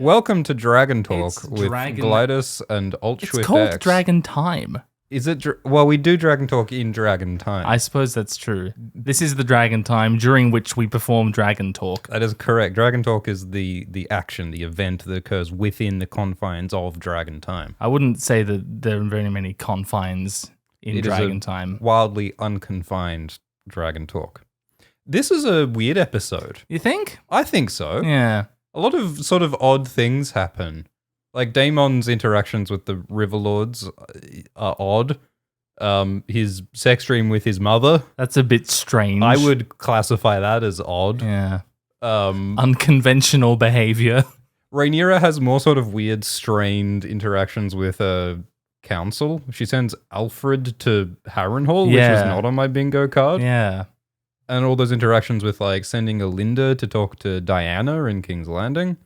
Welcome to Dragon Talk It's with Dragon- Glidus and Alt It's Schwift called X. Dragon Time. Is it? Well, we do Dragon Talk in Dragon Time. I suppose that's true. This is the Dragon Time during which we perform Dragon Talk. That is correct. Dragon Talk is the action, the event that occurs within the confines of Dragon Time. I wouldn't say that there are very many confines in It Dragon is a Time. wildly unconfined Dragon Talk. This is a weird episode. You think? I think so. Yeah. A lot of sort of odd things happen. Like Daemon's interactions with the Riverlords are odd. His sex dream with his mother, That's a bit strange. I would classify that as odd. Yeah. Um, Unconventional behavior. Rhaenyra has more sort of weird, strained interactions with council. She sends Alfred to Harrenhal, which was Yeah. not on my bingo card. Yeah. And all those interactions with like sending Alinda to talk to Diana in King's Landing.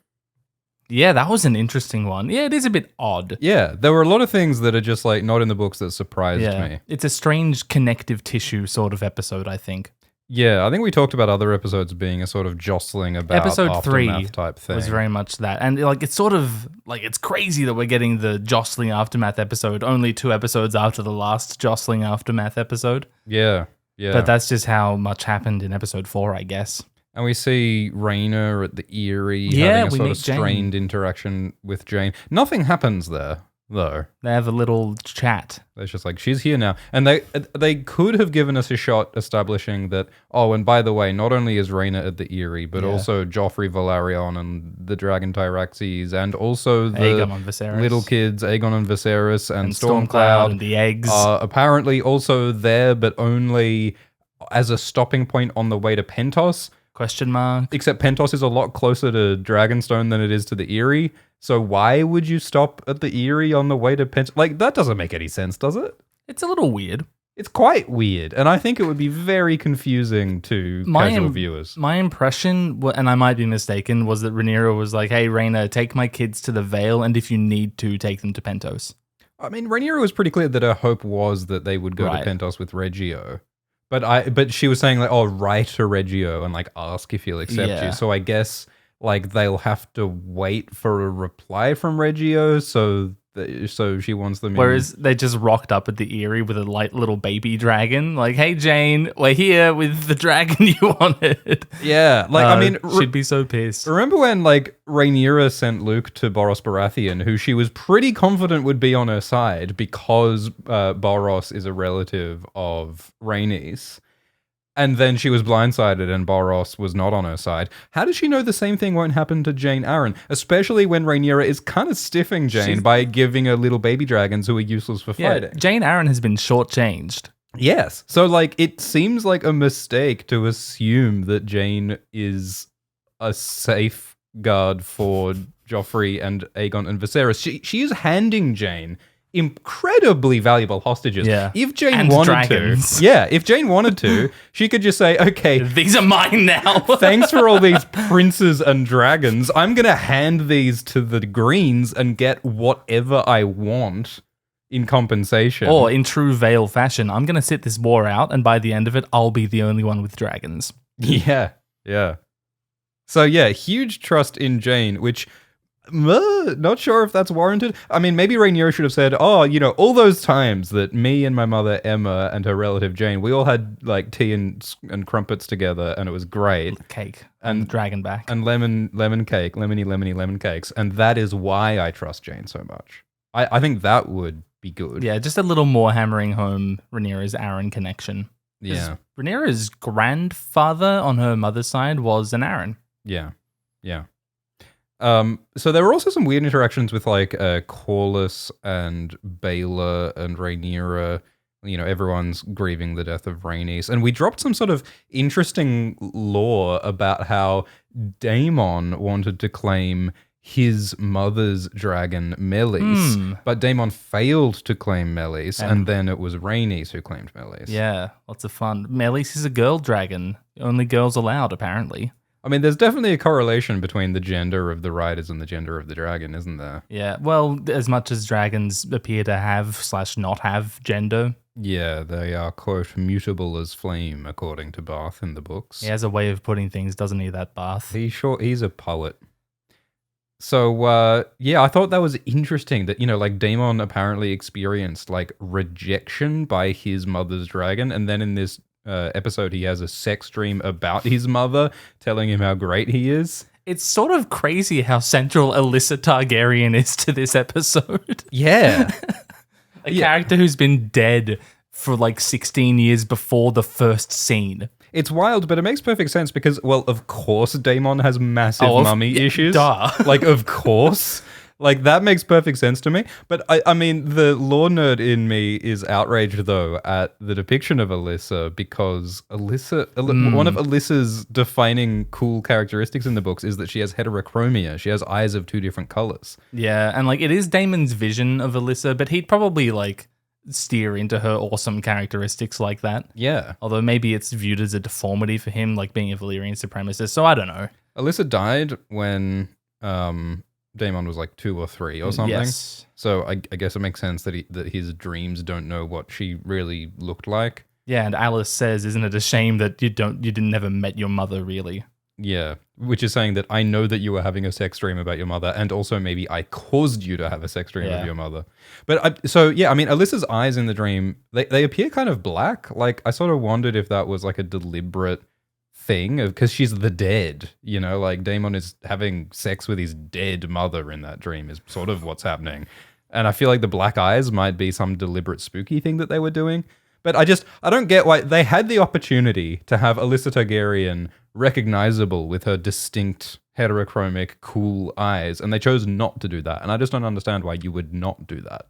Yeah, that was an interesting one. Yeah, it is a bit odd. Yeah, there were a lot of things that are just like not in the books that surprised Yeah. me. It's a strange connective tissue sort of episode, I think. Yeah, I think we talked about other episodes being a sort of jostling about Episode 3 aftermath type thing. was very much that. And like it's sort of like it's crazy that we're getting the jostling aftermath episode only 2 episodes after the last jostling aftermath episode. Yeah. But that's just how much happened in episode 4, I guess. And we see Rhaena at the Eyrie Yeah, having a we sort meet of Jane. strained interaction with Jane. Nothing happens there, though. They have a little chat. It's just like, she's here now. And they could have given us a shot establishing that, oh, and by the way, not only is Rhaena at the Eyrie, but Yeah. also Joffrey Valerion and the Dragon Tyraxes, and also the Aegon and Viserys. little kids, Aegon and Viserys, and, and Stormcloud, and the eggs. are apparently also there, but only as a stopping point on the way to Pentos. Question mark. Except Pentos is a lot closer to Dragonstone than it is to the Eyrie. So why would you stop at the Eyrie on the way to Pentos? Like, that doesn't make any sense, does it? It's a little weird. It's quite weird. And I think it would be very confusing to casual viewers. My impression, and I might be mistaken, was that Rhaenyra was like, hey, Rhaena, take my kids to the Vale, and if you need to, take them to Pentos. I mean, Rhaenyra was pretty clear that her hope was that they would go Right. to Pentos with Reggio. But she was saying like, oh, write to Reggio and like ask if he'll accept Yeah. you. So I guess like they'll have to wait for a reply from Reggio. So she wants them. Whereas they just rocked up at the Eyrie with a light little baby dragon, like, hey, Jane, we're here with the dragon you wanted. Yeah, like I mean, she'd be so pissed. remember when like Rhaenyra sent Luke to Boros Baratheon, who she was pretty confident would be on her side because Boros is a relative of Rhaenys. And then she was blindsided and Boros was not on her side. How does she know the same thing won't happen to Jane Arryn? Especially when Rhaenyra is kind of stiffing Jane by giving her little baby dragons who are useless for Yeah, fighting. Jane Arryn has been shortchanged. Yes. So like it seems like a mistake to assume that Jane is a safeguard for Joffrey and Aegon and Viserys. She is handing Jane incredibly valuable hostages. Yeah. If Jane And wanted dragons. to. Yeah, if Jane wanted to, she could just say, okay, These are mine now. thanks for all these princes and dragons. I'm going to hand these to the Greens and get whatever I want in compensation. Or in true Vale fashion, I'm going to sit this war out, and by the end of it, I'll be the only one with dragons. Yeah, yeah. So yeah, huge trust in Jane, which not sure if that's warranted. I mean, maybe Rhaenyra should have said, oh, you know, all those times that me and my mother Emma and her relative Jane, we all had like tea and crumpets together and it was great. Cake And- and dragon back. And lemon cake, lemony lemon cakes. And that is why I trust Jane so much. I think that would be good. Yeah, just a little more hammering home Rhaenyra's Arryn connection. 'Cause Yeah. Rhaenyra's grandfather on her mother's side was an Arryn. Yeah. Yeah. So there were also some weird interactions with like Corlys and Baela and Rhaenyra. You know, everyone's grieving the death of Rhaenys. And we dropped some sort of interesting lore about how Daemon wanted to claim his mother's dragon, Meleys, but Daemon failed to claim Meleys, and then it was Rhaenys who claimed Meleys. Yeah, lots of fun. Meleys is a girl dragon. Only girls allowed, apparently. I mean, there's definitely a correlation between the gender of the riders and the gender of the dragon, isn't there? Yeah, well, as much as dragons appear to have / not have gender, Yeah, they are, quote, mutable as flame, according to Bath in the books. he has a way of putting things, doesn't he, that Bath? He's a poet. Yeah, I thought that was interesting that, like Daemon apparently experienced like rejection by his mother's dragon. And then in this episode, he has a sex dream about his mother telling him how great he is. It's sort of crazy how central Alyssa Targaryen is to this episode. Yeah. A character who's been dead for like 16 years before the first scene. It's wild, but it makes perfect sense because, well, of course Daemon has massive mummy issues. Duh. Like, of course. Like, that makes perfect sense to me. But, I mean, the lore nerd in me is outraged, though, at the depiction of Alyssa because one of Alyssa's defining cool characteristics in the books is that she has heterochromia. She has eyes of two different colors. Yeah, and, like, it is Daemon's vision of Alyssa, but he'd probably, like, steer into her awesome characteristics like that. Yeah. Although maybe it's viewed as a deformity for him, like being a Valyrian supremacist, so I don't know. Alyssa died when Daemon was like 2 or 3 or something. Yes. So I guess it makes sense that his dreams don't know what she really looked like. Yeah, and Alice says, isn't it a shame that you never met your mother really? Yeah, which is saying that I know that you were having a sex dream about your mother, and also maybe I caused you to have a sex dream of your mother. But I mean, Alyssa's eyes in the dream, they appear kind of black. Like, I sort of wondered if that was like a deliberate thing, because she's the dead, like Daemon is having sex with his dead mother in that dream is sort of what's happening. And I feel like the black eyes might be some deliberate spooky thing that they were doing. But I don't get why they had the opportunity to have Alyssa Targaryen recognizable with her distinct heterochromic cool eyes, and they chose not to do that. And I just don't understand why you would not do that.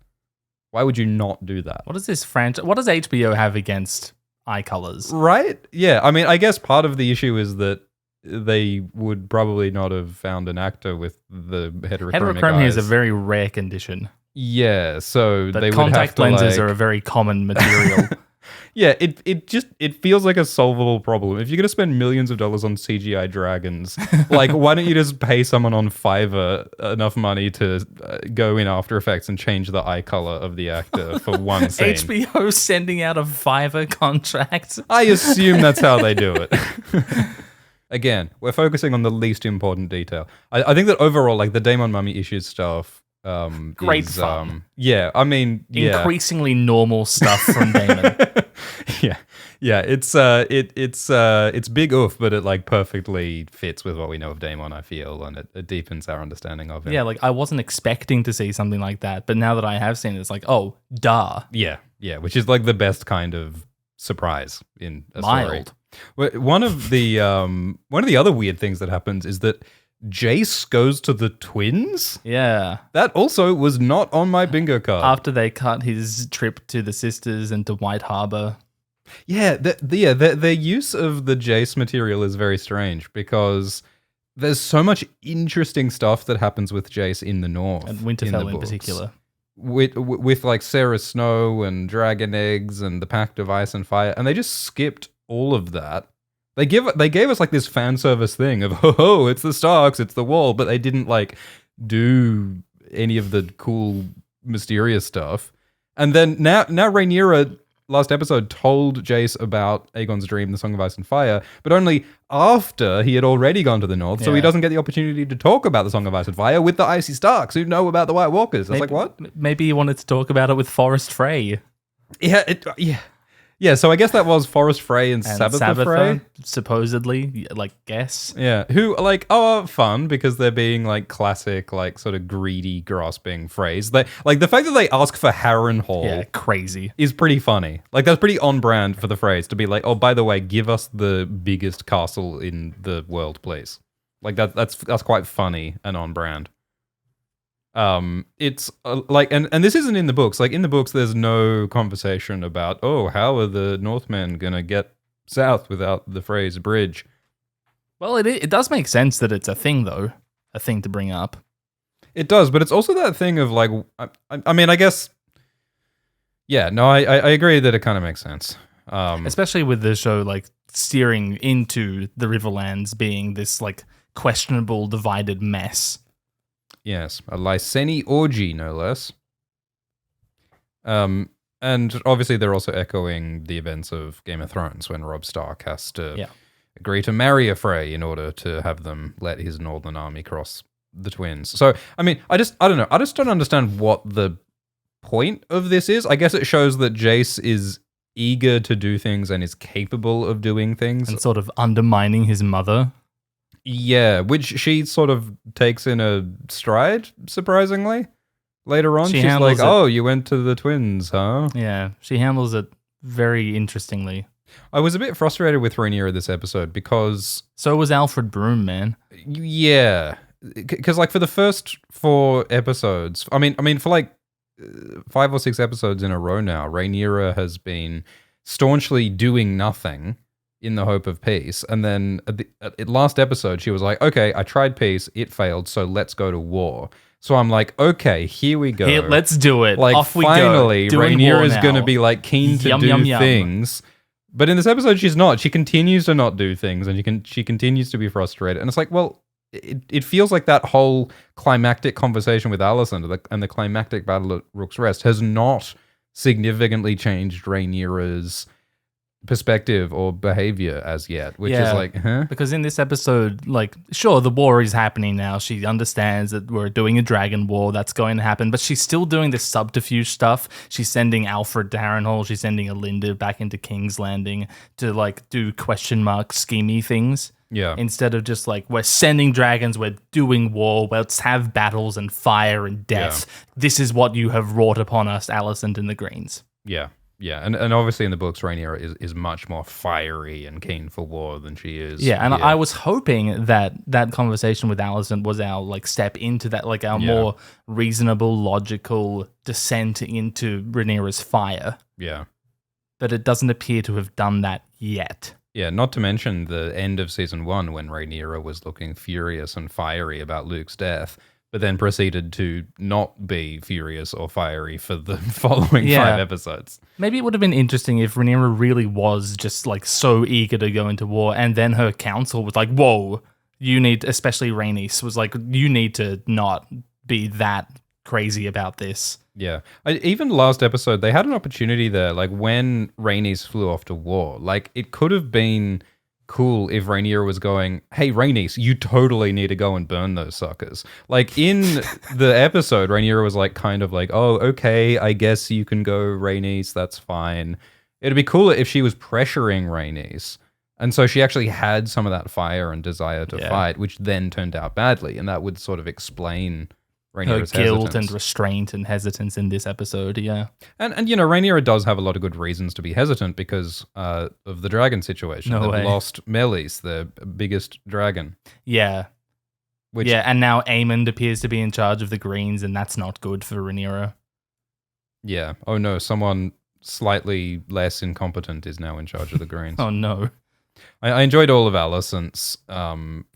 Why would you not do that? What does this franchise? What does HBO have against eye colors? Right? Yeah. I mean, I guess part of the issue is that they would probably not have found an actor with the heterochromic Heterochromia eyes. is a very rare condition. Yeah, so But they would contact have to lenses are a very common material. Yeah, it feels like a solvable problem. If you're going to spend millions of dollars on CGI dragons, like, why don't you just pay someone on Fiverr enough money to go in After Effects and change the eye color of the actor for one scene? HBO sending out a Fiverr contract. I assume that's how they do it. Again, we're focusing on the least important detail. I think that overall, like, the Daemon Mummy issues stuff, Great is, fun. Yeah, I mean, yeah. Increasingly normal stuff from Daemon. Yeah, it's big oof, but it like perfectly fits with what we know of Daemon, I feel, and it deepens our understanding of him. Yeah, like I wasn't expecting to see something like that, but now that I have seen it, it's like, oh, duh. Yeah, which is like the best kind of surprise in a story. Mild. One of the other weird things that happens is that Jace goes to the twins. Yeah. That also was not on my bingo card. After they cut his trip to the sisters and to White Harbor. Yeah, their use of the Jace material is very strange because there's so much interesting stuff that happens with Jace in the North. And Winterfell in particular. With like Sarah Snow and Dragon Eggs and the Pact of Ice and Fire, and they just skipped all of that. They gave us like this fan service thing of, oh, it's the Starks, it's the Wall, but they didn't like do any of the cool mysterious stuff. And then now Rhaenyra last episode told Jace about Aegon's dream, the Song of Ice and Fire, but only after he had already gone to the North, so he doesn't get the opportunity to talk about the Song of Ice and Fire with the Icy Starks who know about the White Walkers. I was like, what? Maybe he wanted to talk about it with Forrest Frey. Yeah, so I guess that was Forrest Frey and Sabbatha Frey. Supposedly, like, guess. Yeah, who, like, are fun because they're being, like, classic, like, sort of greedy, grasping Freys. Like, the fact that they ask for Harrenhal crazy. is pretty funny. Like, that's pretty on brand for the Freys to be like, oh, by the way, give us the biggest castle in the world, please. Like, that's quite funny and on brand. It's like, and this isn't in the books. Like, in the books, there's no conversation about, oh, how are the Northmen gonna get south without the Freys bridge? Well, it does make sense that it's a thing, though, a thing to bring up. It does, but it's also that thing of like, I mean, I guess, yeah, no, I agree that it kind of makes sense. Especially with the show like steering into the Riverlands being this like questionable divided mess. Yes, a Lyseni orgy, no less. And obviously they're also echoing the events of Game of Thrones when Robb Stark has to agree to marry a Frey in order to have them let his northern army cross the twins. So, I mean, I don't know. I just don't understand what the point of this is. I guess it shows that Jace is eager to do things and is capable of doing things. And sort of undermining his mother. Yeah, which she sort of takes in a stride, surprisingly. Later on, she's like, oh, you went to the twins, huh? Yeah, she handles it very interestingly. I was a bit frustrated with Rhaenyra this episode because... So was Alfred Broom, man. Yeah. Because, like, for the first 4 episodes... I mean, for, like, 5 or 6 episodes in a row now, Rhaenyra has been staunchly doing nothing in the hope of peace. And then at last episode, she was like, okay, I tried peace, it failed, so let's go to war. So I'm like, okay, here we go. Here, let's do it. Like, off we finally, go. Rhaenyra is going to be, like, keen to do things. But in this episode, she's not. She continues to not do things, and she continues to be frustrated. And it's like, well, it feels like that whole climactic conversation with Alicent and the climactic battle at Rook's Rest has not significantly changed Rhaenyra's perspective or behavior as yet, which is like, huh? Because in this episode, like, sure, the war is happening now. She understands that we're doing a dragon war. That's going to happen. But she's still doing this subterfuge stuff. She's sending Alfred to Harrenhal. She's sending Alinda back into King's Landing to, like, do question mark schemey things. Yeah. Instead of just like, we're sending dragons, we're doing war, let's have battles and fire and death. Yeah. This is what you have wrought upon us, Alicent and the Greens. Yeah. Yeah, and obviously in the books, Rhaenyra is much more fiery and keen for war than she is. Yeah, and I was hoping that conversation with Alicent was our like step into that, like our more reasonable, logical descent into Rhaenyra's fire. Yeah. But it doesn't appear to have done that yet. Yeah, not to mention the end of season 1 when Rhaenyra was looking furious and fiery about Luke's death, but then proceeded to not be furious or fiery for the following 5 episodes. Maybe it would have been interesting if Rhaenyra really was just like so eager to go into war, and then her council was like, whoa, you need, especially Rhaenys, was like, you need to not be that crazy about this. Yeah. Even last episode, they had an opportunity there, like when Rhaenys flew off to war. Like, it could have been cool if Rhaenyra was going, hey, Rhaenys, you totally need to go and burn those suckers. Like, in the episode, Rhaenyra was like, kind of like, oh, okay, I guess you can go, Rhaenys, that's fine. It'd be cooler if she was pressuring Rhaenys. And so she actually had some of that fire and desire to fight, which then turned out badly. And that would sort of explain Rhaenyra's her guilt hesitance. And restraint and hesitance in this episode, yeah. And you know, Rhaenyra does have a lot of good reasons to be hesitant because of the dragon situation. They've lost Melis, their biggest dragon. Yeah. And now Aemond appears to be in charge of the Greens, and that's not good for Rhaenyra. Yeah. Oh no, someone slightly less incompetent is now in charge of the Greens. Oh no. I enjoyed all of Alicent's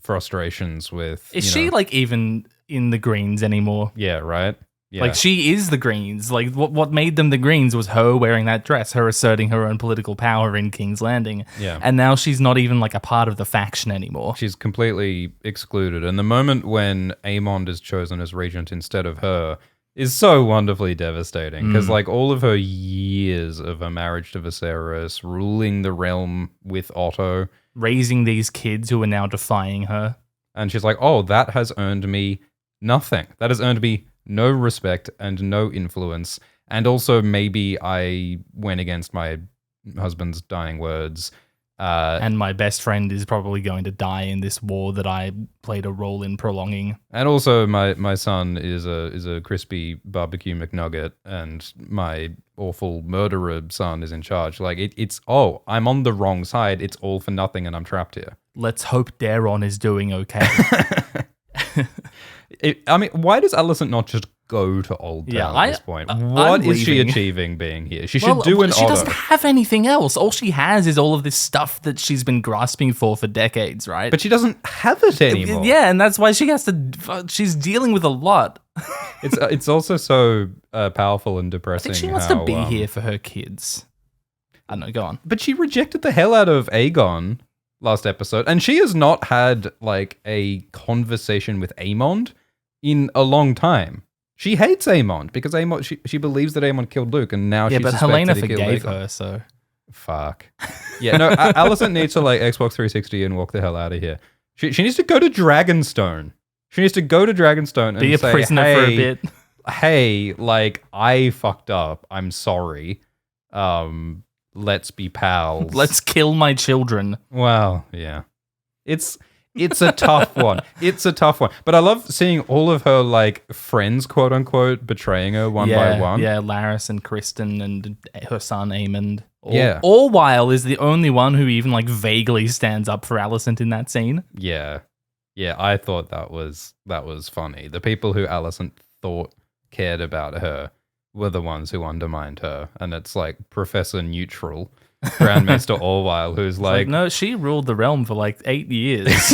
frustrations with... Is she, like, even in the Greens anymore? Yeah, right? Yeah. Like, she is the Greens. Like, what made them the Greens was her wearing that dress, her asserting her own political power in King's Landing. Yeah. And now she's not even, like, a part of the faction anymore. She's completely excluded. And the moment when Aemond is chosen as regent instead of her is so wonderfully devastating. Because, like, all of her years of a marriage to Viserys, ruling the realm with Otto, raising these kids who are now defying her. And she's like, oh, that has earned me nothing. That has earned me no respect and no influence. And also maybe I went against my husband's dying words. And my best friend is probably going to die in this war that I played a role in prolonging. And also my son is a crispy barbecue McNugget, and my awful murderer son is in charge. Like, it's I'm on the wrong side. It's all for nothing and I'm trapped here. Let's hope Daeron is doing okay. I mean, why does Alicent not just go to Old Town at this point? What is she achieving being here? She should do an Otto. She doesn't have anything else. All she has is all of this stuff that she's been grasping for decades, right? But she doesn't have it anymore. Yeah, and that's why she has to... She's dealing with a lot. It's also so powerful and depressing. I think she wants to be here for her kids. I don't know, go on. But she rejected the hell out of Aegon last episode, and she has not had like a conversation with Aemond in a long time. She hates Aemond because she believes that Aemond killed Luke, and now she suspects Helena that he killed forgave Aegon. her, so fuck. Yeah, no, Alicent needs to like Xbox 360 and walk the hell out of here. She needs to go to Dragonstone. She needs to go to Dragonstone and Be a say, prisoner hey, for a bit. hey, like, I fucked up. I'm sorry. Let's be pals. Let's kill my children. Well, yeah. It's a tough one. It's a tough one. But I love seeing all of her, like, friends, quote unquote, betraying her one by one. Yeah, Laris and Kristen and her son Aemond. Yeah. Orwyle is the only one who even, like, vaguely stands up for Alicent in that scene. Yeah. Yeah, I thought that was funny. The people who Alicent thought cared about her were the ones who undermined her. And it's like Professor Neutral, Grand Maester Orwyle, who's like, no, she ruled the realm for like 8 years.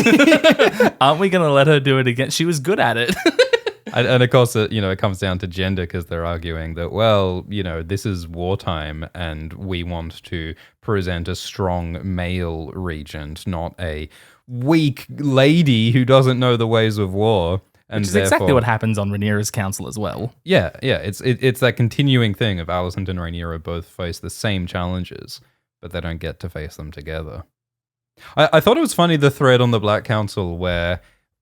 Aren't we going to let her do it again? She was good at it. And of course, it comes down to gender because they're arguing that, well, this is wartime and we want to present a strong male regent, not a weak lady who doesn't know the ways of war. And which is exactly what happens on Rhaenyra's council as well. Yeah. It's that continuing thing of Alicent and Rhaenyra both face the same challenges, but they don't get to face them together. I thought it was funny, the thread on the Black Council where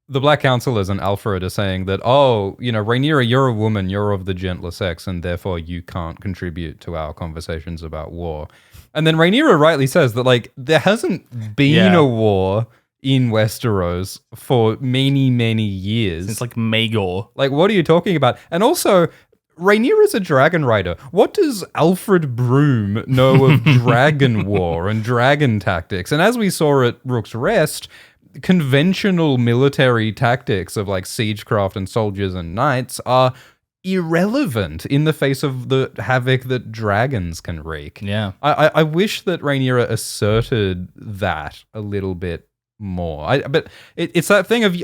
the Black Councilors and Alfred are saying that, Rhaenyra, you're a woman, you're of the gentler sex, and therefore you can't contribute to our conversations about war. And then Rhaenyra rightly says that, like, there hasn't been a war in Westeros for many, many years. Since, like, Maegor. Like, what are you talking about? And also, Rhaenyra's a dragon rider. What does Alfred Broom know of dragon war and dragon tactics? And as we saw at Rook's Rest, conventional military tactics of like siegecraft and soldiers and knights are irrelevant in the face of the havoc that dragons can wreak. Yeah. I wish that Rhaenyra asserted that a little bit more. But it's that thing of,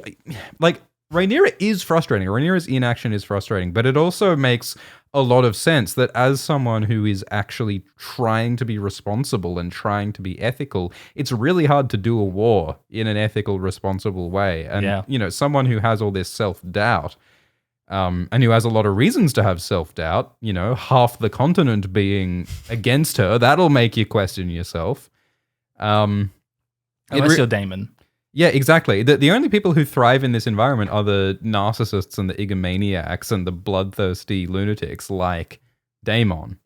like, Rhaenyra is frustrating. Rhaenyra's inaction is frustrating, but it also makes a lot of sense that as someone who is actually trying to be responsible and trying to be ethical, it's really hard to do a war in an ethical, responsible way. And, someone who has all this self-doubt, and who has a lot of reasons to have self-doubt, half the continent being against her, that'll make you question yourself. Unless you're Daemon. Yeah, exactly. The only people who thrive in this environment are the narcissists and the egomaniacs and the bloodthirsty lunatics like Daemon.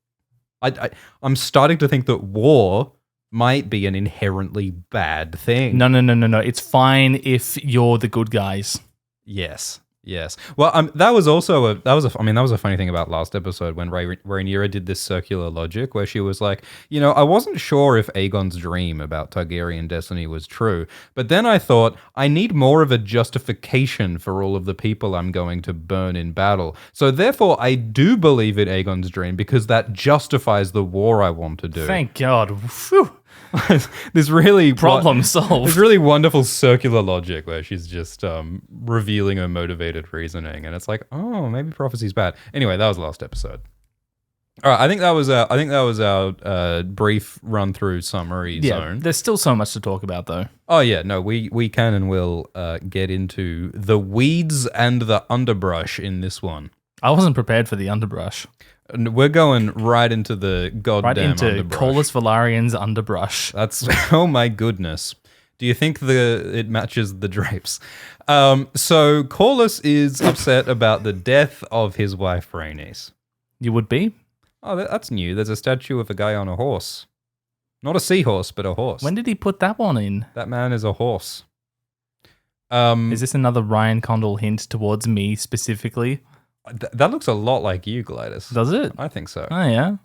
I'm starting to think that war might be an inherently bad thing. No. It's fine if you're the good guys. Yes. Well, that was a funny thing about last episode when Rhaenyra did this circular logic where she was like, I wasn't sure if Aegon's dream about Targaryen destiny was true, but then I thought I need more of a justification for all of the people I'm going to burn in battle. So therefore, I do believe in Aegon's dream because that justifies the war I want to do. Thank God. Whew. This really problem solved. This really wonderful circular logic where she's just revealing her motivated reasoning, and it's like, oh, maybe prophecy's bad. Anyway, that was the last episode. All right, I think that was our brief run through summary zone. There's still so much to talk about, though. Oh yeah, no, we can and will get into the weeds and the underbrush in this one. I wasn't prepared for the underbrush. We're going right into the goddamn underbrush. Corlys Velaryon's underbrush. That's, oh my goodness. Do you think it matches the drapes? So Corlys is upset about the death of his wife Rhaenys. You would be? Oh, that's new. There's a statue of a guy on a horse. Not a seahorse, but a horse. When did he put that one in? That man is a horse. Is this another Ryan Condal hint towards me specifically? That looks a lot like you, Glidus. Does it? I think so. Oh, yeah.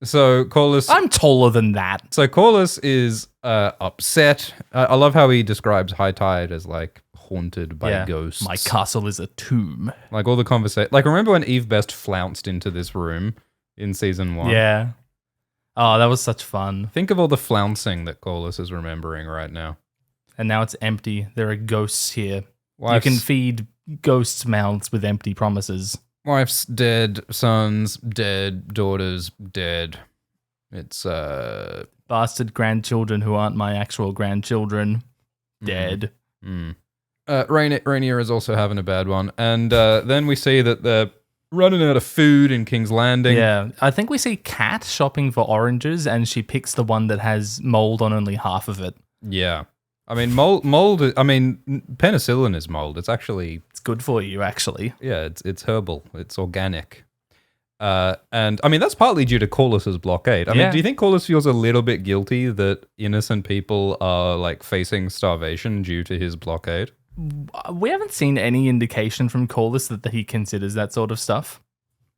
So Corlys... I'm taller than that. So Corlys is upset. I love how he describes High Tide as, like, haunted by ghosts. My castle is a tomb. Like, all the conversation... Like, remember when Eve Best flounced into this room in season 1? Yeah. Oh, that was such fun. Think of all the flouncing that Corlys is remembering right now. And now it's empty. There are ghosts here. You can feed ghosts' mouths with empty promises. Wife's dead, sons dead, daughters dead. It's bastard grandchildren who aren't my actual grandchildren dead. Rhaenyra is also having a bad one, and then we see that they're running out of food in King's Landing. Yeah, I think we see Kat shopping for oranges, and she picks the one that has mold on only half of it. Yeah. I mean, mold. I mean, penicillin is mold. It's actually It's good for you, actually. yeah. It's herbal. It's organic. And I mean that's partly due to Corlys's blockade. I mean, do you think Corlys feels a little bit guilty that innocent people are like facing starvation due to his blockade? We haven't seen any indication from Corlys that he considers that sort of stuff.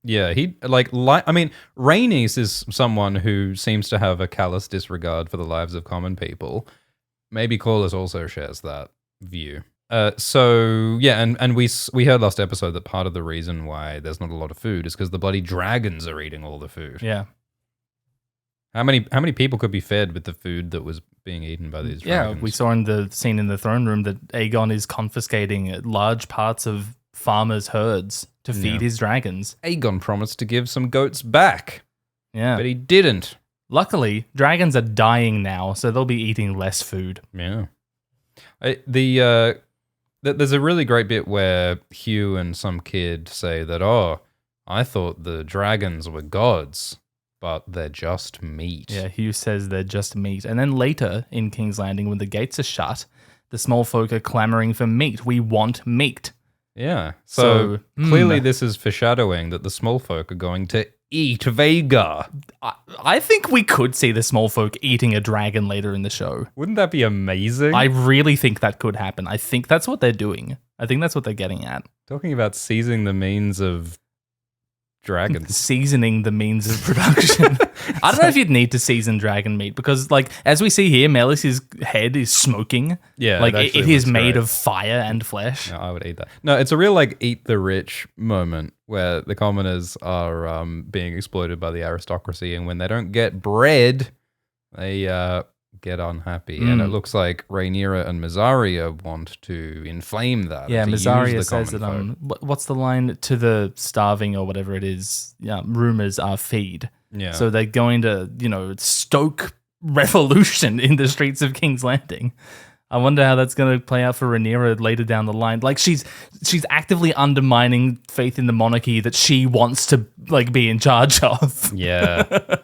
Yeah, he I mean, Rhaenys is someone who seems to have a callous disregard for the lives of common people. Maybe Corlys also shares that view. So yeah, and we heard last episode that part of the reason why there's not a lot of food is because the bloody dragons are eating all the food. Yeah. How many people could be fed with the food that was being eaten by these dragons? Yeah, we saw in the scene in the throne room that Aegon is confiscating large parts of farmers' herds to feed his dragons. Aegon promised to give some goats back, Yeah. but he didn't. Luckily, dragons are dying now, so they'll be eating less food. Yeah. There's a really great bit where Hugh and some kid say that, oh, I thought the dragons were gods, but they're just meat. Yeah, Hugh says they're just meat. And then later in King's Landing, when the gates are shut, the small folk are clamoring for meat. We want meat. Yeah. So clearly this is foreshadowing that the small folk are going to eat Vhagar. I think we could see the small folk eating a dragon later in the show. Wouldn't that be amazing? I really think that could happen. I think that's what they're doing. I think that's what they're getting at. Talking about seizing the means of dragons. Seasoning the means of production. I don't know if you'd need to season dragon meat because, like, as we see here, Melis's head is smoking. Yeah, like it is made great. of fire and flesh. No, I would eat that. No, it's a real like eat the rich moment where the commoners are being exploited by the aristocracy, and when they don't get bread, they get unhappy. And it looks like Rhaenyra and Mysaria want to inflame that. Yeah, to Mysaria use the says that common folk. what's the line? To the starving or whatever it is, rumors are feed. Yeah. So they're going to, stoke revolution in the streets of King's Landing. I wonder how that's going to play out for Rhaenyra later down the line. Like she's actively undermining faith in the monarchy that she wants to like be in charge of. Yeah.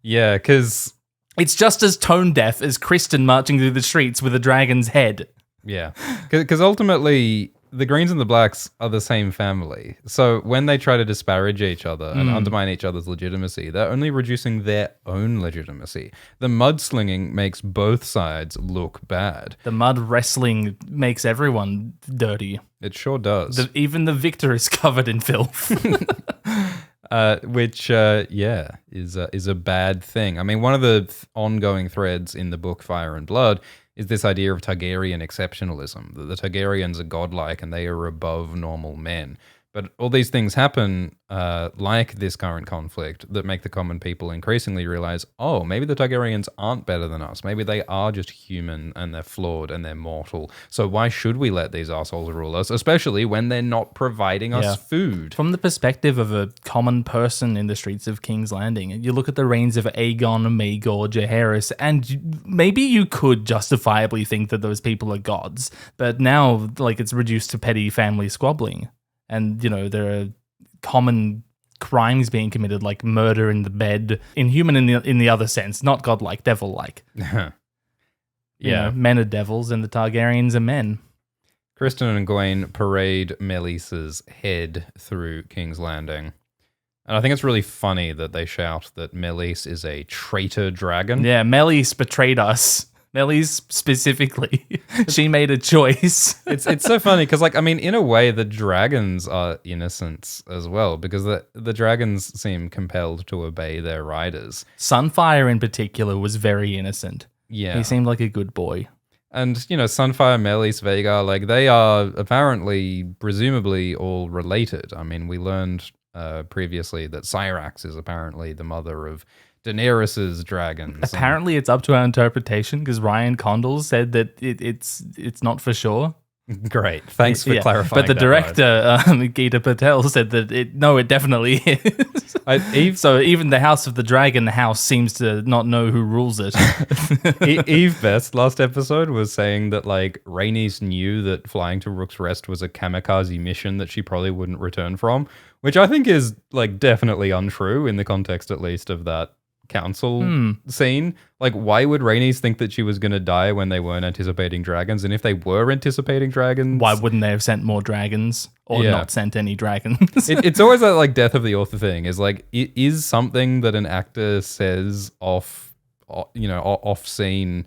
Yeah, because it's just as tone deaf as Kristen marching through the streets with a dragon's head. yeah, because ultimately the Greens and the Blacks are the same family. So when they try to disparage each other and undermine each other's legitimacy, they're only reducing their own legitimacy. The mudslinging makes both sides look bad. The mud wrestling makes everyone dirty. It sure does. Even the victor is covered in filth. Which is a bad thing. I mean, one of the ongoing threads in the book Fire and Blood is this idea of Targaryen exceptionalism, that the Targaryens are godlike and they are above normal men. But all these things happen, like this current conflict, that make the common people increasingly realize, oh, maybe the Targaryens aren't better than us. Maybe they are just human and they're flawed and they're mortal. So why should we let these assholes rule us, especially when they're not providing us food? From the perspective of a common person in the streets of King's Landing, you look at the reigns of Aegon, Maegor, Jaehaerys, and maybe you could justifiably think that those people are gods. But now, like, it's reduced to petty family squabbling. And, there are common crimes being committed, like murder in the bed, inhuman in the other sense, not godlike, devil-like. Yeah. Men are devils and the Targaryens are men. Kristen and Egwene parade Melis's head through King's Landing. And I think it's really funny that they shout that Melis is a traitor dragon. Yeah, Melis betrayed us. Melis specifically. She made a choice. It's so funny because, like, I mean, in a way, the dragons are innocents as well because the dragons seem compelled to obey their riders. Sunfire in particular was very innocent. Yeah. He seemed like a good boy. And, Sunfire, Melis, Vhagar, like, they are apparently, presumably, all related. I mean, we learned previously that Syrax is apparently the mother of Daenerys's dragons. Apparently, it's up to our interpretation because Ryan Condal said that it's not for sure. Great, thanks for clarifying. But the director, Geeta Patel, said that it definitely is. So even the House of the Dragon house seems to not know who rules it. Eve Best last episode was saying that like Rhaenys knew that flying to Rook's Rest was a kamikaze mission that she probably wouldn't return from, which I think is like definitely untrue in the context at least of that council scene. Like, why would Rhaenys think that she was going to die when they weren't anticipating dragons? And if they were anticipating dragons... Why wouldn't they have sent more dragons or not sent any dragons? It's always that, like, death of the author thing is, like, it is something that an actor says off scene.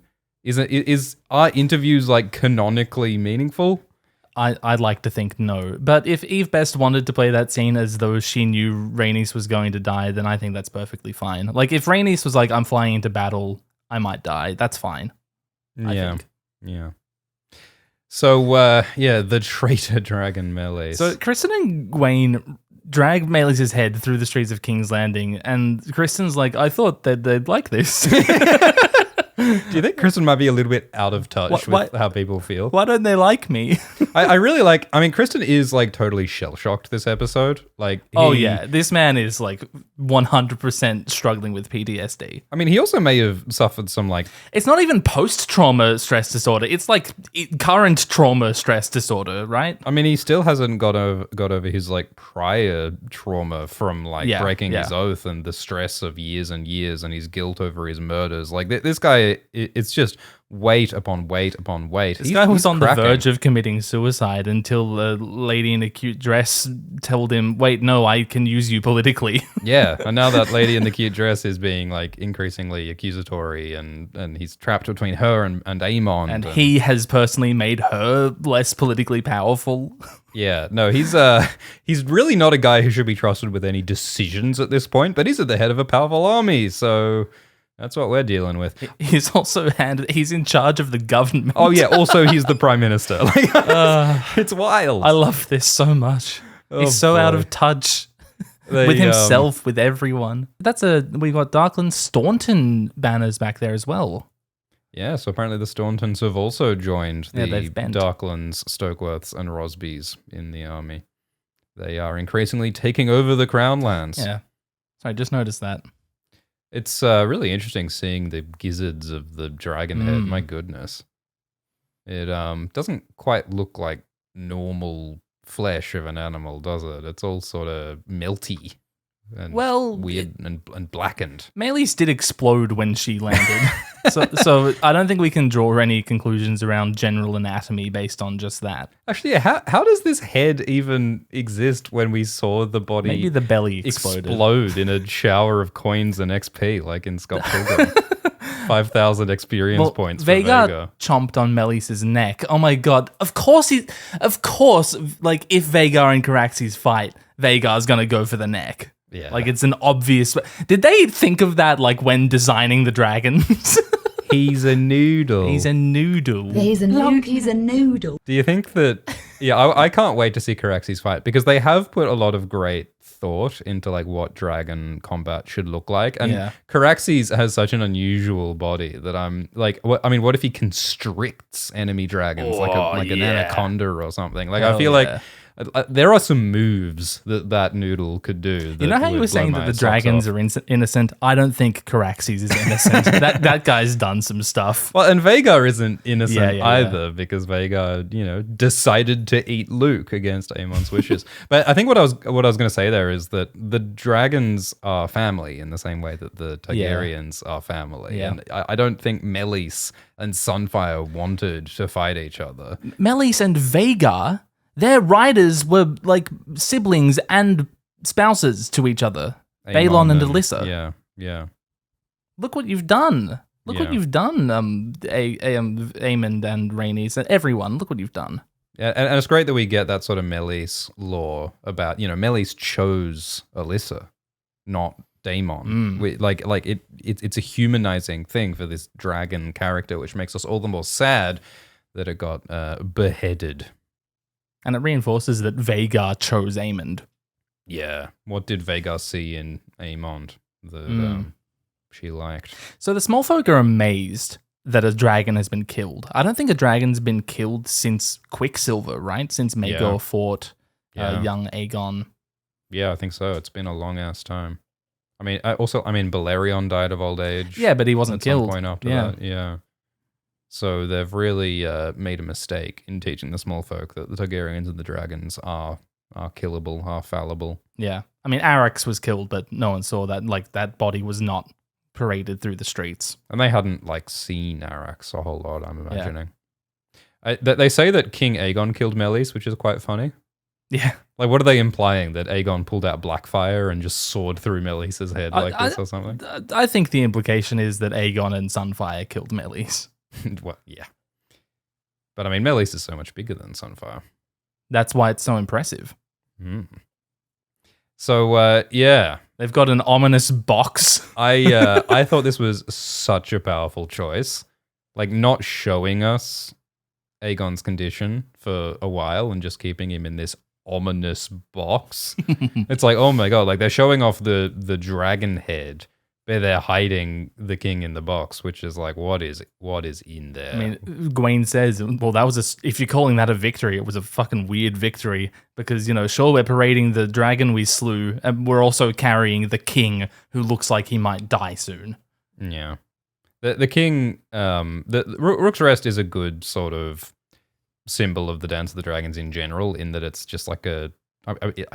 Are interviews, like, canonically meaningful? I'd like to think no. But if Eve Best wanted to play that scene as though she knew Rhaenys was going to die, then I think that's perfectly fine. Like, if Rhaenys was like, I'm flying into battle, I might die, that's fine. I think. Yeah. So, the traitor dragon Melis. So, Kristen and Gwaine drag Melis' head through the streets of King's Landing, and Kristen's like, I thought that they'd like this. Do you think Kristen might be a little bit out of touch with how people feel? Why don't they like me? I really like, I mean, Kristen is like totally shell-shocked this episode. Like, this man is like 100% struggling with PTSD. I mean, he also may have suffered some like... It's not even post-trauma stress disorder. It's like current trauma stress disorder, right? I mean, he still hasn't got over his like prior trauma from like breaking his oath and the stress of years and years and his guilt over his murders. Like this guy, it's just weight upon weight upon weight. This guy was on the verge of committing suicide until the lady in a cute dress told him, wait, no, I can use you politically. Yeah, and now that lady in the cute dress is being like increasingly accusatory and he's trapped between her and Aemon. And he has personally made her less politically powerful. Yeah, no, he's really not a guy who should be trusted with any decisions at this point, but he's at the head of a powerful army, so... That's what we're dealing with. He's also he's in charge of the government. Oh yeah, also he's the prime minister. Like, it's wild. I love this so much. He's so out of touch with himself, with everyone. We got Darkland Staunton banners back there as well. Yeah, so apparently the Stauntons have also joined the bent. Darklands, Stokeworths, and Rosbys in the army. They are increasingly taking over the Crown lands. Yeah, so I just noticed that. It's really interesting seeing the gizzards of the dragon head. My goodness. It doesn't quite look like normal flesh of an animal, does it? It's all sort of melty and weird and blackened. Melis did explode when she landed. so I don't think we can draw any conclusions around general anatomy based on just that. Actually, how does this head even exist when we saw the body maybe the belly explode in a shower of coins and XP like in Scott Pilgrim? 5,000 experience points for Vhagar chomped on Melis's neck. Oh my god. Of course, like if Vhagar and Caraxes fight, Vhagar's gonna go for the neck. Yeah. Like it's an obvious... Did they think of that like when designing the dragons? He's a noodle. He's a noodle. He's a noodle. Do you think that... Yeah, I can't wait to see Caraxes fight because they have put a lot of great thought into like what dragon combat should look like. And Caraxes has such an unusual body that I'm like... what if he constricts enemy dragons like an anaconda or something? Like I feel like... There are some moves that noodle could do. You know how you were saying that the dragons are innocent? I don't think Caraxes is innocent. that guy's done some stuff. Well, and Vhagar isn't innocent either because Vhagar, decided to eat Luke against Aemon's wishes. But I think what I was going to say there is that the dragons are family in the same way that the Targaryens are family. Yeah. And I don't think Melis and Sunfire wanted to fight each other. Melis and Vhagar... Their riders were like siblings and spouses to each other. Balon and Alyssa. Yeah. Look what you've done. What you've done, Aemond and Rhaenys. Everyone, look what you've done. Yeah, and it's great that we get that sort of Melis lore about, Melis chose Alyssa, not Daemon. It's a humanizing thing for this dragon character, which makes us all the more sad that it got beheaded. And it reinforces that Vhagar chose Aemond. Yeah. What did Vhagar see in Aemond that she liked? So the small folk are amazed that a dragon has been killed. I don't think a dragon's been killed since Quicksilver, right? Since Maegor fought young Aegon. Yeah, I think so. It's been a long-ass time. I mean, Balerion died of old age. Yeah, but he wasn't killed. At some point after that, yeah. So they've really made a mistake in teaching the small folk that the Targaryens and the dragons are killable, are fallible. Yeah. I mean, Arrax was killed, but no one saw that. Like, that body was not paraded through the streets. And they hadn't like seen Arax a whole lot, I'm imagining. They say that King Aegon killed Melis, which is quite funny. Yeah. Like, what are they implying? That Aegon pulled out Blackfire and just sawed through Melis's head like this or something? I think the implication is that Aegon and Sunfire killed Melis. Well, yeah. But I mean, Melis is so much bigger than Sunfire. That's why it's so impressive. So, yeah. They've got an ominous box. I thought this was such a powerful choice. Like, not showing us Aegon's condition for a while and just keeping him in this ominous box. It's like, oh my god, like they're showing off the dragon head, but they're hiding the king in the box, which is like, what is in there? I mean, Gwaine says, well, that was if you're calling that a victory, it was a fucking weird victory because, you know, sure, we're parading the dragon we slew, and we're also carrying the king who looks like he might die soon. Yeah. The king, the Rook's Rest is a good sort of symbol of the Dance of the Dragons in general, in that it's just like I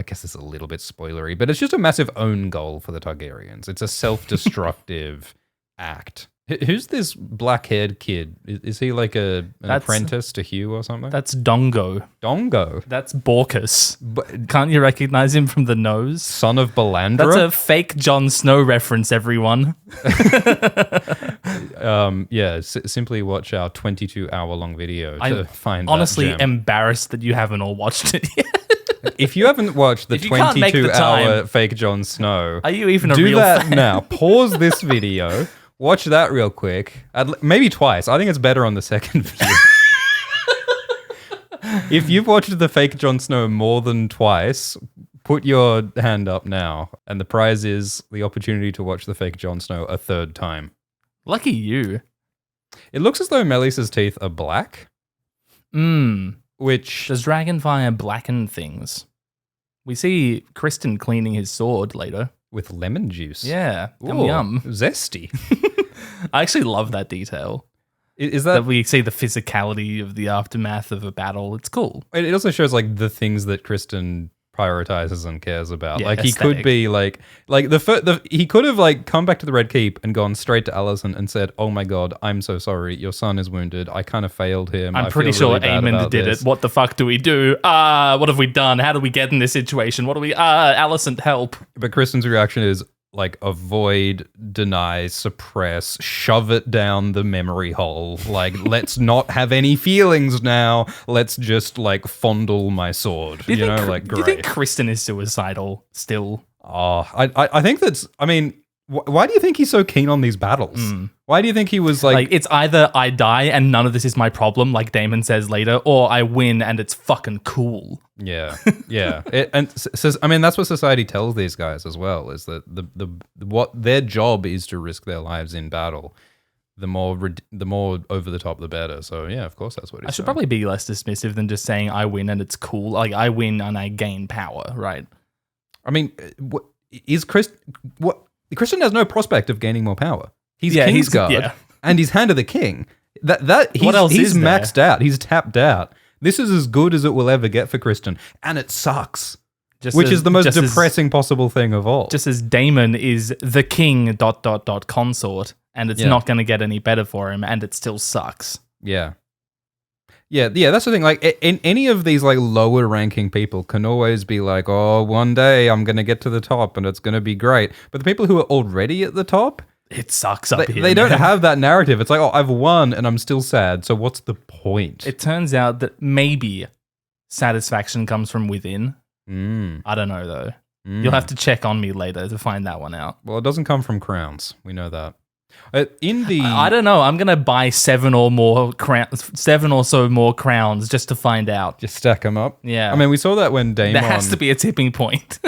guess it's a little bit spoilery, but it's just a massive own goal for the Targaryens. It's a self-destructive act. Who's this black-haired kid? Is he like an apprentice to Hugh or something? That's Dongo. Dongo? That's Borkus. Can't you recognize him from the nose? Son of Belandra? That's a fake Jon Snow reference, everyone. Simply watch our 22-hour-long video to find honestly that gem. Embarrassed that you haven't all watched it yet. If you haven't watched the 22-hour fake Jon Snow, are you even a do real that fan? now. Pause this video. Watch that real quick. Maybe twice. I think it's better on the second view. If you've watched the fake Jon Snow more than twice, put your hand up now. And the prize is the opportunity to watch the fake Jon Snow a third time. Lucky you. It looks as though Melis's teeth are black. Which... Does Dragonfire blacken things? We see Kristen cleaning his sword later. With lemon juice. Yeah. Ooh, Yum. Zesty. I actually love that detail. Is that we see the physicality of the aftermath of a battle? It's cool. It also shows like the things that Kristen prioritizes and cares about. Yeah, like aesthetic. he could be like he could have like come back to the Red Keep and gone straight to Alicent and said, "Oh my god, I'm so sorry. Your son is wounded. I kind of failed him. I'm I pretty feel sure really bad Aemond about did this." it. What the fuck do we do? What have we done? How do we get in this situation? What do we? Alicent, help. But Kristen's reaction is like avoid, deny, suppress, shove it down the memory hole. Like, let's not have any feelings now. Let's just like fondle my sword. Do you great. think Kristen is suicidal still? Oh, I think that's. I mean, why do you think he's so keen on these battles? Why do you think he was like it's either I die and none of this is my problem, like Daemon says later, or I win and it's fucking cool. Yeah. I mean, that's what society tells these guys as well, is that the what their job is to risk their lives in battle. The more over the top, the better. So yeah, of course that's what he's I should saying. probably be less dismissive than just saying I win and it's cool. Like I win and I gain power, right? I mean, Christian has no prospect of gaining more power. He's Kingsguard, and he's Hand of the King. He's maxed out. He's tapped out. This is as good as it will ever get for Kristen, and it sucks. Which is the most depressing possible thing of all. Just as Daemon is the king ... consort, and it's not going to get any better for him, and it still sucks. Yeah. That's the thing. Like, in any of these like lower ranking people can always be like, oh, one day I'm going to get to the top and it's going to be great. But the people who are already at the top, it sucks up here. They don't have that narrative. It's like, oh, I've won and I'm still sad. So what's the point? It turns out that maybe satisfaction comes from within. I don't know though. You'll have to check on me later to find that one out. Well, it doesn't come from crowns. We know that. I don't know. I'm gonna buy 7 or so more crowns just to find out. Just stack them up. Yeah. I mean, we saw that when Daemon. There has to be a tipping point.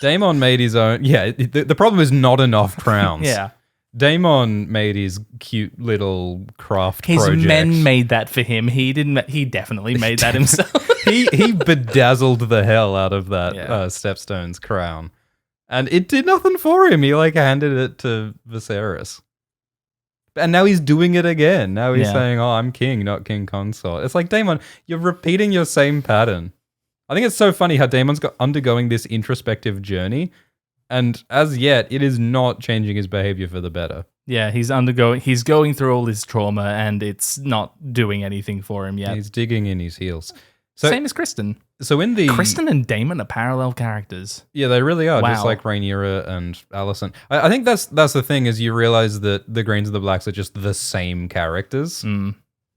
Daemon made his own. Yeah. The problem is not enough crowns. Yeah. Daemon made his cute little craft His project. men made that for him. He didn't. He definitely made that himself. he bedazzled the hell out of that Stepstone's crown, and it did nothing for him. He like handed it to Viserys. And now he's doing it again. Now he's saying, oh, I'm king, not king consort. It's like, Daemon, you're repeating your same pattern. I think it's so funny how Daemon's undergoing this introspective journey, And as yet, it is not changing his behavior for the better. Yeah, he's going through all this trauma and it's not doing anything for him yet. He's digging in his heels. So, Same as Kristen. So in the Kristen and Damon are parallel characters. Yeah, they really are, just Wow. like Rhaenyra and Alicent. I think that's the thing, is you realize that the Greens and the Blacks are just the same characters. Mm.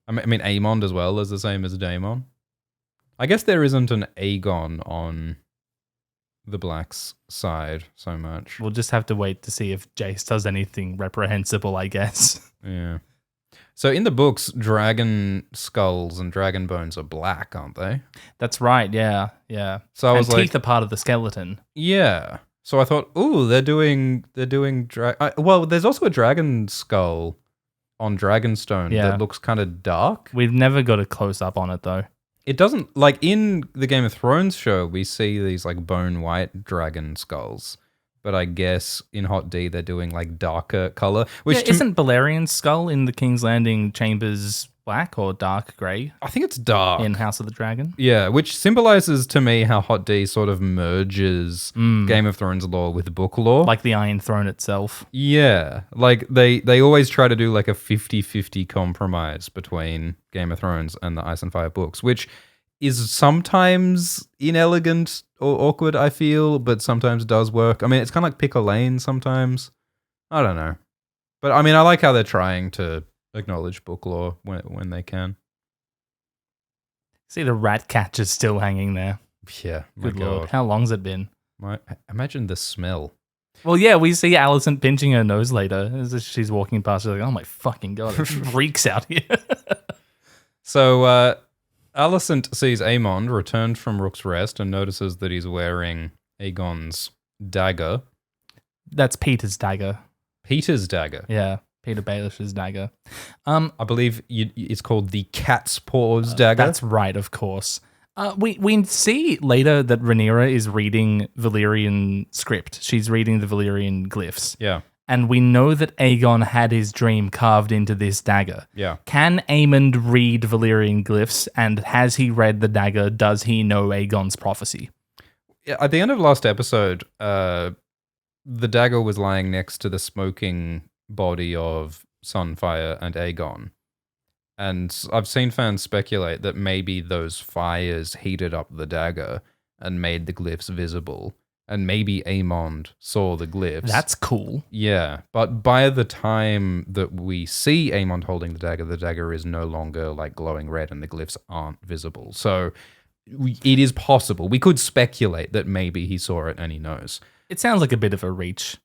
I mean, Aemond as well is the same as Daemon. I guess there isn't an Aegon on the Blacks' side so much. We'll just have to wait to see if Jace does anything reprehensible, I guess. Yeah. So in the books, dragon skulls and dragon bones are black, aren't they? That's right, yeah. So I was and like, teeth are part of the skeleton. yeah. So I thought, ooh, they're doing well, there's also a dragon skull on Dragonstone Yeah. that looks kind of dark. We've never got a close-up on it, though. It doesn't, like in the Game of Thrones show, we see these like bone white dragon skulls. But I guess in Hot D, they're doing like darker color. Which Isn't Balerian's skull in the King's Landing chambers black or dark grey I think it's dark. in House of the Dragon? Yeah, which symbolizes to me how Hot D sort of merges Game of Thrones lore with book lore. Like the Iron Throne itself. Yeah, like they always try to do like a 50-50 compromise between Game of Thrones and the Ice and Fire books, which is sometimes inelegant or awkward, I feel, but sometimes does work. I mean, it's kind of like pick a lane sometimes. I don't know. But I mean, I like how they're trying to acknowledge book lore when they can. See, the rat catcher's still hanging there. Yeah, my Good lord. God. How long's it been? Imagine the smell. Well, yeah, we see Alicent pinching her nose later as she's walking past. She's like, oh my fucking God, it reeks out here. So, Alicent sees Aemond returned from Rook's Rest and notices that he's wearing Aegon's dagger. That's Peter's dagger. Peter's dagger. Yeah, Peter Baelish's dagger. I believe it's called the Cat's Paws dagger. That's right, of course. We see later that Rhaenyra is reading Valyrian script. She's reading the Valyrian glyphs. Yeah, And we know that Aegon had his dream carved into this dagger. yeah. Can Aemond read Valyrian glyphs? And has he read the dagger? Does he know Aegon's prophecy? At the end of last episode, the dagger was lying next to the smoking body of Sunfire and Aegon. And I've seen fans speculate that maybe those fires heated up the dagger and made the glyphs visible. And maybe Aemond saw the glyphs. That's cool. Yeah, but by the time that we see Aemond holding the dagger is no longer like glowing red and the glyphs aren't visible. So it is possible. We could speculate that maybe he saw it and he knows. It sounds like a bit of a reach.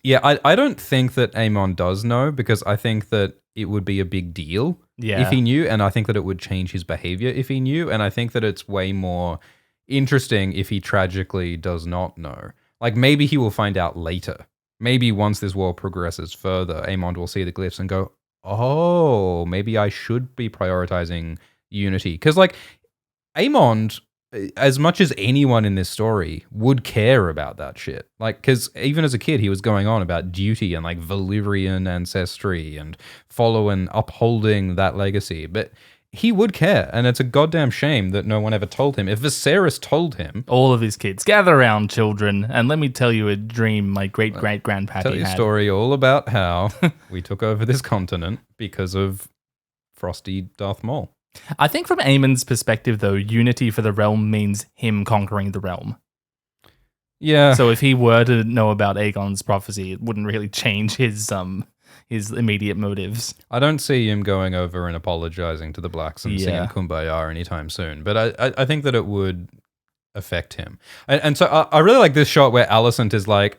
Yeah, I don't think that Aemond does know, because I think that it would be a big deal if he knew, and I think that it would change his behavior if he knew, and I think that it's way more interesting if he tragically does not know. Like, maybe he will find out later. Maybe once this war progresses further, Aemond will see the glyphs and go, oh, maybe I should be prioritizing unity. Because, like, Aemond, as much as anyone in this story, would care about that shit. Like, because even as a kid, he was going on about duty and, like, Valyrian ancestry and following, upholding that legacy. But he would care, and it's a goddamn shame that no one ever told him. If Viserys told him... All of his kids, gather around, children, and let me tell you a dream my great-great-grandpappy had. Tell you a story all about how we took over this continent because of Frosty Darth Maul. I think from Aemon's perspective, though, unity for the realm means him conquering the realm. Yeah. So if he were to know about Aegon's prophecy, it wouldn't really change his immediate motives. I don't see him going over and apologizing to the Blacks and singing Kumbaya anytime soon, but I think that it would affect him. And so I really like this shot where Alicent is like,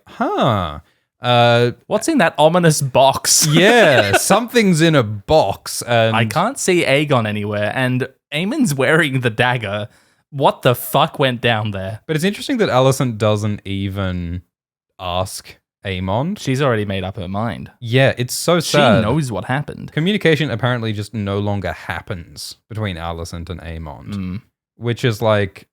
What's in that ominous box? yeah, something's in a box. And I can't see Aegon anywhere, and Aemon's wearing the dagger. What the fuck went down there? But it's interesting that Alicent doesn't even ask Aemond. She's already made up her mind. Yeah, it's so sad. She knows what happened. Communication apparently just no longer happens between Alicent and Aemond, which is like,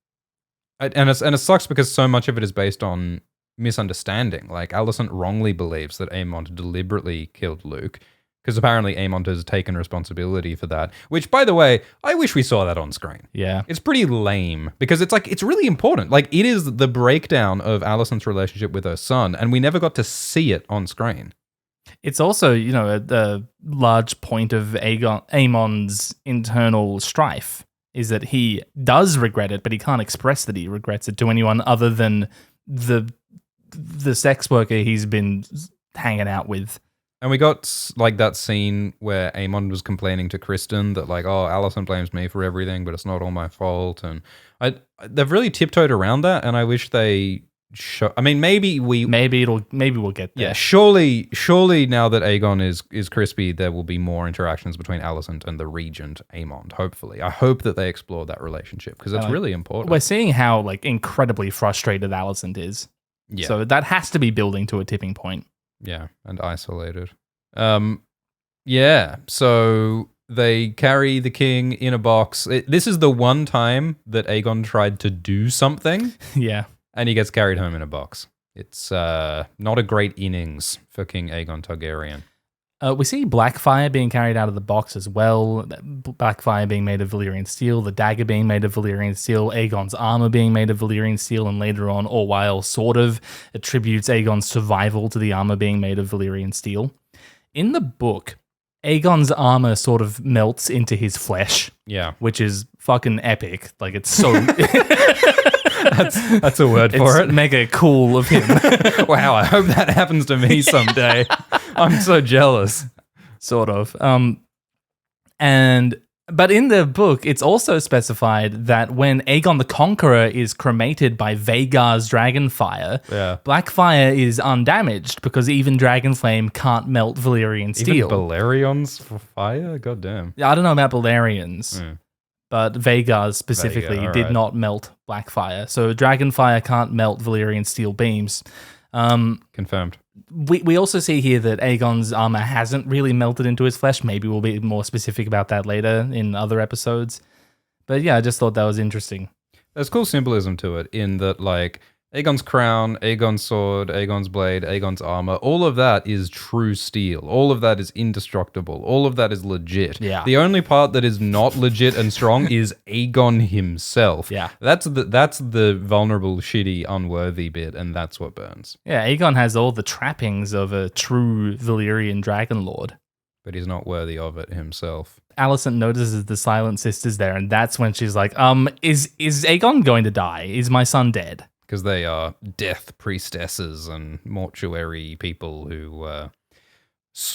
and it sucks because so much of it is based on misunderstanding. Like, Alicent wrongly believes that Aemond deliberately killed Luke, Because apparently Aemond has taken responsibility for that. Which, by the way, I wish we saw that on screen. Yeah. It's pretty lame because it's really important. Like, it is the breakdown of Alicent's relationship with her son, and we never got to see it on screen. It's also, a large point of Aemon's internal strife is that he does regret it, but he can't express that he regrets it to anyone other than the sex worker he's been hanging out with. And we got like that scene where Aemond was complaining to Kristen that like, oh, Alicent blames me for everything, but it's not all my fault. And they've really tiptoed around that, and I wish they show. I mean, maybe we'll get there. Yeah, surely now that Aegon is crispy, there will be more interactions between Alicent and the Regent Aemond. Hopefully, I hope that they explore that relationship because it's really important. We're seeing how like incredibly frustrated Alicent is. Yeah. So that has to be building to a tipping point. Yeah, and isolated. Yeah, so they carry the king in a box. This is the one time that Aegon tried to do something. Yeah. And he gets carried home in a box. It's not a great innings for King Aegon Targaryen. We see Blackfire being carried out of the box as well. Blackfire being made of Valyrian steel, the dagger being made of Valyrian steel, Aegon's armor being made of Valyrian steel, and later on, Orwyle sort of attributes Aegon's survival to the armor being made of Valyrian steel. In the book, Aegon's armor sort of melts into his flesh. Yeah. Which is fucking epic. Like, it's so... That's a word for it. Mega cool of him. Wow, I hope that happens to me someday. I'm so jealous. Sort of. But in the book, it's also specified that when Aegon the Conqueror is cremated by Vhagar's dragonfire, Blackfire is undamaged because even Dragonflame can't melt Valyrian steel. Even Balerion's fire? Goddamn. I don't know about Balerions. But Vhagar specifically did not melt Blackfire. So Dragonfire can't melt Valyrian steel beams. Confirmed. We also see here that Aegon's armor hasn't really melted into his flesh. Maybe we'll be more specific about that later in other episodes. But yeah, I just thought that was interesting. There's cool symbolism to it in that, like, Aegon's crown, Aegon's sword, Aegon's blade, Aegon's armor, all of that is true steel. All of that is indestructible. All of that is legit. Yeah. The only part that is not legit and strong is Aegon himself. Yeah. That's the vulnerable, shitty, unworthy bit, and that's what burns. Yeah, Aegon has all the trappings of a true Valyrian dragon lord. But he's not worthy of it himself. Alicent notices the Silent Sisters there, and that's when she's like, is Aegon going to die? Is my son dead? Because they are death priestesses and mortuary people who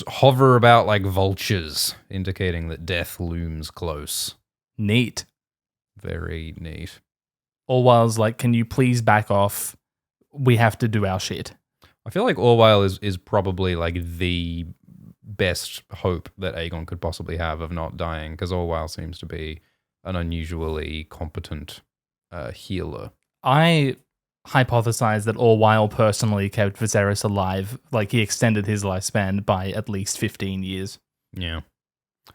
hover about like vultures, indicating that death looms close. Neat. Very neat. Orwyle's like, can you please back off? We have to do our shit. I feel like Orwyle is probably like the best hope that Aegon could possibly have of not dying, because Orwyle seems to be an unusually competent healer. I hypothesize that Orwyle personally kept Viserys alive, like he extended his lifespan by at least 15 years. Yeah.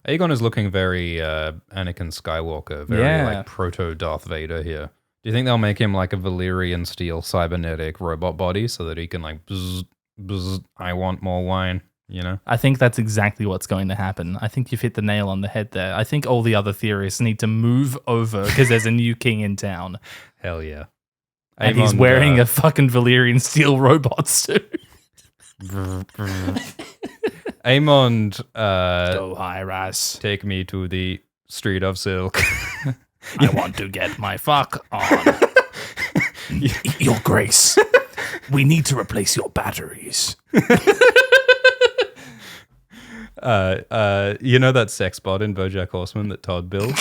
Aegon is looking very Anakin Skywalker, very like proto-Darth Vader here. Do you think they'll make him like a Valyrian steel cybernetic robot body so that he can like, bzz, bzz, I want more wine, you know? I think that's exactly what's going to happen. I think you've hit the nail on the head there. I think all the other theorists need to move over because there's a new king in town. Hell yeah. And he's wearing a fucking Valyrian steel robot suit. Aemond, so high, Ras. Take me to the street of silk. I want to get my fuck on. Your Grace, we need to replace your batteries. You know that sex bot in BoJack Horseman that Todd built?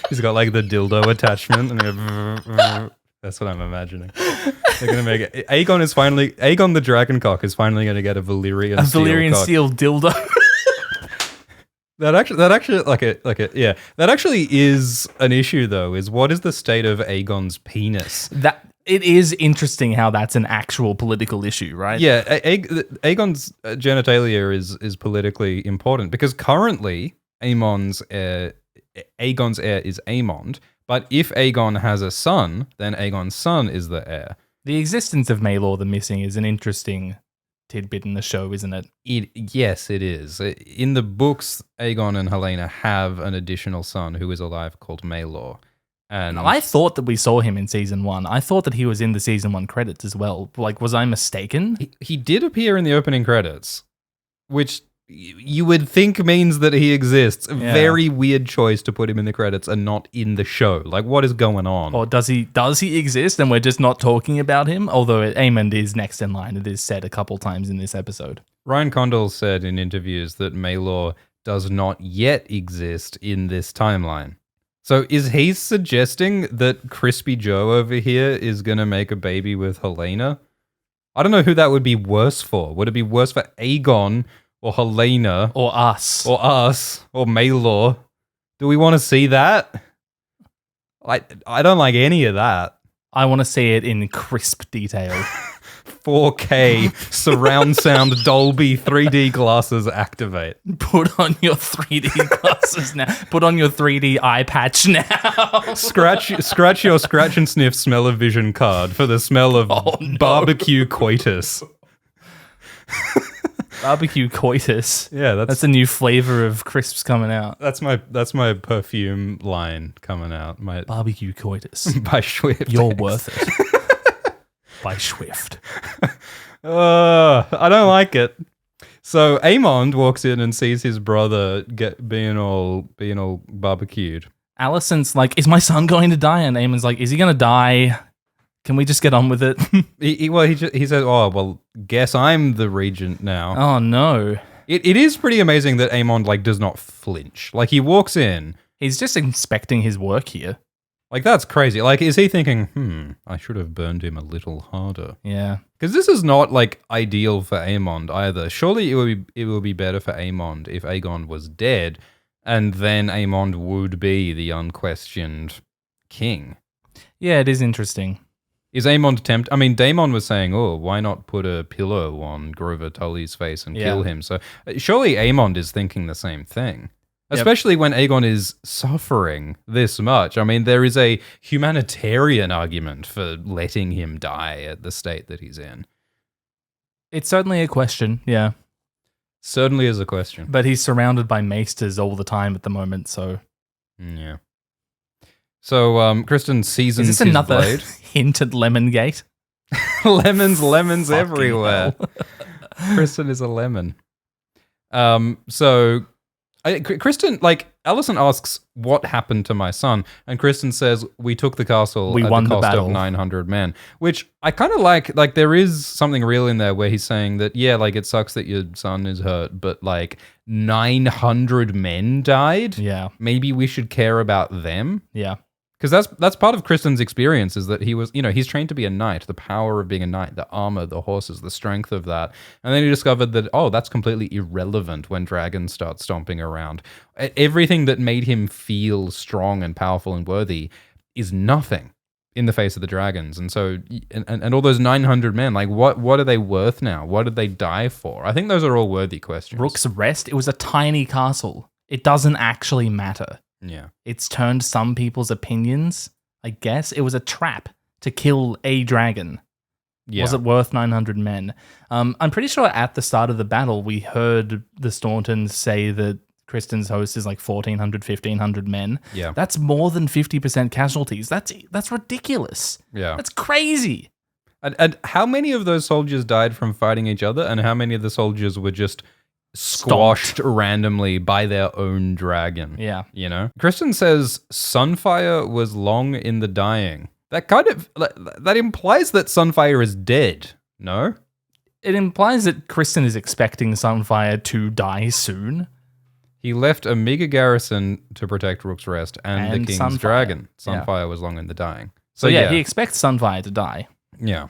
He's got like the dildo attachment, and that's what I'm imagining. They're gonna make it. Aegon the Dragon Cock is finally gonna get a Valyrian steel dildo. That actually is an issue though. Is what is the state of Aegon's penis? That it is interesting how that's an actual political issue, right? Yeah, Aegon's genitalia is politically important because currently Aegon's heir is Aemond. But if Aegon has a son, then Aegon's son is the heir. The existence of Maelor the Missing is an interesting tidbit in the show, isn't it? Yes, it is. In the books, Aegon and Helena have an additional son who is alive called Maelor. And I thought that we saw him in season 1. I thought that he was in the season 1 credits as well. Like, was I mistaken? he did appear in the opening credits, which you would think means that he exists. A very weird choice to put him in the credits and not in the show. Like, what is going on? Or does he exist and we're just not talking about him? Although Aemond is next in line. It is said a couple times in this episode. Ryan Condal said in interviews that Maelor does not yet exist in this timeline. So is he suggesting that Crispy Joe over here is going to make a baby with Helena? I don't know who that would be worse for. Would it be worse for Aegon or Helena? Or us. Or Maelor? Do we want to see that? I don't like any of that. I want to see it in crisp detail. 4K surround sound Dolby 3D glasses activate. Put on your 3D glasses now. Put on your 3D eye patch now. Scratch your scratch and sniff smell of vision card for the smell of barbecue coitus. Barbecue coitus. Yeah, that's a new flavor of crisps coming out. That's my perfume line coming out. My barbecue coitus by Schwift. You're X. worth it. By Schwift. I don't like it. So Aemond walks in and sees his brother being all barbecued. Alicent's like, "Is my son going to die?" And Aemon's like, "Is he going to die? Can we just get on with it?" he says, "Oh, well, guess I'm the regent now." Oh no. It is pretty amazing that Aemond like does not flinch. Like he walks in, he's just inspecting his work here. Like, that's crazy. Like, is he thinking, I should have burned him a little harder? Yeah. Because this is not, like, ideal for Aemond either. Surely it would be better for Aemond if Aegon was dead, and then Aemond would be the unquestioned king. Yeah, it is interesting. Is Aemond tempted? I mean, Daemon was saying, why not put a pillow on Grover Tully's face and kill him? So surely Aemond is thinking the same thing. Especially when Aegon is suffering this much. I mean, there is a humanitarian argument for letting him die at the state that he's in. It's certainly a question, yeah. Certainly is a question. But he's surrounded by maesters all the time at the moment, so... Yeah. So, Kristen seasons his blade. Is this another hint at Lemongate? Lemons everywhere. Kristen is a lemon. So... Kristen, like, Alicent asks, what happened to my son? And Kristen says, we took the castle at the cost of 900 men. Which I kind of like. Like, there is something real in there where he's saying that, yeah, like, it sucks that your son is hurt, but, like, 900 men died? Yeah. Maybe we should care about them? Yeah. Because that's part of Kristen's experience is that he was, he's trained to be a knight, the power of being a knight, the armor, the horses, the strength of that. And then he discovered that, that's completely irrelevant when dragons start stomping around. Everything that made him feel strong and powerful and worthy is nothing in the face of the dragons. And so, and all those 900 men, like what are they worth now? What did they die for? I think those are all worthy questions. Rook's Rest, it was a tiny castle. It doesn't actually matter. Yeah. It's turned some people's opinions, I guess. It was a trap to kill a dragon. Yeah. Was it worth 900 men? I'm pretty sure at the start of the battle, we heard the Stauntons say that Kristen's host is like 1,400, 1,500 men. Yeah. That's more than 50% casualties. That's ridiculous. Yeah. That's crazy. And how many of those soldiers died from fighting each other, and how many of the soldiers were just squashed randomly by their own dragon? Yeah. Kristen says Sunfire was long in the dying. That implies that Sunfire is dead, no? It implies that Kristen is expecting Sunfire to die soon. He left a meager garrison to protect Rook's Rest and the King's Sunfire. Dragon. Sunfire was long in the dying. So yeah, he expects Sunfire to die. Yeah.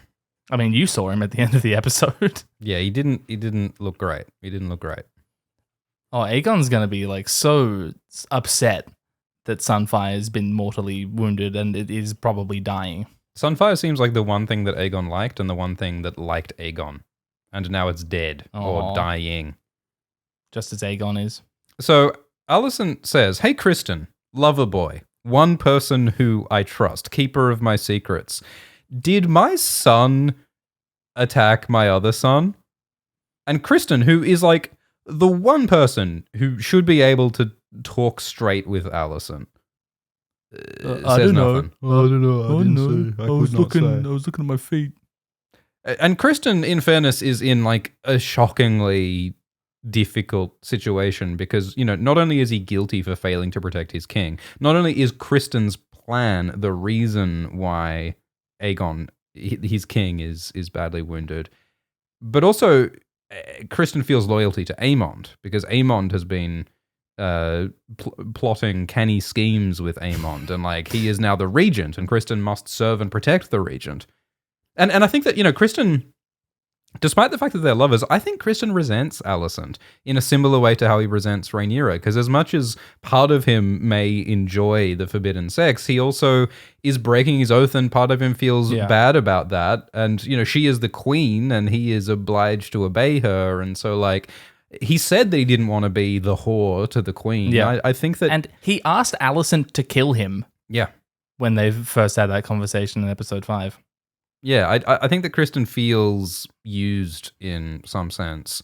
I mean, you saw him at the end of the episode. Yeah, he didn't look great. Oh, Aegon's going to be like so upset that Sunfire has been mortally wounded and it is probably dying. Sunfire seems like the one thing that Aegon liked and the one thing that liked Aegon. And now it's dead or dying. Just as Aegon is. So Alicent says, "Hey Kristen, lover boy, one person who I trust, keeper of my secrets. Did my son attack my other son?" And Kristen, who is like the one person who should be able to talk straight with Alicent, I says don't know. nothing. I don't know. I didn't say. I was looking. I was looking at my feet. And Kristen, in fairness, is in like a shockingly difficult situation because, you know, not only is he guilty for failing to protect his king, not only is Kristen's plan the reason why Aegon, his king, is badly wounded, but also Kristen feels loyalty to Aemond because Aemond has been plotting canny schemes with Aemond, and like he is now the regent, and Kristen must serve and protect the regent. And I think that, you know, Kristen, despite the fact that they're lovers, I think Kristen resents Alicent in a similar way to how he resents Rhaenyra, because as much as part of him may enjoy the forbidden sex, he also is breaking his oath, and part of him feels bad about that. And, you know, she is the queen, and he is obliged to obey her, and so, like, he said that he didn't want to be the whore to the queen. Yeah. I think that... And he asked Alicent to kill him. Yeah. When they first had that conversation in episode 5. Yeah, I think that Kristen feels used in some sense.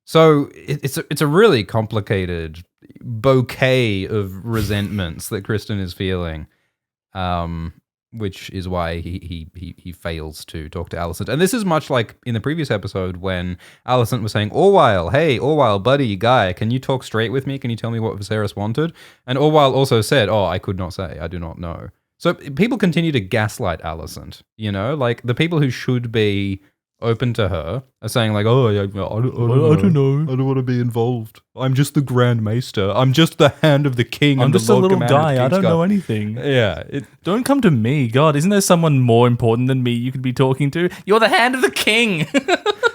So it's a really complicated bouquet of resentments that Kristen is feeling, which is why he fails to talk to Alicent. And this is much like in the previous episode when Alicent was saying, Orwyle, hey, Orwyle, buddy, guy, can you talk straight with me? Can you tell me what Viserys wanted? And Orwyle also said, I could not say, I do not know. So people continue to gaslight Alicent, you know? Like, the people who should be open to her are saying, like, I don't know. I don't want to be involved. I'm just the Grand Maester. I'm just the hand of the king. I'm and just the a Lord little Commander of guy. I don't Kingsguard." know anything. Yeah. Don't come to me. God, isn't there someone more important than me you could be talking to? You're the hand of the king.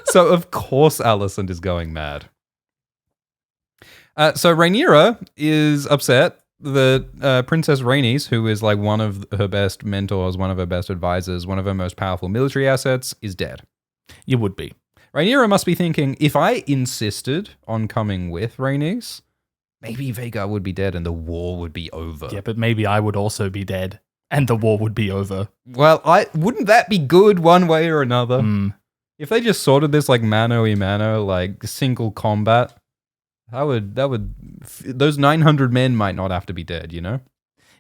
So, of course, Alicent is going mad. So Rhaenyra is upset that Princess Rhaenys, who is like one of her best mentors, one of her best advisors, one of her most powerful military assets, is dead. You would be. Rhaenyra must be thinking, if I insisted on coming with Rhaenys, maybe Vhagar would be dead and the war would be over. Yeah, but maybe I would also be dead and the war would be over. Well, wouldn't that be good one way or another? If If they just sorted this like mano-a-mano, like single combat, those 900 men might not have to be dead, you know?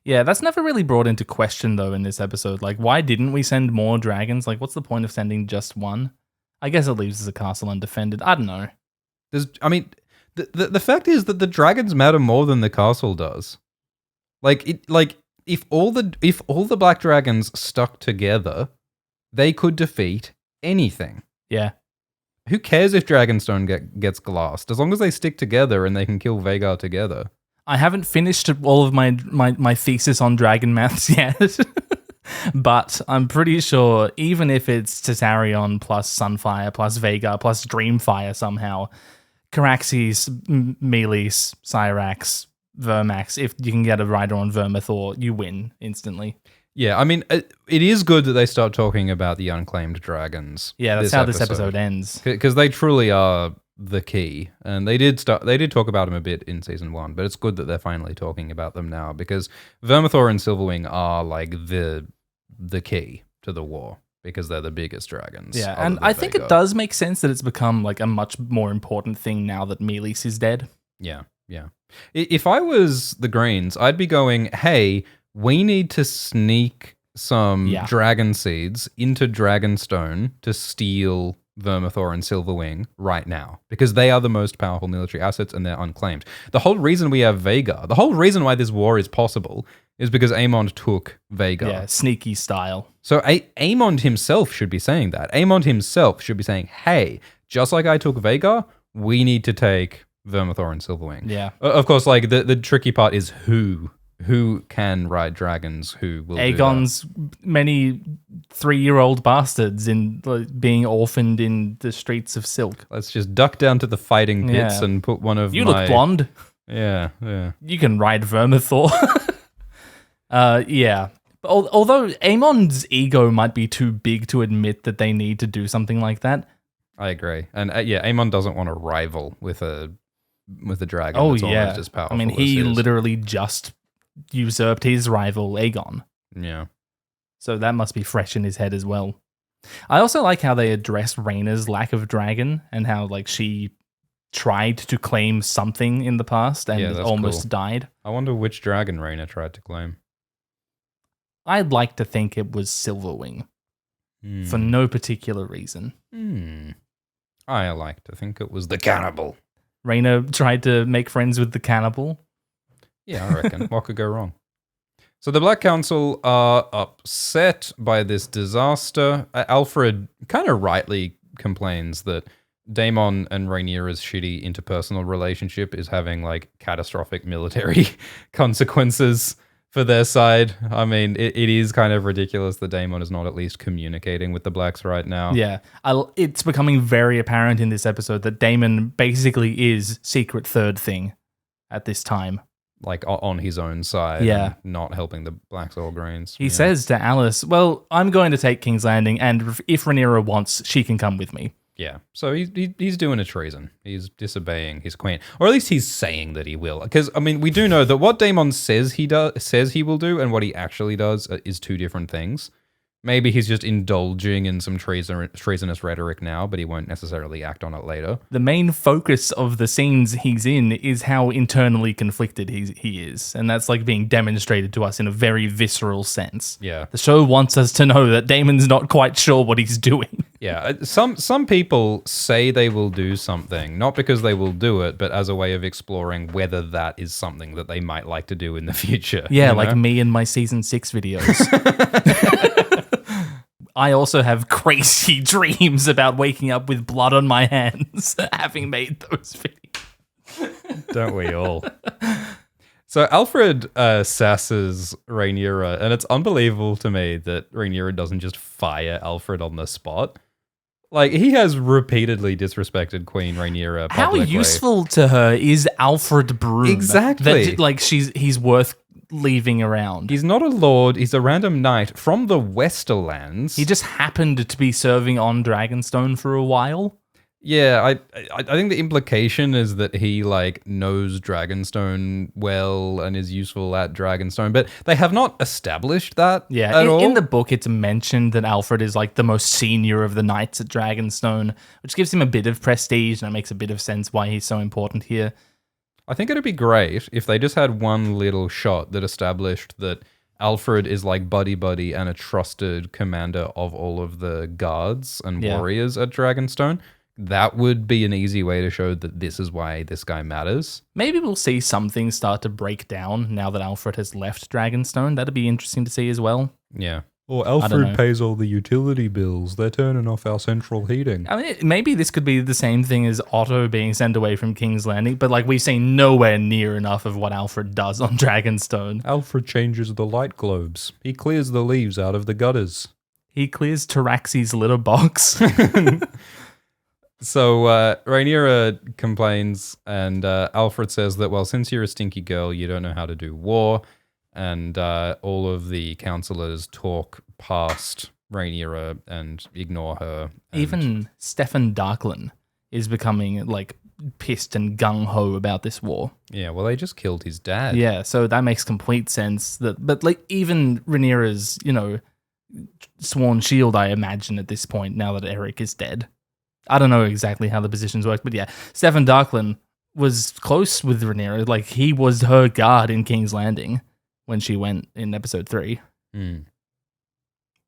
Yeah, that's never really brought into question, though, in this episode. Like, why didn't we send more dragons? Like, what's the point of sending just one? I guess it leaves the castle undefended. I don't know. The fact is that the dragons matter more than the castle does. If all the black dragons stuck together, they could defeat anything. Yeah. Who cares if Dragonstone gets glassed? As long as they stick together and they can kill Vhagar together. I haven't finished all of my thesis on dragon maths yet. But I'm pretty sure even if it's Targaryen plus Sunfire plus Vhagar plus Dreamfire somehow, Caraxes, Meleys, Syrax, Vermax, if you can get a rider on Vermithor, you win instantly. Yeah, I mean, it is good that they start talking about the unclaimed dragons. Yeah, that's how this episode ends. Because they truly are the key. And they did talk about them a bit in season 1, but it's good that they're finally talking about them now because Vermithor and Silverwing are like the key to the war because they're the biggest dragons. Yeah, and I think it does make sense that it's become like a much more important thing now that Meleys is dead. Yeah. If I was the Greens, I'd be going, hey, we need to sneak some dragon seeds into Dragonstone to steal Vermithor and Silverwing right now because they are the most powerful military assets and they're unclaimed. The whole reason we have Vhagar, the whole reason why this war is possible is because Aemond took Vhagar. Yeah, sneaky style. So Aemond himself should be saying that. Aemond himself should be saying, hey, just like I took Vhagar, we need to take Vermithor and Silverwing. Yeah. Of course, like the tricky part is who can ride dragons, who will Aegon's many 3-year-old bastards in being orphaned in the streets of Silk. Let's just duck down to the fighting pits and put one of You look blonde. Yeah. You can ride Vermithor. Yeah. Although Aemon's ego might be too big to admit that they need to do something like that. I agree. And Aemon doesn't want to rival with a dragon. Oh, that's yeah. almost as powerful. I mean, he literally just usurped his rival Aegon. Yeah. So that must be fresh in his head as well. I also like how they address Rhaena's lack of dragon and how like she tried to claim something in the past and Yeah, that's almost cool. died. I wonder which dragon Rhaena tried to claim. I'd like to think it was Silverwing for no particular reason. I like to think it was the cannibal. Rhaena tried to make friends with the cannibal. Yeah, I reckon. What could go wrong? So the Black Council are upset by this disaster. Alfred kind of rightly complains that Daemon and Rhaenyra's shitty interpersonal relationship is having like catastrophic military consequences for their side. I mean, it is kind of ridiculous that Daemon is not at least communicating with the Blacks right now. Yeah, it's becoming very apparent in this episode that Daemon basically is secret third thing at this time. Like on his own side. Yeah. And not helping the Blacks or Greens. He says to Alice, well, I'm going to take King's Landing, and if Rhaenyra wants, she can come with me. Yeah, so he's doing a treason. He's disobeying his queen, or at least he's saying that he will. Because I mean, we do know that what Daemon says he will do, and what he actually does is two different things. Maybe he's just indulging in some treasonous rhetoric now, but he won't necessarily act on it later. The main focus of the scenes he's in is how internally conflicted he is, and that's like being demonstrated to us in a very visceral sense. Yeah, The show wants us to know that Daemon's not quite sure what he's doing. yeah. Some people say they will do something, not because they will do it, but as a way of exploring whether that is something that they might like to do in the future. Yeah, you like know? me and my season 6 videos. I also have crazy dreams about waking up with blood on my hands, having made those videos. Don't we all? So Alfred sasses Rhaenyra, and it's unbelievable to me that Rhaenyra doesn't just fire Alfred on the spot. Like, he has repeatedly disrespected Queen Rhaenyra publicly. How useful to her is Alfred Broom? Exactly. That, like, he's worth leaving around. He's not a lord, he's a random knight from the Westerlands. He just happened to be serving on Dragonstone for a while. Yeah, I think the implication is that he like knows Dragonstone well and is useful at Dragonstone, but they have not established that at all. In the book, it's mentioned that Alfred is like the most senior of the knights at Dragonstone, which gives him a bit of prestige, and it makes a bit of sense why he's so important here. I think it'd be great if they just had one little shot that established that Alfred is like buddy and a trusted commander of all of the guards and warriors at Dragonstone. That would be an easy way to show that this is why this guy matters. Maybe we'll see something start to break down now that Alfred has left Dragonstone. That'd be interesting to see as well. Yeah. Or know. Alfred pays all the utility bills. They're turning off our central heating. I mean, maybe this could be the same thing as Otto being sent away from King's Landing, but like we've seen nowhere near enough of what Alfred does on Dragonstone. Alfred changes the light globes. He clears the leaves out of the gutters. He clears Taxxi's litter box. So Rhaenyra complains, and Alfred says that, well, since you're a stinky girl, you don't know how to do war, and all of the counselors talk past Rhaenyra and ignore her. And Even Stefan Darklin is becoming like pissed and gung-ho about this war. yeah, well, they just killed his dad. Yeah, so that makes complete sense. But like even Rhaenyra's, sworn shield, I imagine at this point, now that Eric is dead. I don't know exactly how the positions work, but yeah, Stefan Darklin was close with Rhaenyra. Like, he was her guard in King's Landing when she went in episode 3. Mm.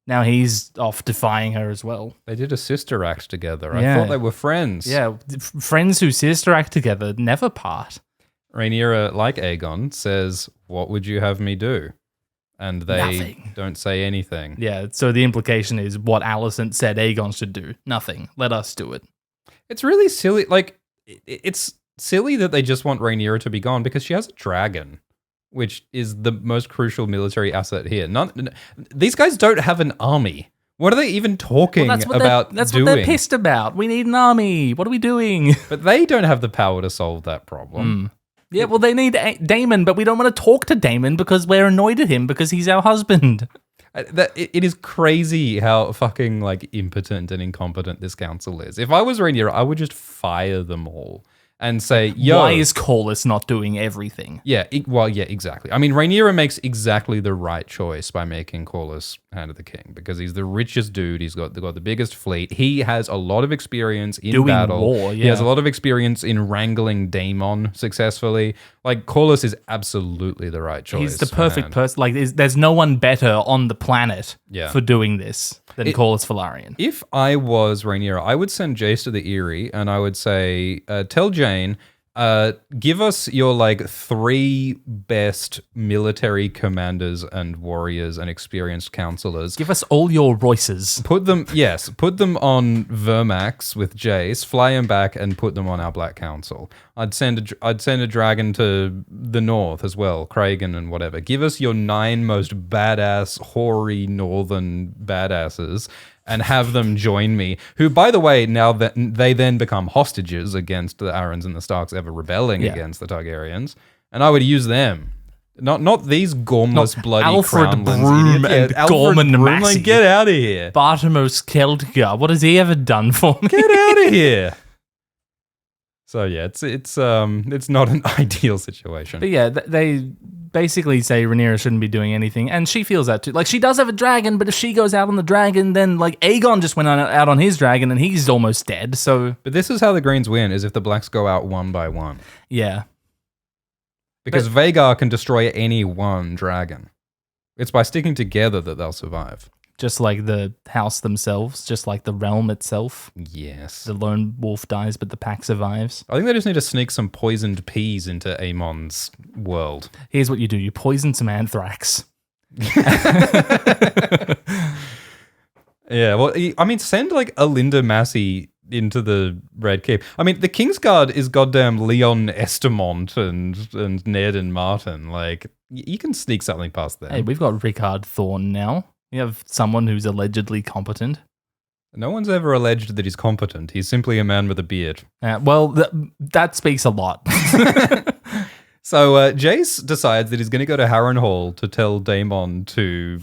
Now he's off defying her as well. They did a sister act together. Yeah. I thought they were friends. Yeah, friends who sister act together never part. Rhaenyra, like Aegon, says, "What would you have me do?" And they Nothing. don't say anything. Yeah, so the implication is what Alicent said Aegon should do. Nothing. Let us do it. It's really silly. Like, it's silly that they just want Rhaenyra to be gone because she has a dragon, which is the most crucial military asset here. These guys don't have an army. What are they even talking about That's doing? what they're pissed about. We need an army. What are we doing? But they don't have the power to solve that problem. Yeah, well, they need Daemon, but we don't want to talk to Daemon because we're annoyed at him because he's our husband. It is crazy how fucking like impotent and incompetent this council is. If I was Rhaenyra, I would just fire them all and say, yo. Why is Corlys not doing everything? Yeah, yeah, exactly. I mean, Rhaenyra makes exactly the right choice by making Corlys Hand of the King because he's the richest dude. He's got the biggest fleet. He has a lot of experience in Doing battle. war, He has a yeah. lot of experience in wrangling Daemon successfully. Like, Corlys is absolutely the right choice. He's the perfect man. person. Like, there's no one better on the planet Yeah. for doing this than Corlys Velaryon. If I was Rhaenyra, I would send Jace to the Eyrie and I would say, tell Jane, give us your like 3 best military commanders and warriors and experienced counselors. Give us all your Royces. Put them on Vermax with Jace, fly them back, and put them on our Black Council. I'd send a dragon to the north as well, Kragan and whatever. Give us your 9 most badass, hoary northern badasses, and have them join me. Who, by the way, now that they then become hostages against the Arryns and the Starks ever rebelling against the Targaryens, and I would use them. Not these gormless, bloody Alfred crownlands Broom idiots. and Alfred Gorman Broom, Massey. like, get out of here. Bartimos Keldgar. What has he ever done for me? Get out of here. So yeah, it's not an ideal situation. But yeah, they basically say Rhaenyra shouldn't be doing anything, and she feels that too. Like, she does have a dragon, but if she goes out on the dragon, then like Aegon just went out on his dragon, and he's almost dead. So But this is how the Greens win: is if the Blacks go out one by one, yeah, because Vhagar can destroy any one dragon. It's by sticking together that they'll survive. just like the house themselves, just like the realm itself. Yes. The lone wolf dies, but the pack survives. I think they just need to sneak some poisoned peas into Aemon's world. Here's what you do: you poison some anthrax. Yeah, well, I mean, send like Alinda Massey into the Red Keep. I mean, the Kingsguard is goddamn Leon Estamont and Ned and Martin. Like, you can sneak something past them. Hey, we've got Rickard Thorne now. We have someone who's allegedly competent. No one's ever alleged that he's competent. He's simply a man with a beard. Well, that speaks a lot. So Jace decides that he's going to go to Harrenhal to tell Daemon to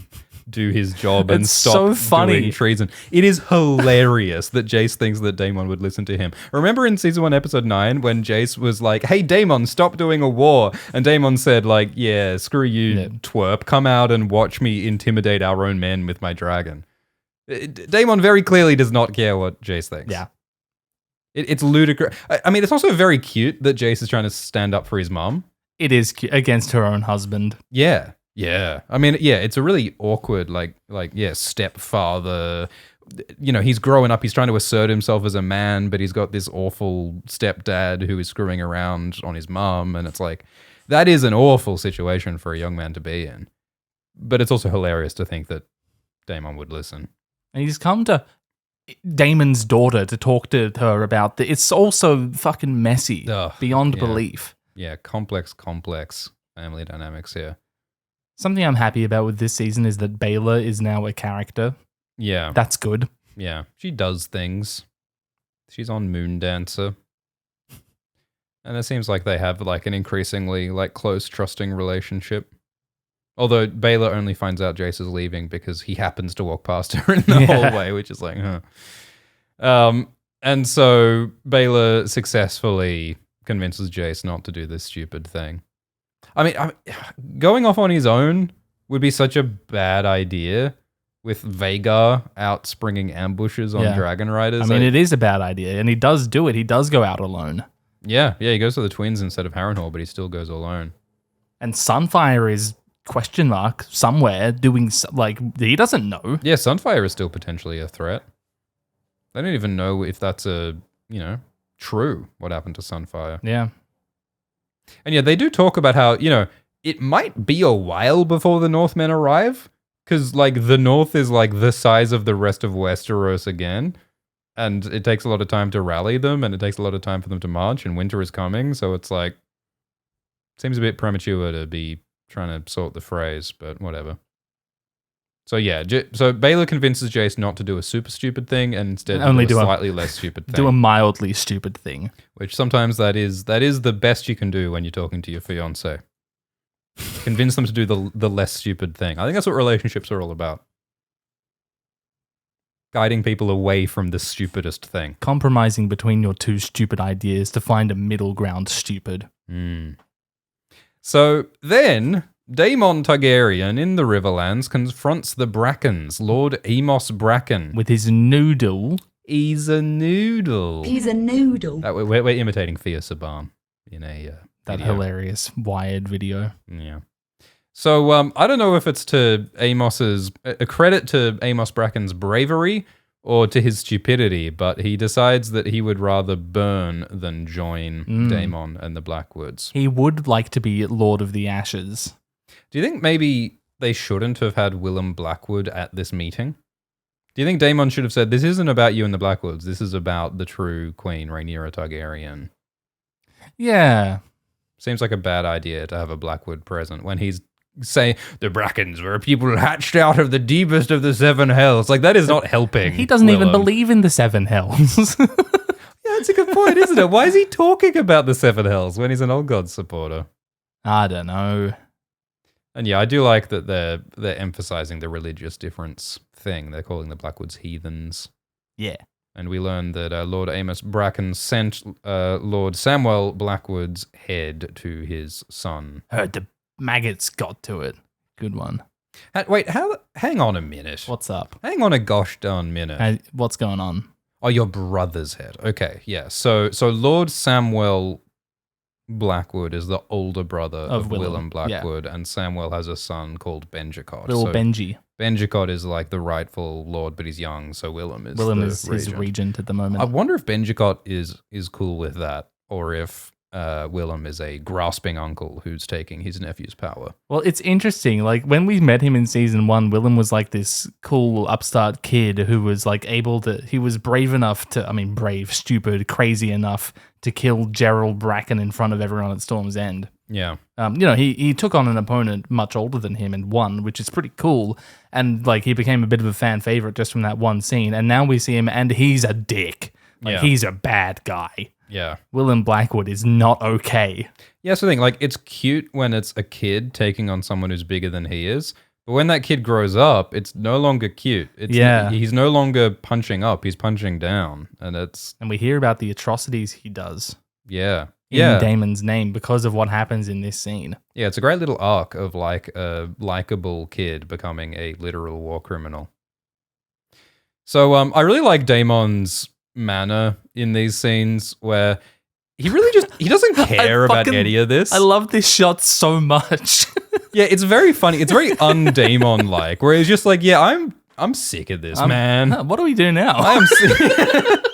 do his job and It's stop so funny. doing treason. It is hilarious that Jace thinks that Daemon would listen to him. Remember in season 1, episode 9, when Jace was like, "Hey, Daemon, stop doing a war," and Daemon said, like, "Yeah, screw you, twerp. Come out and watch me intimidate our own men with my dragon." Daemon very clearly does not care what Jace thinks. Yeah. It's ludicrous. I mean, it's also very cute that Jace is trying to stand up for his mom. It is against her own husband. Yeah. Yeah. I mean, yeah, it's a really awkward, stepfather. You know, he's growing up, he's trying to assert himself as a man, but he's got this awful stepdad who is screwing around on his mum. And it's like, that is an awful situation for a young man to be in. But it's also hilarious to think that Daemon would listen. And he's come to Daemon's daughter to talk to her about it's also fucking messy beyond belief. Yeah, complex family dynamics here. Something I'm happy about with this season is that Baela is now a character. Yeah. That's good. Yeah. She does things. She's on Moondancer. And it seems like they have like an increasingly like close, trusting relationship. Although Baela only finds out Jace is leaving because he happens to walk past her in the hallway, which is like, huh. And so Baela successfully convinces Jace not to do this stupid thing. I mean, going off on his own would be such a bad idea with Vhagar out springing ambushes on Dragon Riders. I mean, it is a bad idea, and he does do it. He does go out alone. Yeah, he goes to the twins instead of Harrenhal, but he still goes alone. And Sunfire is somewhere doing he doesn't know. Yeah, Sunfire is still potentially a threat. They don't even know if that's true what happened to Sunfire. Yeah. And yeah, they do talk about how, it might be a while before the Northmen arrive, because like the North is like the size of the rest of Westeros again, and it takes a lot of time to rally them, and it takes a lot of time for them to march, and winter is coming, so it's like, seems a bit premature to be trying to sort the phrase, but whatever. So yeah, so Baela convinces Jace not to do a super stupid thing and instead only do a slightly less stupid thing. Do a mildly stupid thing. Which sometimes that is the best you can do when you're talking to your fiancé. Convince them to do the less stupid thing. I think that's what relationships are all about. guiding people away from the stupidest thing. Compromising between your two stupid ideas to find a middle ground stupid. So then, Daemon Targaryen in the Riverlands confronts the Brackens, Lord Amos Bracken. With his noodle. He's a noodle. He's a noodle. We're imitating Thea Saban in a That video. hilarious Wired video. Yeah. So I don't know if it's to Amos's a credit to Amos Bracken's bravery or to his stupidity, but he decides that he would rather burn than join Daemon and the Blackwoods. He would like to be Lord of the Ashes. Do you think maybe they shouldn't have had Willem Blackwood at this meeting? Do you think Daemon should have said, this isn't about you and the Blackwoods, this is about the true Queen, Rhaenyra Targaryen? Yeah. Seems like a bad idea to have a Blackwood present when he's saying, the Brackens were a people hatched out of the deepest of the seven hells. Like, that is not helping. He doesn't even Willem. believe in the seven hells. Yeah, that's a good point, isn't it? Why is he talking about the seven hells when he's an Old Gods supporter? I don't know. And yeah, I do like that they're emphasizing the religious difference thing. They're calling the Blackwoods heathens. Yeah. And we learned that Lord Amos Bracken sent Lord Samwell Blackwood's head to his son. Heard the maggots got to it. Good one. Hang on a minute. What's up? Hang on a gosh darn minute. What's going on? Oh, your brother's head. Okay, yeah. So Lord Samwell Blackwood is the older brother of Willem Blackwood, and Samwell has a son called Benjicott. Little Benji. Benjicott is like the rightful lord, but he's young, so Willem is his regent at the moment. I wonder if Benjicott is cool with that, or if Willem is a grasping uncle who's taking his nephew's power. Well, it's interesting. Like, when we met him in season 1, Willem was like this cool upstart kid who was like he was brave enough stupid, crazy enough to kill Gerald Bracken in front of everyone at Storm's End. Yeah. He took on an opponent much older than him and won, which is pretty cool. And like, he became a bit of a fan favorite just from that one scene. And now we see him and he's a dick. He's a bad guy. Yeah. Willem Blackwood is not okay. Yeah, that's the thing. Like, it's cute when it's a kid taking on someone who's bigger than he is. But when that kid grows up, it's no longer cute. He's no longer punching up. He's punching down. And we hear about the atrocities he does. Yeah. In Daemon's name because of what happens in this scene. Yeah, it's a great little arc of like a likable kid becoming a literal war criminal. So I really like Daemon's manner in these scenes where he really he doesn't care about any of this. I love this shot so much. Yeah, it's very funny. It's very un-Daemon-like, where he's just like, yeah, I'm sick of this, man. What do we do now? I am sick.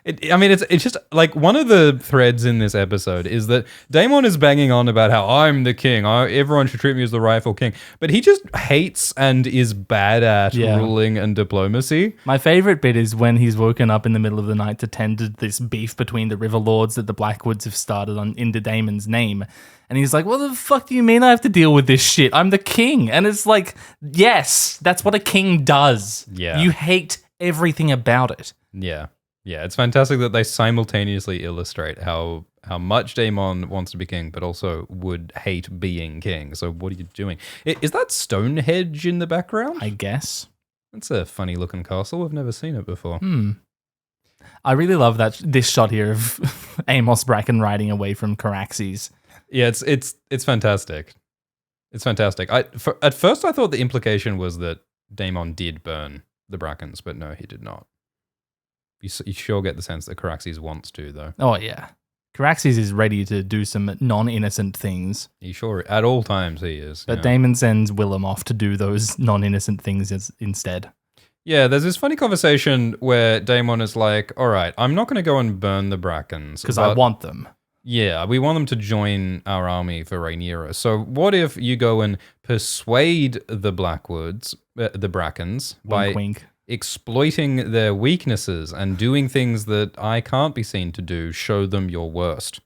It's just like one of the threads in this episode is that Daemon is banging on about how I'm the king. Everyone should treat me as the rightful king. But he just hates and is bad at ruling and diplomacy. My favorite bit is when he's woken up in the middle of the night to tend to this beef between the River Lords that the Blackwoods have started into Daemon's name. And he's like, what the fuck do you mean I have to deal with this shit? I'm the king. And it's like, yes, that's what a king does. Yeah. You hate everything about it. Yeah. Yeah, it's fantastic that they simultaneously illustrate how much Daemon wants to be king, but also would hate being king. So what are you doing? Is that Stonehenge in the background? I guess. That's a funny looking castle. I've never seen it before. I really love this shot here of Amos Bracken riding away from Caraxes. Yeah, it's fantastic. It's fantastic. At first I thought the implication was that Daemon did burn the Brackens, but no, he did not. You sure get the sense that Caraxes wants to, though. Oh, yeah. Caraxes is ready to do some non-innocent things. He sure, at all times he is. But Daemon sends Willem off to do those non-innocent things instead. Yeah, there's this funny conversation where Daemon is like, all right, I'm not going to go and burn the Brackens. Because I want them. Yeah, we want them to join our army for Rhaenyra. So what if you go and persuade the Blackwoods, the Brackens, Wink. exploiting their weaknesses and doing things that I can't be seen to do, show them your worst.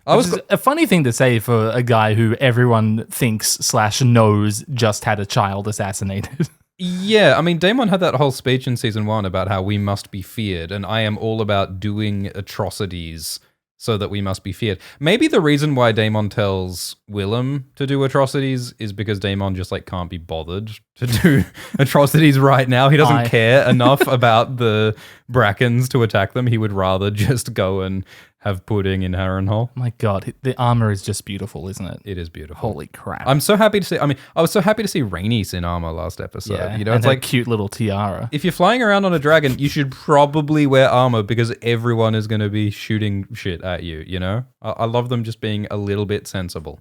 Which is a funny thing to say for a guy who everyone thinks / knows just had a child assassinated. Yeah, I mean, Daemon had that whole speech in season 1 about how we must be feared, and I am all about doing atrocities so that we must be feared. Maybe the reason why Daemon tells Willem to do atrocities is because Daemon just like can't be bothered to do atrocities right now. He doesn't care enough about the Brackens to attack them. He would rather just go and have pudding in Harrenhal. My God, the armor is just beautiful, isn't it? It is beautiful. Holy crap! I'm so happy to see. I mean, I was so happy to see Rhaenys in armor last episode. Yeah, You know, and it's her like cute little tiara. if you're flying around on a dragon, you should probably wear armor because everyone is going to be shooting shit at you. You know, I love them just being a little bit sensible.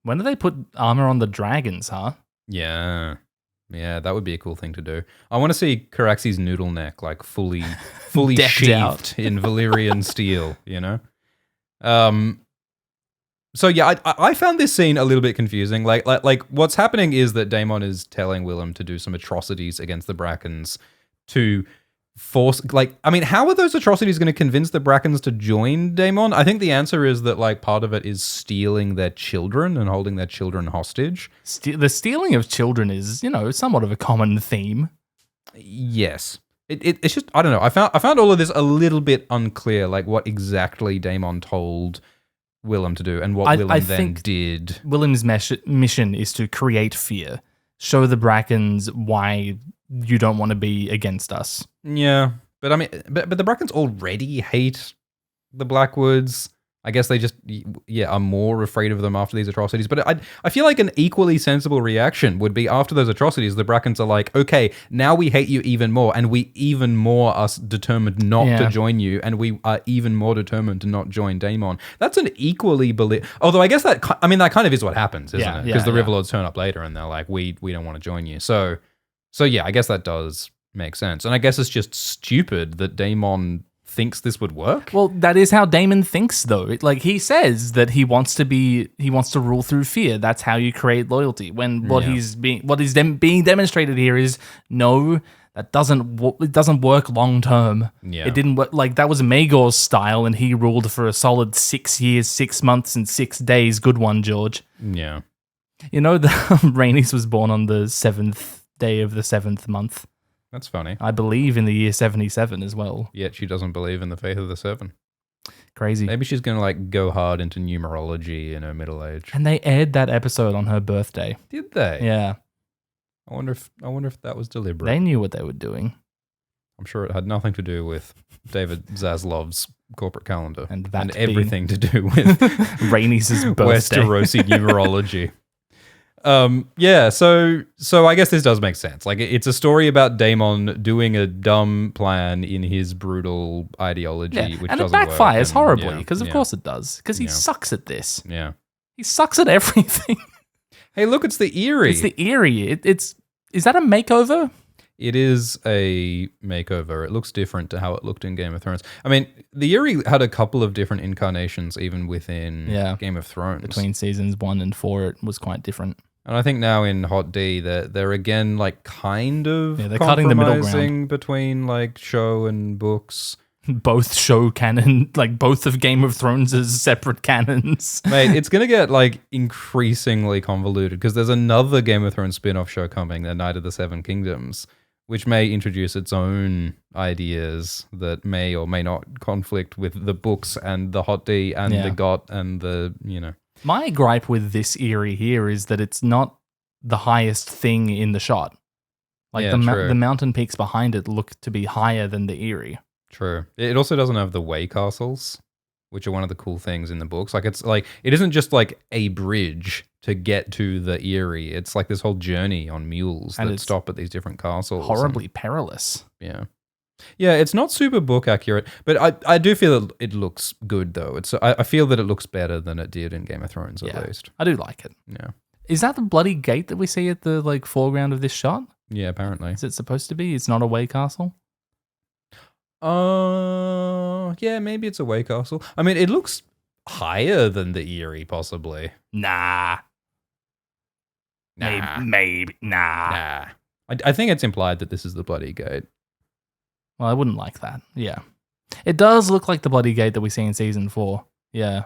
When do they put armor on the dragons, huh? Yeah. Yeah, that would be a cool thing to do. I want to see Caraxe's noodle neck like fully Decked sheathed out. in Valyrian steel, you know? So yeah, I found this scene a little bit confusing. Like what's happening is that Daemon is telling Willem to do some atrocities against the Brackens to force, like, I mean, how are those atrocities going to convince the Brackens to join Daemon? I think the answer is that like part of it is stealing their children and holding their children hostage. The stealing of children is, you know, somewhat of a common theme. Yes. It's just, I don't know. I found all of this a little bit unclear, like what exactly Daemon told Willem to do and what Willem then think did. Willem's mission is to create fear, show the Brackens why you don't want to be against us. Yeah, but I mean, but the Brackens already hate the Blackwoods. I guess they just, are more afraid of them after these atrocities. But I feel like an equally sensible reaction would be after those atrocities, the Brackens are like, okay, now we hate you even more, and we even more are determined not to join you, and we are even more determined to not join Daemon. That's an equally although I guess that kind of is what happens, isn't it? Because the Riverlords turn up later and they're like, we don't want to join you. So yeah, I guess that does make sense. And I guess it's just stupid that Daemon thinks this would work. Well, that is how Daemon thinks, though. Like, he says that he wants to rule through fear. That's how you create loyalty. When what is being demonstrated here is no, that doesn't work long term. Yeah. It didn't work. Like, that was Maegor's style, and he ruled for a solid 6 years, 6 months, and 6 days. Good one, George. Yeah. You know, the Rhaenys was born on the 7th day of the 7th month. That's funny. I believe in the year 77 as well. Yet she doesn't believe in the faith of the seven. Crazy. Maybe she's going to like go hard into numerology in her middle age. And they aired that episode on her birthday. Did they? Yeah. I wonder if that was deliberate. They knew what they were doing. I'm sure it had nothing to do with David Zaslav's corporate calendar And everything to do with Rhaenys' birthday. Westerosi numerology. So I guess this does make sense. Like, it's a story about Daemon doing a dumb plan in his brutal ideology, which and it doesn't backfires work. horribly, because of course it does. Because he sucks at this. Yeah. He sucks at everything. Hey, look, it's the Eyrie. It's the Eyrie. Is that a makeover? It is a makeover. It looks different to how it looked in Game of Thrones. I mean, the Eyrie had a couple of different incarnations even within Game of Thrones. Between seasons 1 and 4, it was quite different. And I think now in Hot D, they're again like kind of they're cutting the middle ground between like show and books. Both show canon, like both of Game of Thrones' separate canons. Mate, it's going to get like increasingly convoluted because there's another Game of Thrones spin-off show coming, The Night of the Seven Kingdoms, which may introduce its own ideas that may or may not conflict with the books and the Hot D and the GOT and the, you know. My gripe with this Eyrie here is that it's not the highest thing in the shot. Like the mountain peaks behind it look to be higher than the Eyrie. True. It also doesn't have the way castles, which are one of the cool things in the books. Like, it's like, it isn't just like a bridge to get to the Eyrie. It's like this whole journey on mules that stop at these different castles. Horribly perilous. Yeah. Yeah, it's not super book accurate, but I do feel that it looks good though. I feel that it looks better than it did in Game of Thrones at least. I do like it. Yeah. Is that the bloody gate that we see at the like foreground of this shot? Yeah, apparently. Is it supposed to be? It's not a way castle? Yeah, maybe it's a way castle. I mean, it looks higher than the Eyrie, possibly. Nah. Maybe. Nah. I think it's implied that this is the bloody gate. Well, I wouldn't like that. Yeah. It does look like the bloody gate that we see in season 4. Yeah.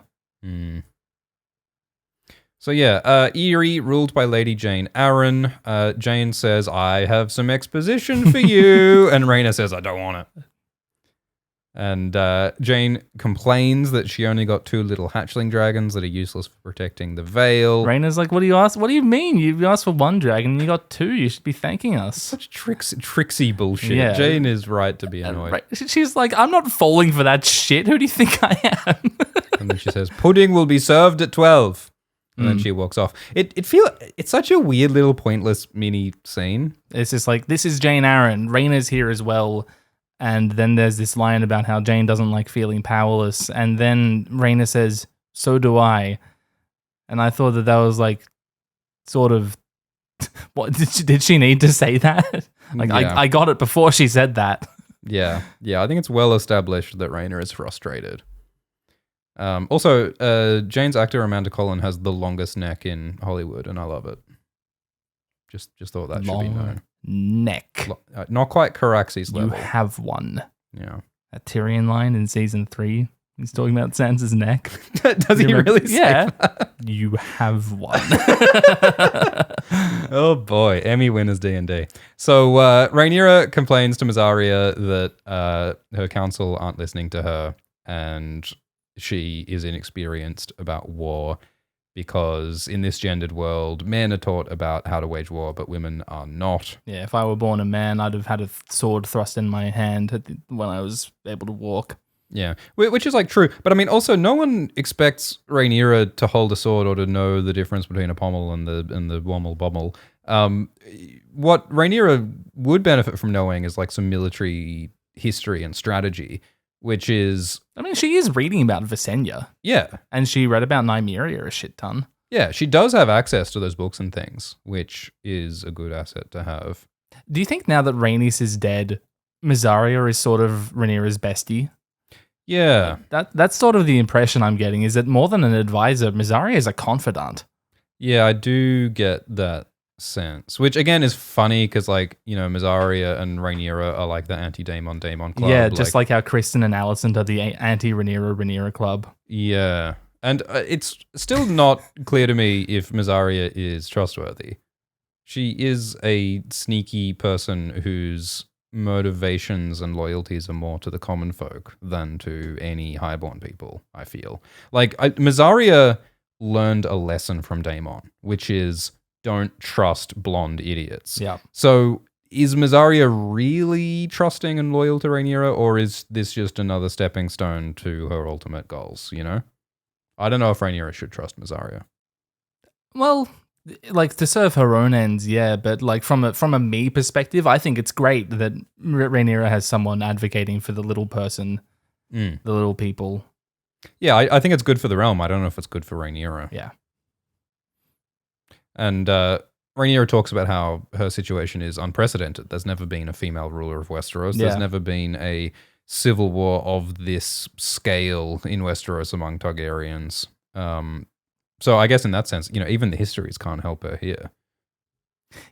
So yeah, Eyrie ruled by Lady Jane Arryn. Jane says, I have some exposition for you. And Rhaena says, I don't want it. And Jane complains that she only got 2 little hatchling dragons that are useless for protecting the veil. Rhaenyra's like, what do you ask? What do you mean? You asked for 1 dragon and you got 2. You should be thanking us. Such tricksy bullshit. Yeah. Jane is right to be annoyed. She's like, I'm not falling for that shit. Who do you think I am? And then she says, pudding will be served at 12. And then she walks off. It's such a weird little pointless mini scene. It's just like, this is Jane Arryn. Rhaenyra's here as well. And then there's this line about how Jane doesn't like feeling powerless. And then Rhaenyra says, so do I. And I thought that was like, sort of, what did she need to say that? Like, Yeah. I got it before she said that. Yeah. I think it's well established that Rhaenyra is frustrated. Also, Jane's actor Amanda Collin has the longest neck in Hollywood, and I love it. Just thought that should be known. Neck. Not quite Caraxes You level. have one. Yeah. That Tyrion line in season 3. He's talking about Sansa's neck. Does he remember? really say Yeah. that? You have one. Oh boy, Emmy winners D&D. So Rhaenyra complains to Mysaria that her council aren't listening to her, and she is inexperienced about war because in this gendered world, men are taught about how to wage war, but women are not. Yeah, if I were born a man, I'd have had a sword thrust in my hand when I was able to walk. Yeah, which is like true. But I mean, also, no one expects Rhaenyra to hold a sword or to know the difference between a pommel and the wommel bommel. What Rhaenyra would benefit from knowing is like some military history and strategy, which is... I mean, she is reading about Visenya. Yeah. And she read about Nymeria a shit ton. Yeah, she does have access to those books and things, which is a good asset to have. Do you think now that Rhaenys is dead, Mysaria is sort of Rhaenyra's bestie? Yeah. That's sort of the impression I'm getting, is that more than an advisor, Mysaria is a confidant. Yeah, I do get that sense, which again is funny because, like, you know, Mysaria and Rhaenyra are like the anti-Daemon club. Yeah, just like how Kristen and Alicent are the anti-Rhaenyra club. Yeah. And it's still not clear to me if Mysaria is trustworthy. She is a sneaky person whose motivations and loyalties are more to the common folk than to any highborn people, I feel. Like, Mysaria learned a lesson from Daemon, which is don't trust blonde idiots. Yeah. So is Mysaria really trusting and loyal to Rhaenyra, or is this just another stepping stone to her ultimate goals, you know? I don't know if Rhaenyra should trust Mysaria. Well, like, to serve her own ends, yeah, but like from a me perspective, I think it's great that Rhaenyra has someone advocating for the little person, the little people. Yeah, I think it's good for the realm. I don't know if it's good for Rhaenyra. Yeah. And Rhaenyra talks about how her situation is unprecedented. There's never been a female ruler of Westeros. Yeah. There's never been a civil war of this scale in Westeros among Targaryens. So I guess in that sense, you know, even the histories can't help her here.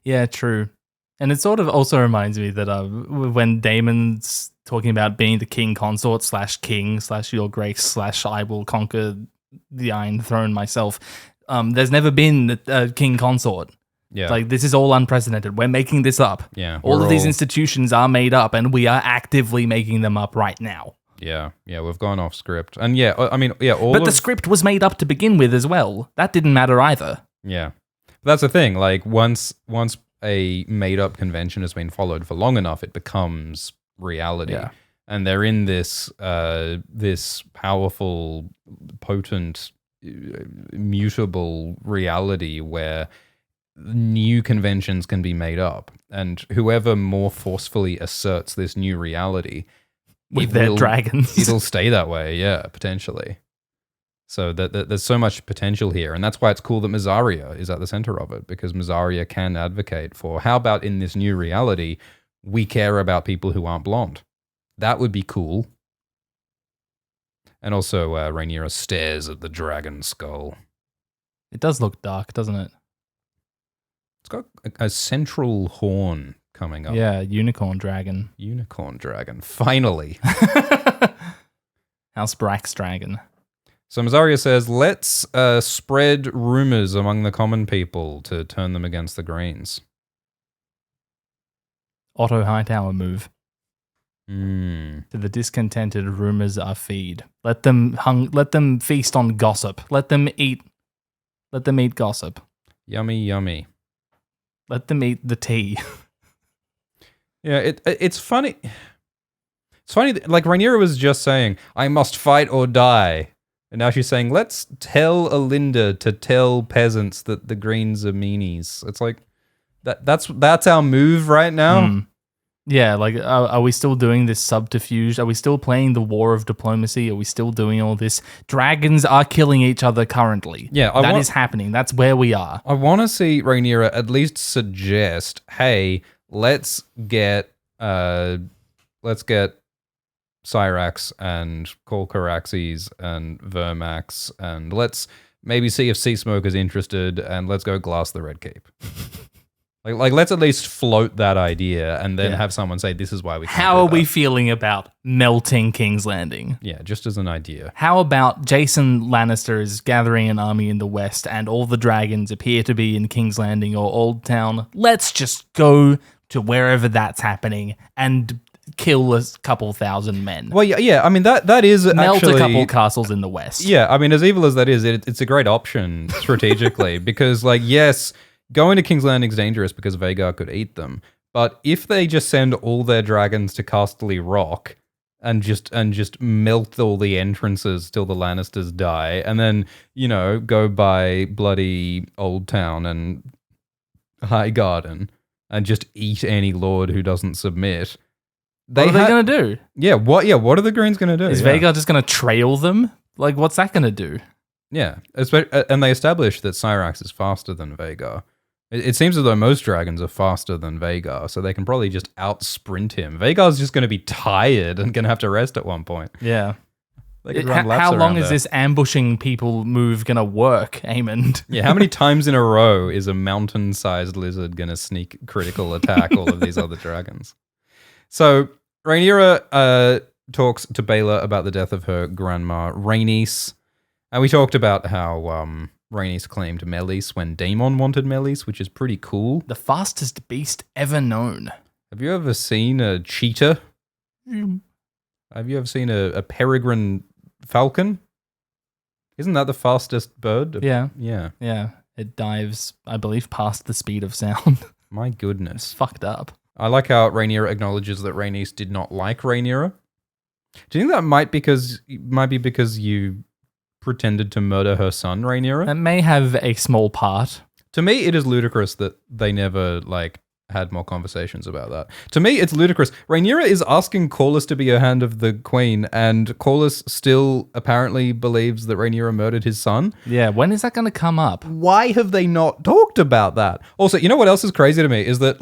Yeah, true. And it sort of also reminds me that when Daemon's talking about being the king consort / king / your grace / I will conquer the Iron Throne myself, there's never been a king consort. Yeah. Like, this is all unprecedented. We're making this up. Yeah. All of these institutions are made up, and we are actively making them up right now. Yeah, we've gone off script. And yeah, I mean, yeah, But the script was made up to begin with as well. That didn't matter either. Yeah. That's the thing. Like, once a made-up convention has been followed for long enough, it becomes reality. Yeah. And they're in this this powerful, potent, mutable reality where new conventions can be made up. And whoever more forcefully asserts this new reality With their dragons. It'll stay that way, yeah, potentially. So there's so much potential here, and that's why it's cool that Mysaria is at the center of it, because Mysaria can advocate for, how about in this new reality, we care about people who aren't blonde. That would be cool. And also, Rhaenyra stares at the dragon skull. It does look dark, doesn't it? It's got a central horn coming up. Yeah, unicorn dragon. Unicorn dragon, finally. House Brax dragon. So Mysaria says, let's spread rumors among the common people to turn them against the Greens. Otto Hightower move. Mm. To the discontented, rumors are feed. Let them feast on gossip. Let them eat gossip. Yummy, yummy. Let them eat the tea. Yeah, it's funny. It's funny, like Rhaenyra was just saying, I must fight or die. And now she's saying, let's tell Alinda to tell peasants that the Greens are meanies. It's like, that's our move right now. Yeah, like, are we still doing this subterfuge? Are we still playing the war of diplomacy? Are we still doing all this? Dragons are killing each other currently. Yeah, that is happening. That's where we are. I want to see Rhaenyra at least suggest, hey, let's get Cyrax and Colcaraxes and Vermax, and let's maybe see if Sea Smoke is interested, and let's go glass the Red Cape. like let's at least float that idea, and then have someone say, this is why we can't How do are that. we feeling about melting King's Landing? Yeah, just as an idea. How about Jason Lannister is gathering an army in the west, and all the dragons appear to be in King's Landing or Old Town? Let's just go to wherever that's happening and kill a couple thousand men. Well, yeah. I mean, that is Melt actually a couple castles in the west. Yeah, I mean, as evil as that is, it's a great option strategically because, like, yes, going to King's Landing is dangerous because Vhagar could eat them. But if they just send all their dragons to Casterly Rock and just melt all the entrances till the Lannisters die, and then, you know, go by bloody Old Town and High Garden and just eat any lord who doesn't submit. What are they going to do? Yeah, what are the Greens going to do? Is Vhagar just going to trail them? Like, what's that going to do? Yeah, and they established that Cyrax is faster than Vhagar. It seems as though most dragons are faster than Vhagar, so they can probably just out-sprint him. Vhagar's just going to be tired and going to have to rest at one point. Yeah. They could run laps How long around is there. this ambushing people move going to work, Aemond? Yeah, how many times in a row is a mountain-sized lizard going to sneak critical attack all of these other dragons? So Rhaenyra talks to Baela about the death of her grandma, Rhaenys. And we talked about how Rhaenys claimed Melis when Daemon wanted Melis, which is pretty cool. The fastest beast ever known. Have you ever seen a cheetah? Have you ever seen a peregrine falcon? Isn't that the fastest bird? Yeah. Yeah. Yeah. It dives, I believe, past the speed of sound. My It's goodness. fucked up. I like how Rhaenyra acknowledges that Rhaenys did not like Rhaenyra. Do you think that might be because you pretended to murder her son, Rhaenyra? That may have a small part. To me, it is ludicrous that they never, had more conversations about that. To me, it's ludicrous. Rhaenyra is asking Corlys to be her hand of the queen, and Corlys still apparently believes that Rhaenyra murdered his son. Yeah, when is that going to come up? Why have they not talked about that? Also, you know what else is crazy to me is that,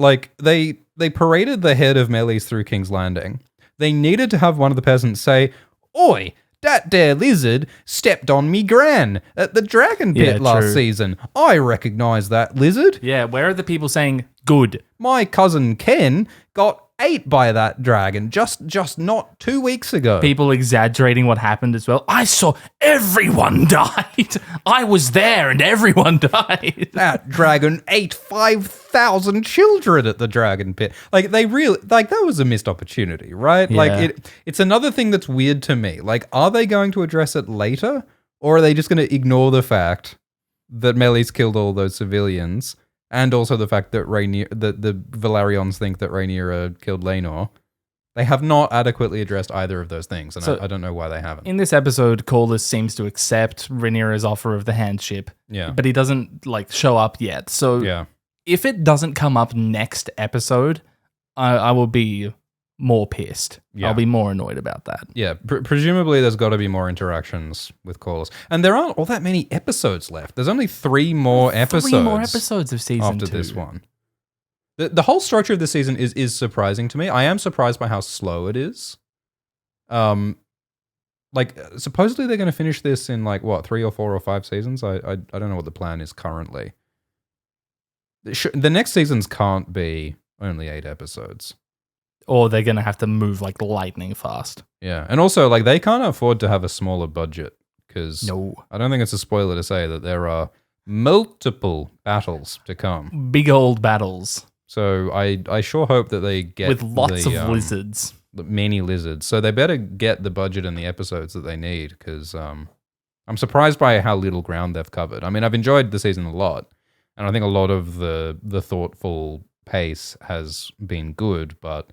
they paraded the head of Melis through King's Landing. They needed to have one of the peasants say, "Oi, that there lizard stepped on me gran at the dragon pit last true. season. I recognise that lizard. Yeah, where are the people saying, good? My cousin Ken got ate by that dragon just not 2 weeks ago." People exaggerating what happened as well. I saw everyone died. I was there and everyone died. That dragon ate 5,000 children at the dragon pit. That was a missed opportunity, right? Yeah. It's another thing that's weird to me. Are they going to address it later? Or are they just going to ignore the fact that Melis killed all those civilians? And also the fact that the Valerians think that Rhaenyra killed Laenor. They have not adequately addressed either of those things, and So- I don't know why they haven't. In this episode, Corlys seems to accept Rhaenyra's offer of the handship, Yeah. but he doesn't show up yet. So Yeah. if it doesn't come up next episode, I will be more pissed. Yeah. I'll be more annoyed about that. Yeah, presumably there's got to be more interactions with Corlys. And there aren't all that many episodes left. There's only 3 more episodes. 3 more episodes of season after 2. this one. The whole structure of the season is surprising to me. I am surprised by how slow it is. Supposedly they're going to finish this in 3 or 4 or 5 seasons. I don't know what the plan is currently. The next seasons can't be only 8 episodes. Or they're going to have to move like lightning fast. Yeah, and also they can't afford to have a smaller budget because No. I don't think it's a spoiler to say that there are multiple battles to come. Big old battles So I sure hope that they get with lots the, of lizards. many lizards. So they better get the budget and the episodes that they need, because I'm surprised by how little ground they've covered. I mean, I've enjoyed the season a lot, and I think a lot of the thoughtful pace has been good, but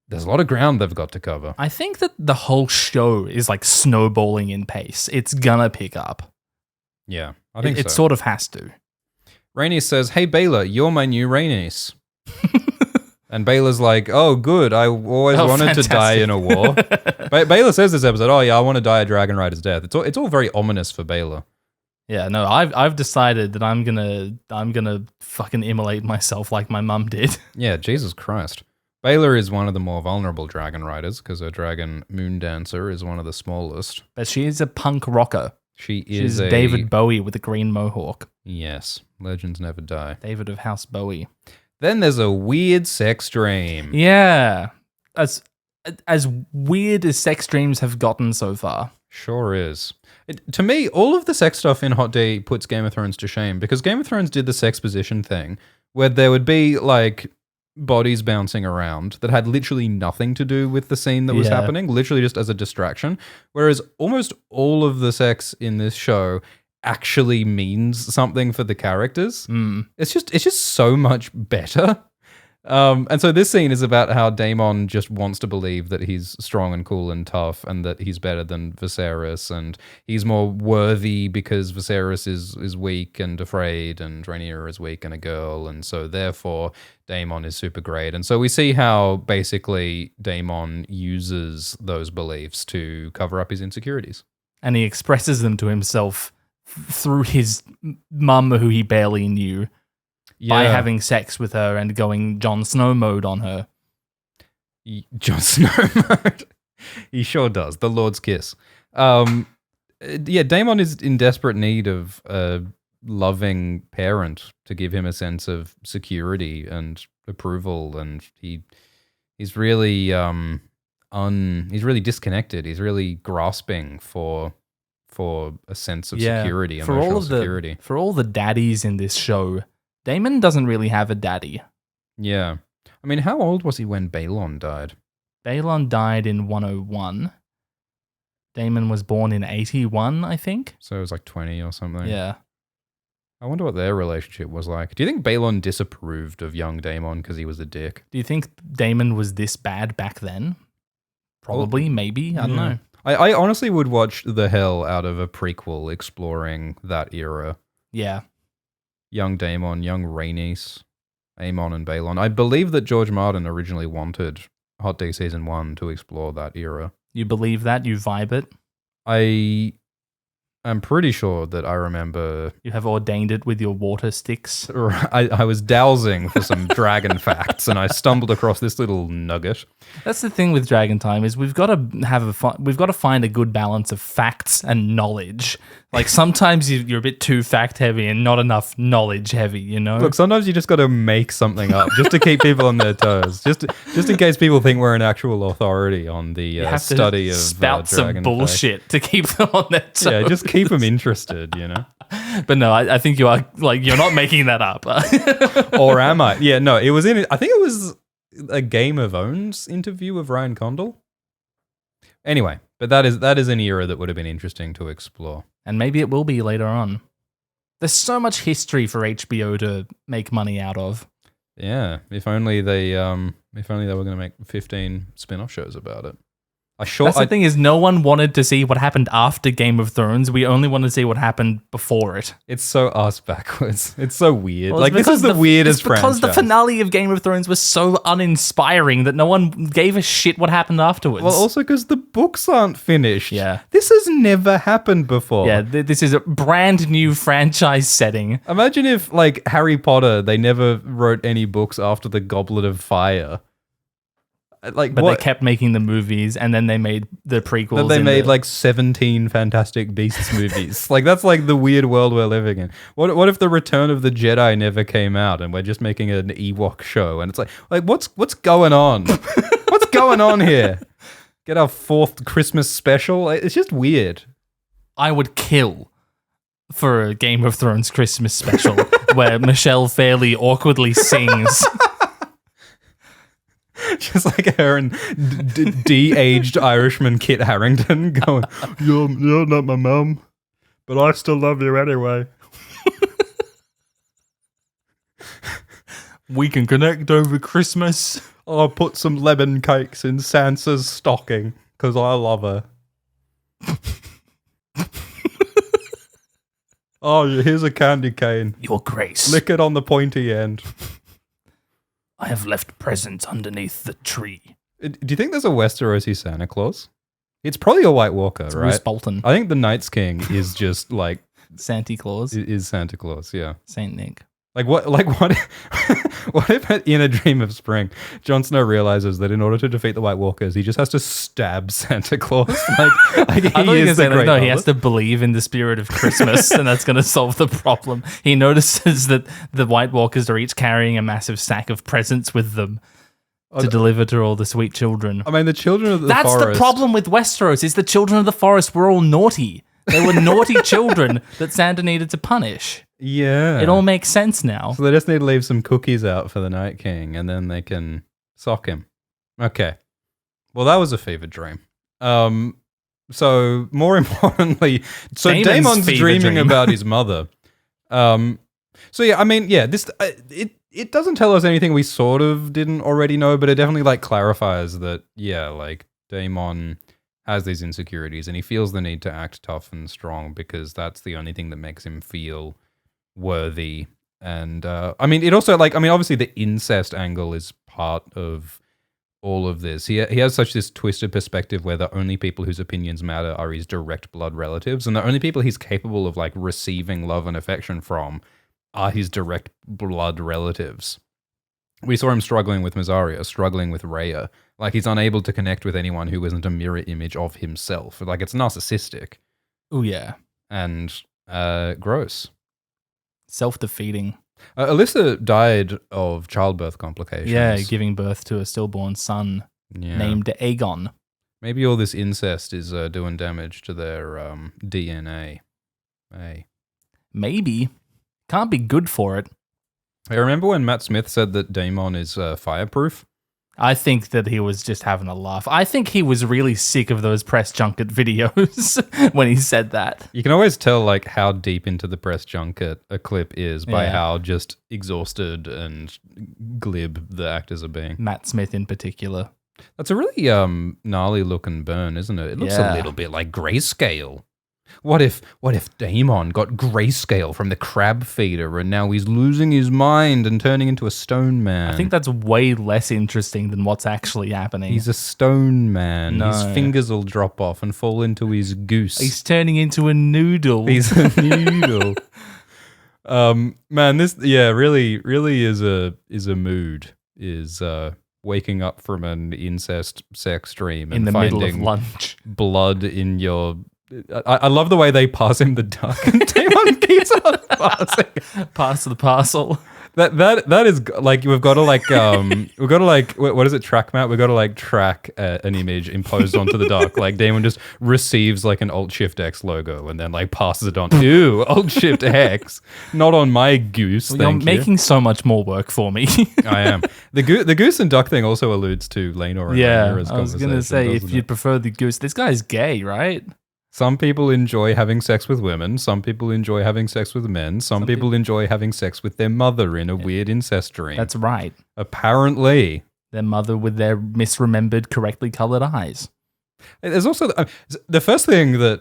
there's a lot of ground they've got to cover. I think that the whole show is like snowballing in pace. It's gonna pick up. Yeah, I think it so. sort of has to. Rhaenys says, "Hey, Baylor, you're my new Rhaenys." And Baylor's like, "Oh, good. I always wanted to die in a war." Baylor says this episode, "Oh, yeah, I want to die a dragon rider's death." It's all very ominous for Baylor. Yeah, no, I've decided that I'm gonna fucking immolate myself like my mum did. Yeah, Jesus Christ. Baylor is one of the more vulnerable dragon riders because her dragon Moondancer is one of the smallest. But she is a punk rocker. She's David Bowie with a green mohawk. Yes, legends never die. David of House Bowie. Then there's a weird sex dream. Yeah. As weird as sex dreams have gotten so far. Sure is. To me, all of the sex stuff in Hot D puts Game of Thrones to shame, because Game of Thrones did the sex position thing where there would be like bodies bouncing around that had literally nothing to do with the scene that was happening, literally just as a distraction. Whereas almost all of the sex in this show actually means something for the characters. It's just so much better. And so this scene is about how Daemon just wants to believe that he's strong and cool and tough, and that he's better than Viserys, and he's more worthy because Viserys is weak and afraid, and Rhaenyra is weak and a girl, and so therefore Daemon is super great. And so we see how basically Daemon uses those beliefs to cover up his insecurities. And he expresses them to himself through his mum, who he barely knew. By having sex with her and going Jon Snow mode on her. Jon Snow mode. He sure does. The Lord's kiss. Daemon is in desperate need of a loving parent to give him a sense of security and approval, and he's really he's really disconnected. He's really grasping for a sense of security, emotional security. For all the daddies in this show, Daemon doesn't really have a daddy. Yeah. I mean, how old was he when Balon died? Balon died in 101. Daemon was born in 81, I think. So it was like 20 or something. Yeah. I wonder what their relationship was like. Do you think Balon disapproved of young Daemon because he was a dick? Do you think Daemon was this bad back then? Probably, maybe. I don't know. I honestly would watch the hell out of a prequel exploring that era. Yeah. Young Daemon, young Rhaenys, Aemon and Balon. I believe that George Martin originally wanted Hot D Season 1 to explore that era. You believe that? You vibe it? I'm pretty sure that I remember... You have ordained it with your water sticks? I was dowsing for some dragon facts, and I stumbled across this little nugget. That's the thing with Dragon Time, is we've got to find a good balance of facts and knowledge. Like sometimes you're a bit too fact heavy and not enough knowledge heavy, you know? Look, sometimes you just got to make something up just to keep people on their toes, just in case people think we're an actual authority on the study of spout dragon some bullshit to keep them on their toes. Yeah, just keep them interested, you know? But no, I think you are, like, you're not making that up. Or am I? Yeah, no, it was I think it was a Game of Thrones interview of Ryan Condal. Anyway, but that is an era that would have been interesting to explore. And maybe it will be later on. There's so much history for HBO to make money out of. Yeah, if only they were going to make 15 spin-off shows about it. That's the thing, is no one wanted to see what happened after Game of Thrones. We only wanted to see what happened before it. It's so ass backwards. It's so weird. Well, like, this is the weirdest franchise. Because the finale of Game of Thrones was so uninspiring that no one gave a shit what happened afterwards. Well, also because the books aren't finished. Yeah. This has never happened before. Yeah, this is a brand new franchise setting. Imagine if, like, Harry Potter, they never wrote any books after the Goblet of Fire. But they kept making the movies, and then they made the prequels. Then they made like 17 Fantastic Beasts movies. Like, that's like the weird world we're living in. What if the Return of the Jedi never came out, and we're just making an Ewok show? And it's like what's going on? What's going on here? Get our 4th Christmas special. It's just weird. I would kill for a Game of Thrones Christmas special where Michelle Fairley awkwardly sings. Just like her and de-aged Irishman Kit Harington going, you're not my mum, but I still love you anyway. We can connect over Christmas. I'll put some lemon cakes in Sansa's stocking because I love her. Oh, here's a candy cane. Your Grace. Lick it on the pointy end. I have left presents underneath the tree. Do you think there's a Westerosi Santa Claus? It's probably a White Walker, It's right? Roose Bolton. I think the Night's King is just like Santa Claus. is Santa Claus, yeah. Saint Nick. What what if in A Dream of Spring, Jon Snow realizes that in order to defeat the White Walkers, he just has to stab Santa Claus? Like I thought you were he going to is say the great no, he father. has to believe in the spirit of Christmas and that's going to solve the problem. He notices that the White Walkers are each carrying a massive sack of presents with them to deliver to all the sweet children. I mean, the children of the That's forest. the problem with Westeros, is the children of the forest were all naughty. They were naughty children that Santa needed to punish. Yeah. It all makes sense now. So they just need to leave some cookies out for the Night King, and then they can sock him. Okay. Well, that was a fever dream. So more importantly, so Daemon's fever dreaming dream. about his mother. So yeah, I mean, yeah, this it doesn't tell us anything we sort of didn't already know, but it definitely like clarifies that yeah, like Daemon has these insecurities, and he feels the need to act tough and strong because that's the only thing that makes him feel worthy. And I mean, it also like, I mean, obviously the incest angle is part of all of this. He has such this twisted perspective where the only people whose opinions matter are his direct blood relatives, and the only people he's capable of like receiving love and affection from are his direct blood relatives. We saw him struggling with Mysaria, struggling with Rhea. Like, he's unable to connect with anyone who isn't a mirror image of himself. Like, it's narcissistic Oh, yeah. and gross. Self-defeating. Alyssa died of childbirth complications. Yeah, giving birth to a stillborn son Yeah. named Aegon. Maybe all this incest is doing damage to their DNA. Hey. Maybe. Can't be good for it. I remember when Matt Smith said that Daemon is fireproof. I think that he was just having a laugh. I think he was really sick of those press junket videos when he said that. You can always tell like how deep into the press junket a clip is by Yeah. how just exhausted and glib the actors are being. Matt Smith in particular. That's a really gnarly looking burn, isn't it? It looks a Yeah. little bit like grayscale. What if Daemon got grayscale from the crab feeder and now he's losing his mind and turning into a stone man? I think that's way less interesting than what's actually happening. He's a stone man. No. His fingers will drop off and fall into his goose. He's turning into a noodle. He's a noodle. Man, this really is a mood. Is waking up from an incest sex dream in and the middle of finding lunch. blood in your. I love the way they pass him the duck. And Daemon keeps on passing. Pass the parcel. That is like we've got to like what is it, track map? We've got to like track an image imposed onto the duck. Like Daemon just receives like an Alt Schwift X logo and then like passes it on. Ew, Alt Schwift X, not on my goose. You're Thank you. making so much more work for me. I am. The goose and duck thing also alludes to Laenor and Yeah, Rhaenyra's I was going to conversation, say, if doesn't you'd it? prefer the goose, this guy's gay, right? Some people enjoy having sex with women. Some people enjoy having sex with men. Some people enjoy having sex with their mother in a weird incest dream. That's right. Apparently. Their mother with their misremembered, correctly colored eyes. There's also the first thing that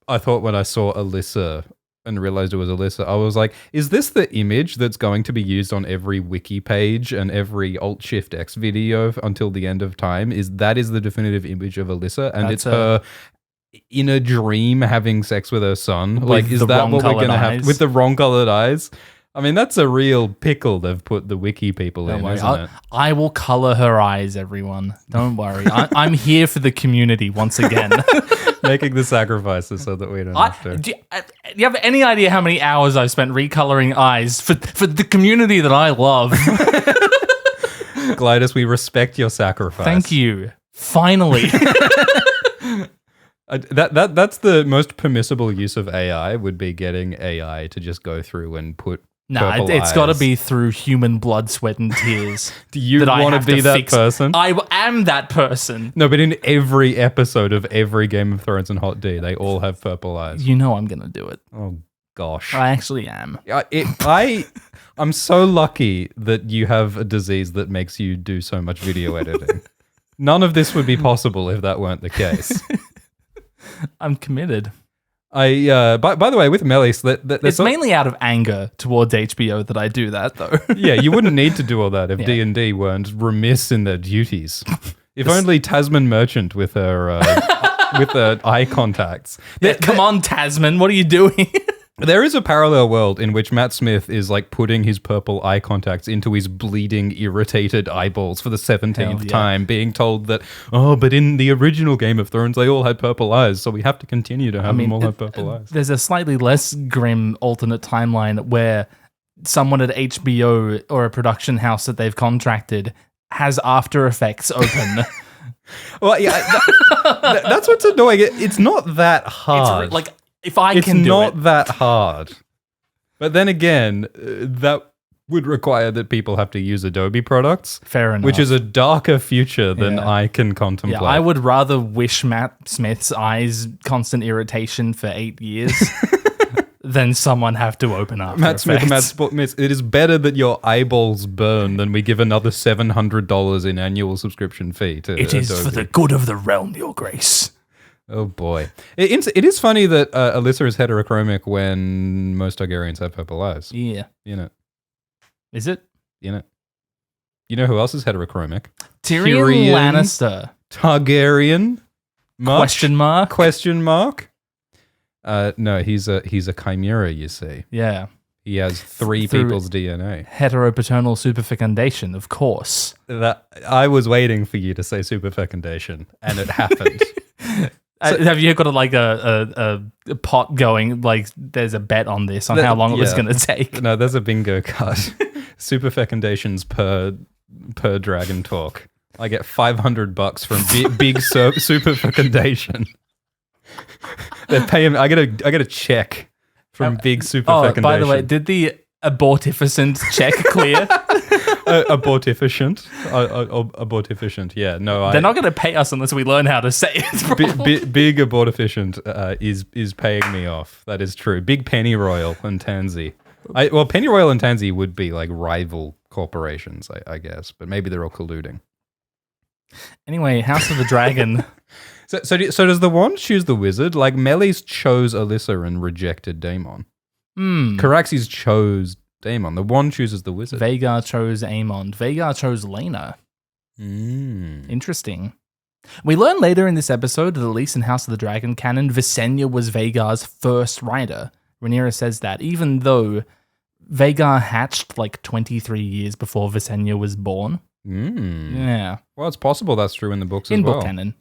I thought when I saw Alyssa and realized it was Alyssa, I was like, is this the image that's going to be used on every wiki page and every Alt Schwift X video until the end of time? Is the definitive image of Alyssa? And That's it's her in a dream having sex with her son. With Like, is the that what we're wrong-colored going to have eyes? with the wrong colored eyes? I mean, that's a real pickle they've put the wiki people Don't in, worry. isn't it? I will color her eyes, everyone. Don't worry. I'm here for the community once again. Making the sacrifices so that we don't have to. Do you have any idea how many hours I've spent recoloring eyes for the community that I love? Glidus, we respect your sacrifice. Thank you. Finally. That's the most permissible use of AI, would be getting AI to just go through and put Nah, purple it's got to eyes. be through human blood, sweat, and tears. Do you that I want to have be that fix. person? I am that person. No, but in every episode of every Game of Thrones and Hot D, they all have purple eyes. You know I'm going to do it. Oh, gosh. I actually am. I'm so lucky that you have a disease that makes you do so much video editing. None of this would be possible if that weren't the case. I'm committed. By the way, with Melis, It's mainly out of anger towards HBO that I do that, though. yeah, you wouldn't need to do all that if D&D weren't remiss in their duties. If only Tasman Merchant with her eye contacts. Come on, Tasman, what are you doing? There is a parallel world in which Matt Smith is like putting his purple eye contacts into his bleeding, irritated eyeballs for the 17th time, being told that, but in the original Game of Thrones, they all had purple eyes, so we have to continue to have them all have purple eyes. There's a slightly less grim alternate timeline where someone at HBO or a production house that they've contracted has After Effects open. Well, yeah, that's what's annoying. It's not that hard. If I it's can do not it. that hard. But then again, that would require that people have to use Adobe products. Fair enough. Which is a darker future than I can contemplate. Yeah, I would rather wish Matt Smith's eyes constant irritation for 8 years than someone have to open up. Matt Smith, it is better that your eyeballs burn than we give another $700 in annual subscription fee to It is Adobe. for the good of the realm, your grace. Oh boy. It is funny that Alyssa is heterochromic when most Targaryens have purple eyes. Yeah. You know. Is it? You know. You know who else is heterochromic? Tyrion Lannister. Targaryen. Much? Question mark? No, he's a chimera, you see. Yeah. He has three people's DNA. Heteropaternal superfecundation, of course. That I was waiting for you to say superfecundation, and it happened. Have you got a pot going? Like, there's a bet on this on how long it was going to take. No, there's a bingo card. Superfecundations per Dragon Talk. I get $500 from big superfecundation. They're paying. I get a check from big superfecundation. Oh, by the way, did the abortificent check clear? Abortificient. Abortificient. Yeah, no. They're not going to pay us unless we learn how to say it. Big abortificient is paying me off. That is true. Big Pennyroyal and Tansy. Pennyroyal and Tansy would be like rival corporations, I guess, but maybe they're all colluding. Anyway, House of the Dragon. So does the wand choose the wizard? Like Melis chose Alyssa and rejected Daemon. Caraxes chose Daemon. The wand chooses the wizard. Vhagar chose Aemond. Vhagar chose Lena. Mm. Interesting. We learn later in this episode that at least in House of the Dragon canon, Visenya was Vhagar's first rider. Rhaenyra says that, even though Vhagar hatched like 23 years before Visenya was born. Yeah. Well, it's possible that's true in the books as well. In book canon.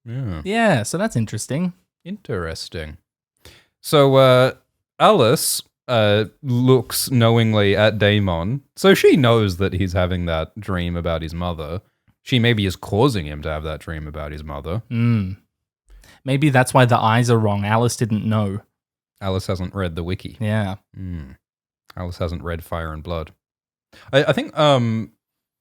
Yeah. Yeah, so that's interesting. Interesting. So Alice looks knowingly at Daemon. So she knows that he's having that dream about his mother. She maybe is causing him to have that dream about his mother. Maybe that's why the eyes are wrong. Alice didn't know. Alice hasn't read the wiki. Yeah. Alice hasn't read Fire and Blood. I think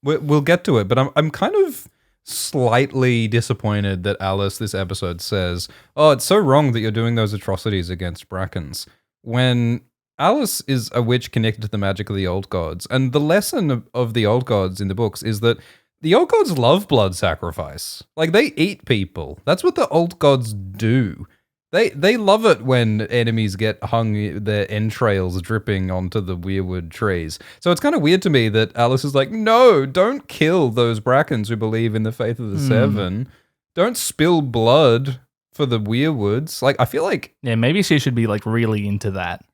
we'll get to it, but I'm kind of slightly disappointed that Alice this episode says, "Oh, it's so wrong that you're doing those atrocities against Brackens," when Alice is a witch connected to the magic of the old gods, and the lesson of the old gods in the books is that the old gods love blood sacrifice. Like, they eat people. That's what the old gods do. They love it when enemies get hung, their entrails dripping onto the weirwood trees. So it's kind of weird to me that Alice is like, no, don't kill those Brackens who believe in the faith of the Seven. Don't spill blood for the weirwoods. Like, I feel like... Yeah, maybe she should be, like, really into that.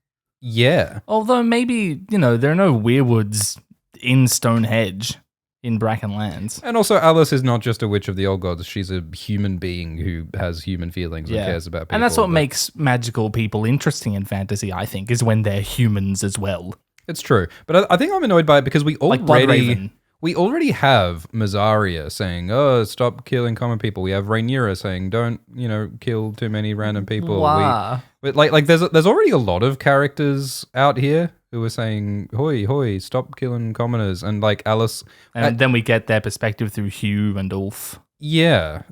Yeah. Although maybe, there are no weirwoods in Stonehenge. In Brackenlands. And also, Alice is not just a witch of the old gods. She's a human being who has human feelings and cares about people. And that's what makes magical people interesting in fantasy, I think, is when they're humans as well. It's true. But I think I'm annoyed by it because we we already have Mazzaria saying, "Oh, stop killing common people." We have Rhaenyra saying, "Don't, kill too many random people." Wow. But there's already a lot of characters out here who are saying, "Hoi, hoi, stop killing commoners," and like Alice. And then we get their perspective through Hugh and Ulf. Yeah.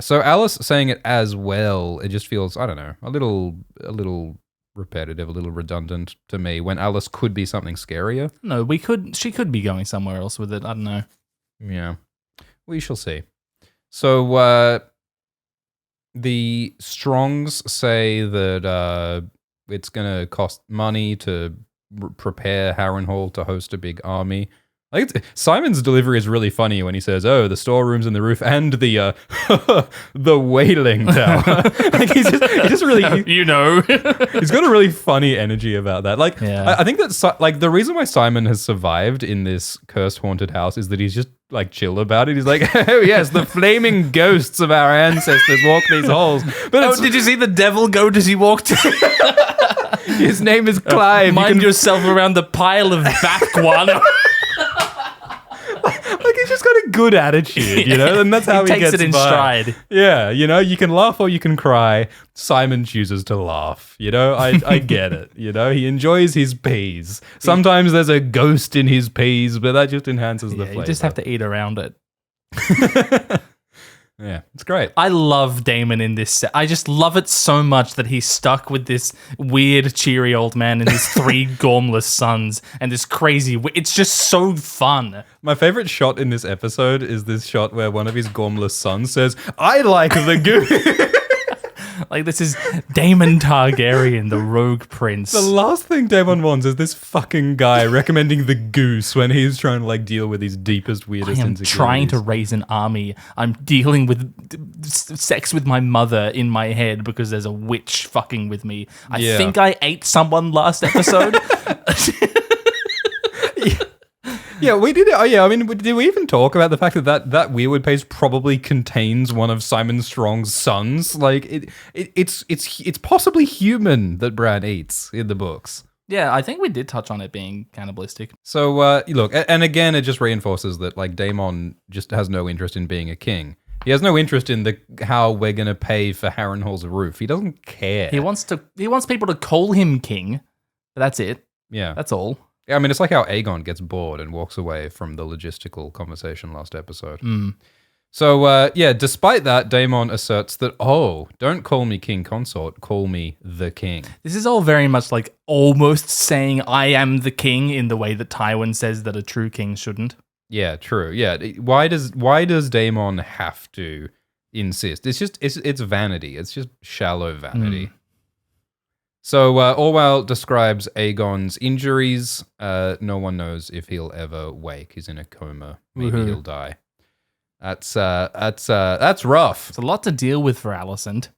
So Alice saying it as well, it just feels, I don't know, a little repetitive, a little redundant to me when Alice could be something scarier. No, she could be going somewhere else with it. I don't know. Yeah. We shall see. So the Strongs say that it's going to cost money to prepare Harrenhal to host a big army. Simon's delivery is really funny when he says, "Oh, the storerooms in the roof and the the whaling tower." He's just really, he's got a really funny energy about that. I think that the reason why Simon has survived in this cursed haunted house is that he's just like chill about it. He's like, "Oh yes, the flaming ghosts of our ancestors walk these halls." But did you see the devil goat as he walked? His name is Clive. Mind yourself around the pile of bat guano. He's just got a good attitude, and that's how he takes gets it in by. stride. Yeah, you can laugh or you can cry. Simon chooses to laugh. I get it. He enjoys his peas. Sometimes there's a ghost in his peas, but that just enhances the flavor. You just have to eat around it. Yeah, it's great. I love Damon in this set. I just love it so much that he's stuck with this weird, cheery old man and his 3 gormless sons and this crazy... It's just so fun. My favorite shot in this episode is this shot where one of his gormless sons says, "I like the goose." This is Daemon Targaryen, the rogue prince. The last thing Daemon wants is this fucking guy recommending the goose when he's trying to deal with his deepest, weirdest I am insecurities. trying to raise an army. I'm dealing with sex with my mother in my head because there's a witch fucking with me. I think I ate someone last episode. Yeah, we did it. Oh, yeah. I mean, did we even talk about the fact that weirwood paste probably contains one of Simon Strong's sons? It's possibly human that Bran eats in the books. Yeah, I think we did touch on it being cannibalistic. So look, and again, it just reinforces that Daemon just has no interest in being a king. He has no interest in how we're gonna pay for Harrenhal's roof. He doesn't care. He wants people to call him king. But that's it. Yeah, that's all. I mean, it's like how Aegon gets bored and walks away from the logistical conversation last episode. So, despite that, Daemon asserts that, don't call me king consort, call me the king. This is all very much almost saying I am the king in the way that Tywin says that a true king shouldn't. Yeah, true. Yeah. Why does Daemon have to insist? It's vanity. It's just shallow vanity. So Orwell describes Aegon's injuries. No one knows if he'll ever wake. He's in a coma. Maybe he'll die. That's rough. It's a lot to deal with for Alicent.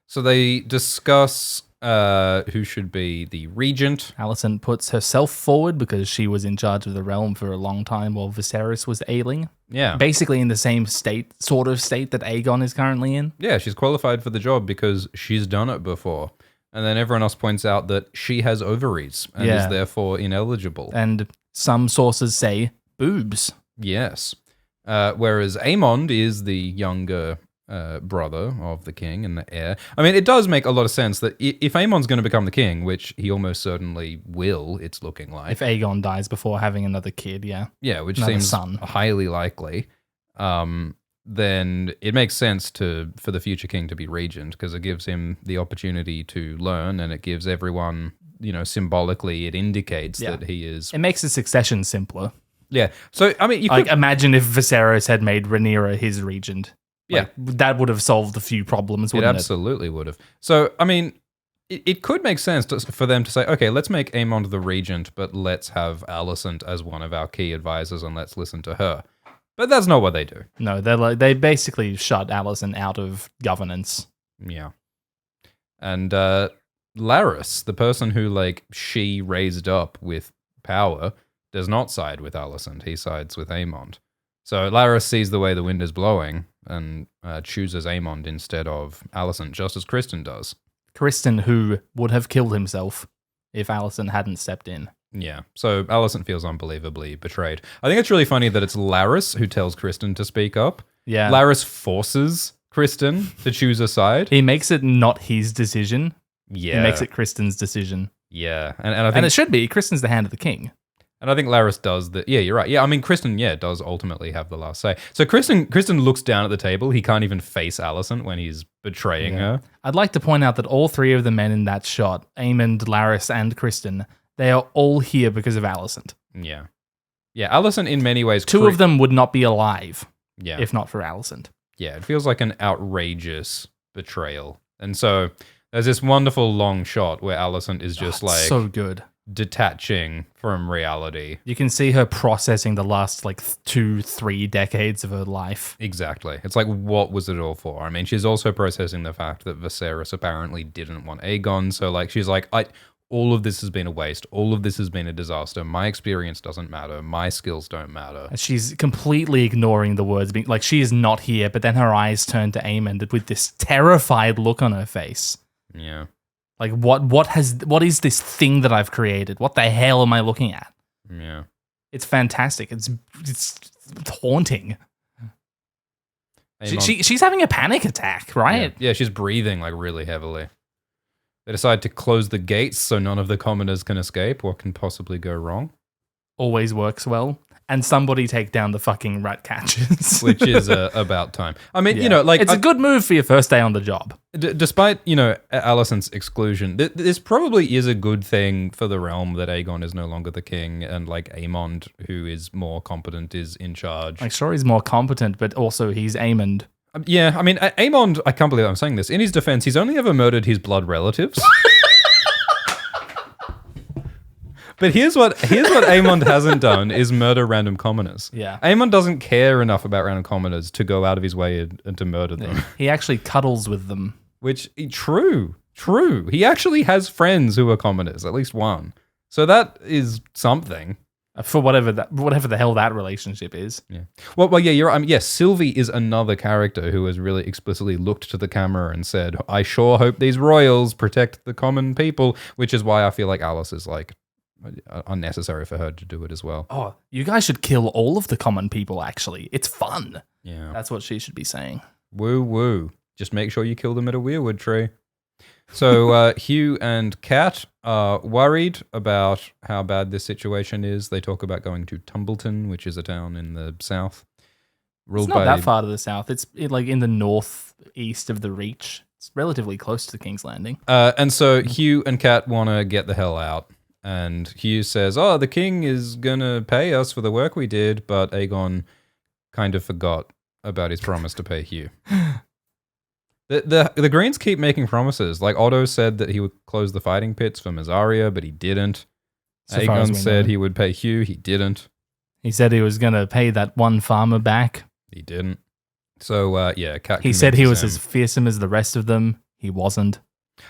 So they discuss who should be the regent. Alicent puts herself forward because she was in charge of the realm for a long time while Viserys was ailing. Yeah. Basically in the same sort of state that Aegon is currently in. Yeah, she's qualified for the job because she's done it before. And then everyone else points out that she has ovaries and is therefore ineligible. And some sources say boobs. Yes. Whereas Aemond is the younger brother of the king and the heir. I mean, it does make a lot of sense that if Aemond's going to become the king, which he almost certainly will, it's looking like. If Aegon dies before having another kid, yeah. Yeah, which another seems son. Highly likely. Then it makes sense for the future king to be regent because it gives him the opportunity to learn and it gives everyone, symbolically it indicates that he is... It makes the succession simpler. Yeah. So, I mean, you could... imagine if Viserys had made Rhaenyra his regent. Yeah. That would have solved a few problems, wouldn't it? It absolutely would have. So, I mean, it could make sense for them to say, okay, let's make Aemond the regent, but let's have Alicent as one of our key advisors and let's listen to her. But that's not what they do. No, they basically shut Alicent out of governance. Yeah. And Larys, the person who she raised up with power, does not side with Alicent. He sides with Aemond. So Larys sees the way the wind is blowing and chooses Aemond instead of Alicent, just as Criston does. Criston, who would have killed himself if Alicent hadn't stepped in. Yeah. So Alicent feels unbelievably betrayed. I think it's really funny that it's Laris who tells Kristen to speak up. Yeah. Laris forces Kristen to choose a side. He makes it not his decision. Yeah. He makes it Kristen's decision. Yeah. And I think And it should be. Kristen's the hand of the king. And I think Laris does that. Yeah, you're right. Yeah, I mean, Kristen, does ultimately have the last say. So Kristen looks down at the table. He can't even face Alicent when he's betraying her. I'd like to point out that all three of the men in that shot, Aemond, Laris, and Kristen, they are all here because of Alicent. Yeah. Yeah, Alicent in many ways... Two of them would not be alive if not for Alicent. Yeah, it feels like an outrageous betrayal. And so there's this wonderful long shot where Alicent is just so good. Detaching from reality. You can see her processing the last 2-3 decades of her life. Exactly. It's like, what was it all for? I mean, she's also processing the fact that Viserys apparently didn't want Aegon. So she's like, all of this has been a waste. All of this has been a disaster. My experience doesn't matter. My skills don't matter. And she's completely ignoring the words being she is not here, but then her eyes turn to Aemond with this terrified look on her face. Yeah. What is this thing that I've created? What the hell am I looking at? Yeah. It's fantastic. It's haunting. She's having a panic attack, right? Yeah, she's breathing really heavily. They decide to close the gates so none of the commoners can escape. What can possibly go wrong? Always works well. And somebody take down the fucking rat catchers. Which is about time. I mean, it's a good move for your first day on the job. Despite, Alicent's exclusion, this probably is a good thing for the realm that Aegon is no longer the king and Aemond, who is more competent, is in charge. Sure, he's more competent, but also he's Aemond. Yeah, I mean, Aemond, I can't believe I'm saying this. In his defense, he's only ever murdered his blood relatives. But here's what Aemond hasn't done is murder random commoners. Yeah. Aemond doesn't care enough about random commoners to go out of his way and to murder them. He actually cuddles with them. Which, true. He actually has friends who are commoners, at least one. So that is something. For whatever the hell that relationship is. Yeah. Well, yeah, you're right. Yes, Sylvie is another character who has really explicitly looked to the camera and said, I sure hope these royals protect the common people, which is why I feel like Alice is unnecessary for her to do it as well. Oh, you guys should kill all of the common people, actually. It's fun. Yeah. That's what she should be saying. Woo woo. Just make sure you kill them at a weirwood tree. So Hugh and Kat are worried about how bad this situation is. They talk about going to Tumbleton, which is a town in the south. It's not that far to the south. It's in the northeast of the Reach. It's relatively close to the King's Landing. And so Hugh and Kat want to get the hell out. And Hugh says, the king is going to pay us for the work we did, but Aegon kind of forgot about his promise to pay Hugh. The Greens keep making promises. Otto said that he would close the fighting pits for Mysaria, but he didn't. Aegon said he would pay Hugh. He didn't. He said he was going to pay that one farmer back. He didn't. So, Kat he said he was as fearsome as the rest of them. He wasn't.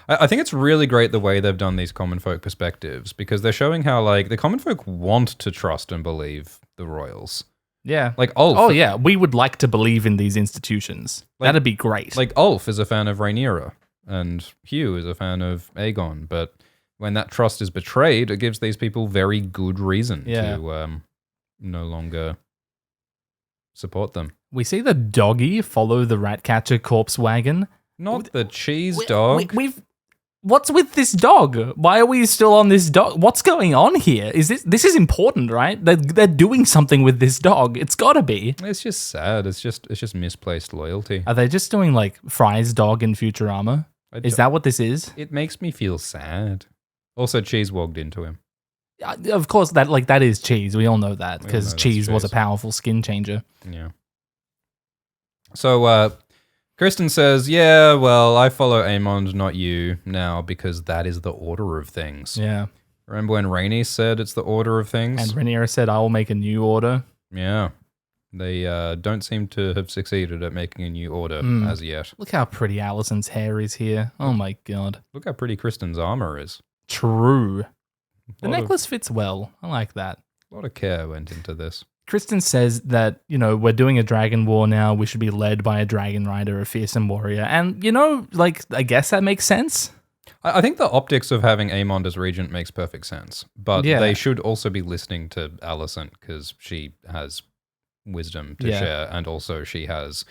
I think it's really great the way they've done these common folk perspectives because they're showing how the common folk want to trust and believe the royals. Yeah. Ulf. Oh yeah, we would like to believe in these institutions. That'd be great. Ulf is a fan of Rhaenyra and Hugh is a fan of Aegon, but when that trust is betrayed, it gives these people very good reason to no longer support them. We see the doggy follow the Ratcatcher corpse wagon. Not the cheese dog. What's with this dog? Why are we still on this dog? What's going on here? This is important, right? They're doing something with this dog. It's got to be. It's just sad. It's just misplaced loyalty. Are they just doing Frey's dog in Futurama? Is that what this is? It makes me feel sad. Also, Cheese wogged into him. Of course, that is Cheese. We all know that because Cheese was a powerful skin changer. Yeah. So, Kristen says, yeah, well, I follow Aemond, not you, now, because that is the order of things. Yeah. Remember when Rhaenys said it's the order of things? And Rhaenyra said, I will make a new order. Yeah. They don't seem to have succeeded at making a new order as yet. Look how pretty Alicent's hair is here. Oh my god. Look how pretty Kristen's armor is. True. The necklace fits well. I like that. A lot of care went into this. Kristen says that, we're doing a dragon war now. We should be led by a dragon rider, a fearsome warrior. And, I guess that makes sense. I think the optics of having Aemond as regent makes perfect sense, but Yeah. they should also be listening to Alicent because she has wisdom to Yeah. share, and also she has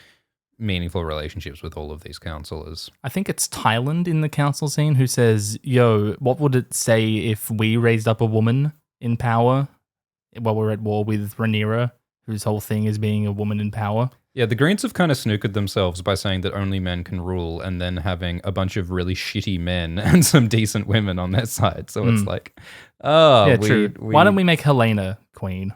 meaningful relationships with all of these counselors. I think it's Thailand in the council scene who says, yo, what would it say if we raised up a woman in power while we're at war with Rhaenyra, whose whole thing is being a woman in power? Yeah, the Greens have kind of snookered themselves by saying that only men can rule and then having a bunch of really shitty men and some decent women on their side. So it's like, Yeah, true. Why don't we make Helena queen?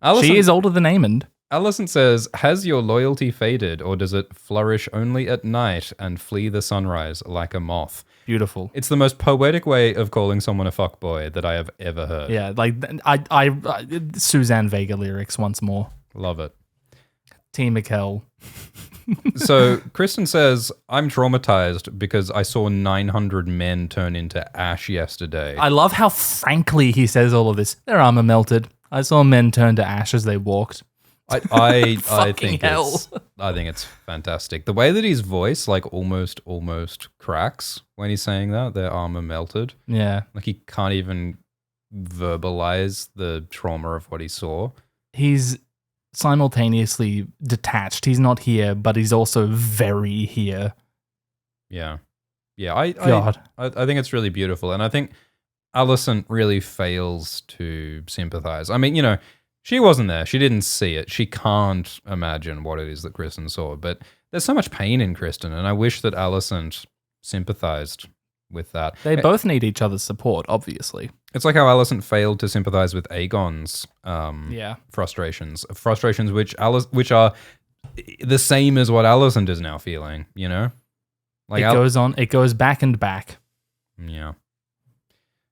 Alicent, She is older than Aemond. Alicent says, has your loyalty faded or does it flourish only at night and flee the sunrise like a moth? Beautiful. It's the most poetic way of calling someone a fuckboy that I have ever heard. Yeah, like I Suzanne Vega lyrics once more. Love it. T. Mikkel. So Kristen says, I'm traumatized because I saw 900 men turn into ash yesterday. I love how frankly he says all of this. Their armor melted. I saw men turn to ash as they walked. I Fucking think hell. it's fantastic. The way that his voice like almost cracks when he's saying that, their armor melted. Yeah. Like he can't even verbalize the trauma of what he saw. He's simultaneously detached. He's not here, but he's also very here. Yeah. God. I think it's really beautiful. And I think Alicent really fails to sympathize. I mean, you know, she wasn't there. She didn't see it. She can't imagine what it is that Kristen saw. But there's so much pain in Kristen, and I wish that Alicent sympathized with that. They both need each other's support, obviously. It's like how Alicent failed to sympathize with Aegon's frustrations which are the same as what Alicent is now feeling, you know? Like It goes back and back. Yeah.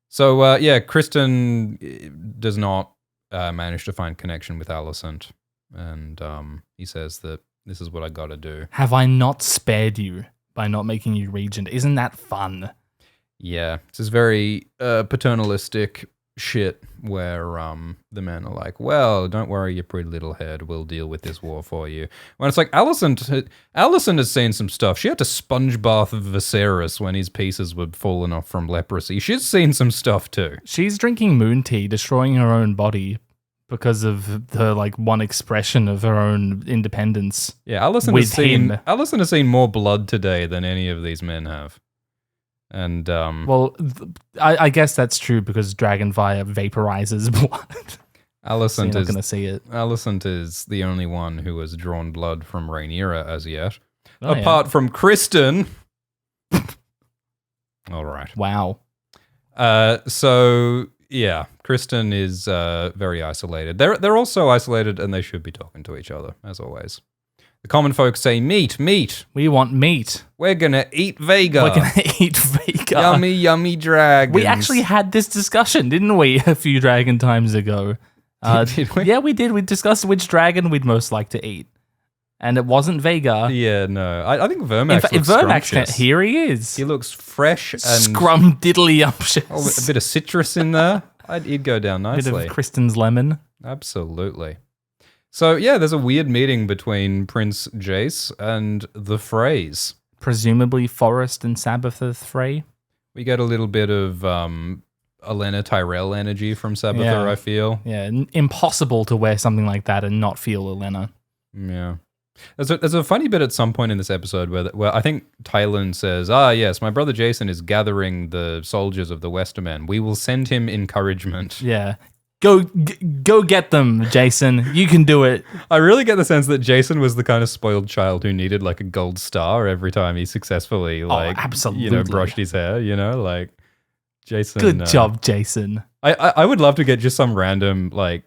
So, Kristen does not manage to find connection with Alicent, and he says that this is what I gotta do. Have I not spared you by not making you regent? Isn't that fun? Yeah, it's this very paternalistic shit where the men are like, well, don't worry, you pretty little head, we'll deal with this war for you. When it's like, Alicent has seen some stuff. She had to sponge bath Viserys when his pieces were falling off from leprosy. She's seen some stuff too. She's drinking moon tea, destroying her own body because of the like one expression of her own independence. Yeah, Alicent has seen more blood today than any of these men have. And I guess that's true because Dragonfire vaporizes blood. So you're not going to see it. Alicent is the only one who has drawn blood from Rhaenyra as yet, Oh, apart from Kristen. All right. Wow. So yeah, Kristen is very isolated. They're also isolated, and they should be talking to each other as always. The common folk say, meat. We want meat. We're going to eat Vega. We're going to eat Vega. Yummy dragons. We actually had this discussion, didn't we, a few dragon times ago? Did we? Yeah, we did. We discussed which dragon we'd most like to eat. And it wasn't Vega. Yeah, no. I think Vermax looks Vermax, scrumptious. Here he is. He looks fresh and Scrumdiddlyumptious. a bit of citrus in there. He'd go down A bit nicely. of Kristen's lemon. Absolutely. So, yeah, there's a weird meeting between Prince Jace and the Freys. Presumably Forrest and Sabbath Frey. We get a little bit of Olenna Tyrell energy from Sabbather, Yeah. I feel. Yeah, impossible to wear something like that and not feel Olenna. Yeah. There's a funny bit at some point in this episode where I think Tylan says, yes, my brother Jason is gathering the soldiers of the Westermen. We will send him encouragement. Yeah. Go get them, Jason. You can do it. I really get the sense that Jason was the kind of spoiled child who needed like a gold star every time he successfully absolutely. brushed his hair, like Jason. Good job, Jason. I would love to get just some random like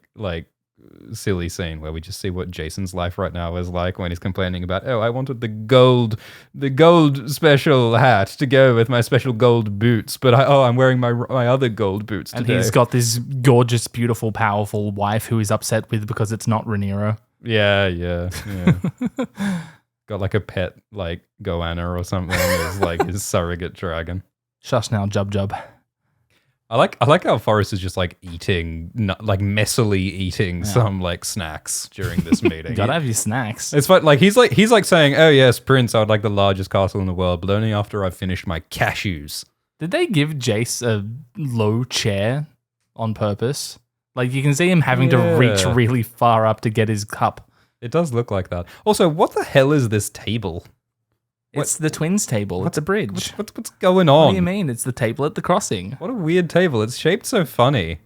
silly scene where we just see what Jason's life right now is like when he's complaining about, I wanted the gold special hat to go with my special gold boots, but I'm wearing my other gold boots today. And he's got this gorgeous, beautiful, powerful wife who he's upset with because it's not Rhaenyra. Yeah. Got like a pet like Goanna or something as like his surrogate dragon. Shush now, Jub. I like how Forrest is just like eating, like messily eating some like snacks during this meeting. You gotta have your snacks. It's fun. Like he's like saying, "Oh yes, Prince, I would like the largest castle in the world, but only after I've finished my cashews." Did they give Jace a low chair on purpose? Like you can see him having to reach really far up to get his cup. It does look like that. Also, what the hell is this table? It's the twins table. It's a bridge. What's going on? What do you mean? It's the table at the crossing. What a weird table. It's shaped so funny.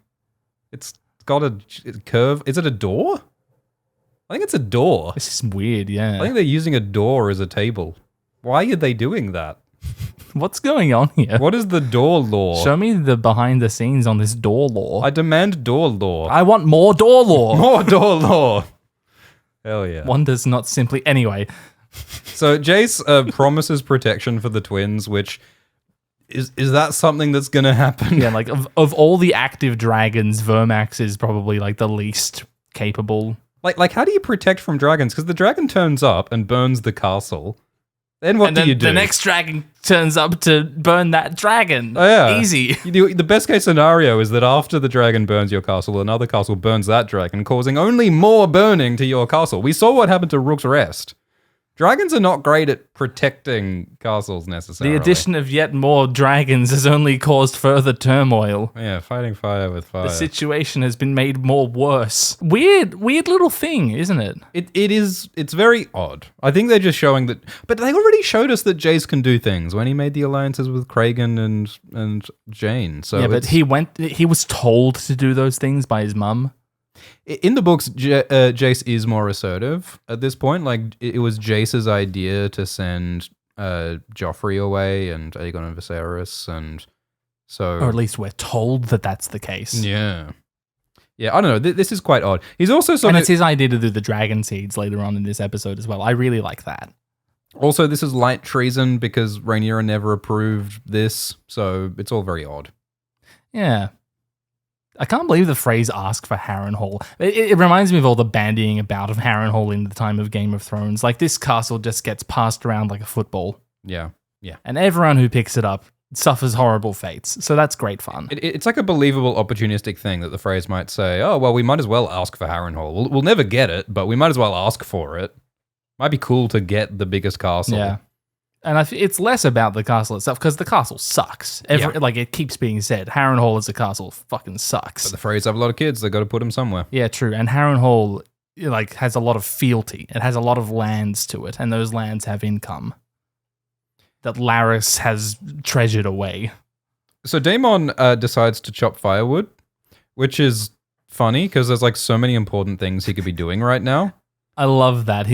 It's got a curve. Is it a door? I think it's a door. This is weird, yeah. I think they're using a door as a table. Why are they doing that? What's going on here? What is the door law? Show me the behind the scenes on this door law. I demand door law. I want more door law. More door law. Hell yeah. One does not simply... Anyway... So Jace promises protection for the twins, which is that something that's going to happen? Yeah, like of all the active dragons, Vermax is probably like the least capable. Like how do you protect from dragons? Because the dragon turns up and burns the castle. Then what do you do? The next dragon turns up to burn that dragon. Oh, yeah. Easy. The best case scenario is that after the dragon burns your castle, another castle burns that dragon, causing only more burning to your castle. We saw what happened to Rook's Rest. Dragons are not great at protecting castles necessarily. The addition of yet more dragons has only caused further turmoil. Yeah, fighting fire with fire. The situation has been made more worse. Weird little thing, isn't it? It's very odd. I think they're just showing that, but they already showed us that Jace can do things when he made the alliances with Kragan and Jane. So yeah, but he was told to do those things by his mum. In the books, Jace is more assertive at this point. Like, it was Jace's idea to send Joffrey away and Aegon and Viserys, and so... Or at least we're told that that's the case. Yeah. Yeah, I don't know. This is quite odd. He's also sort And of... it's his idea to do the dragon seeds later on in this episode as well. I really like that. Also, this is light treason because Rhaenyra never approved this, so it's all very odd. Yeah. I can't believe the phrase ask for Harrenhal. It reminds me of all the bandying about of Harrenhal in the time of Game of Thrones. Like, this castle just gets passed around like a football. Yeah, yeah. And everyone who picks it up suffers horrible fates. So that's great fun. It's like a believable opportunistic thing that the phrase might say, oh, well, we might as well ask for Harrenhal. We'll never get it, but we might as well ask for it. Might be cool to get the biggest castle. Yeah. And it's less about the castle itself, because the castle sucks. Like, it keeps being said, Harrenhal as a castle fucking sucks. But the phrase have a lot of kids, they got to put them somewhere. Yeah, true. And Harrenhal, like, has a lot of fealty. It has a lot of lands to it, and those lands have income that Larys has treasured away. So Daemon decides to chop firewood, which is funny, because there's, like, so many important things he could be doing right now. I love that.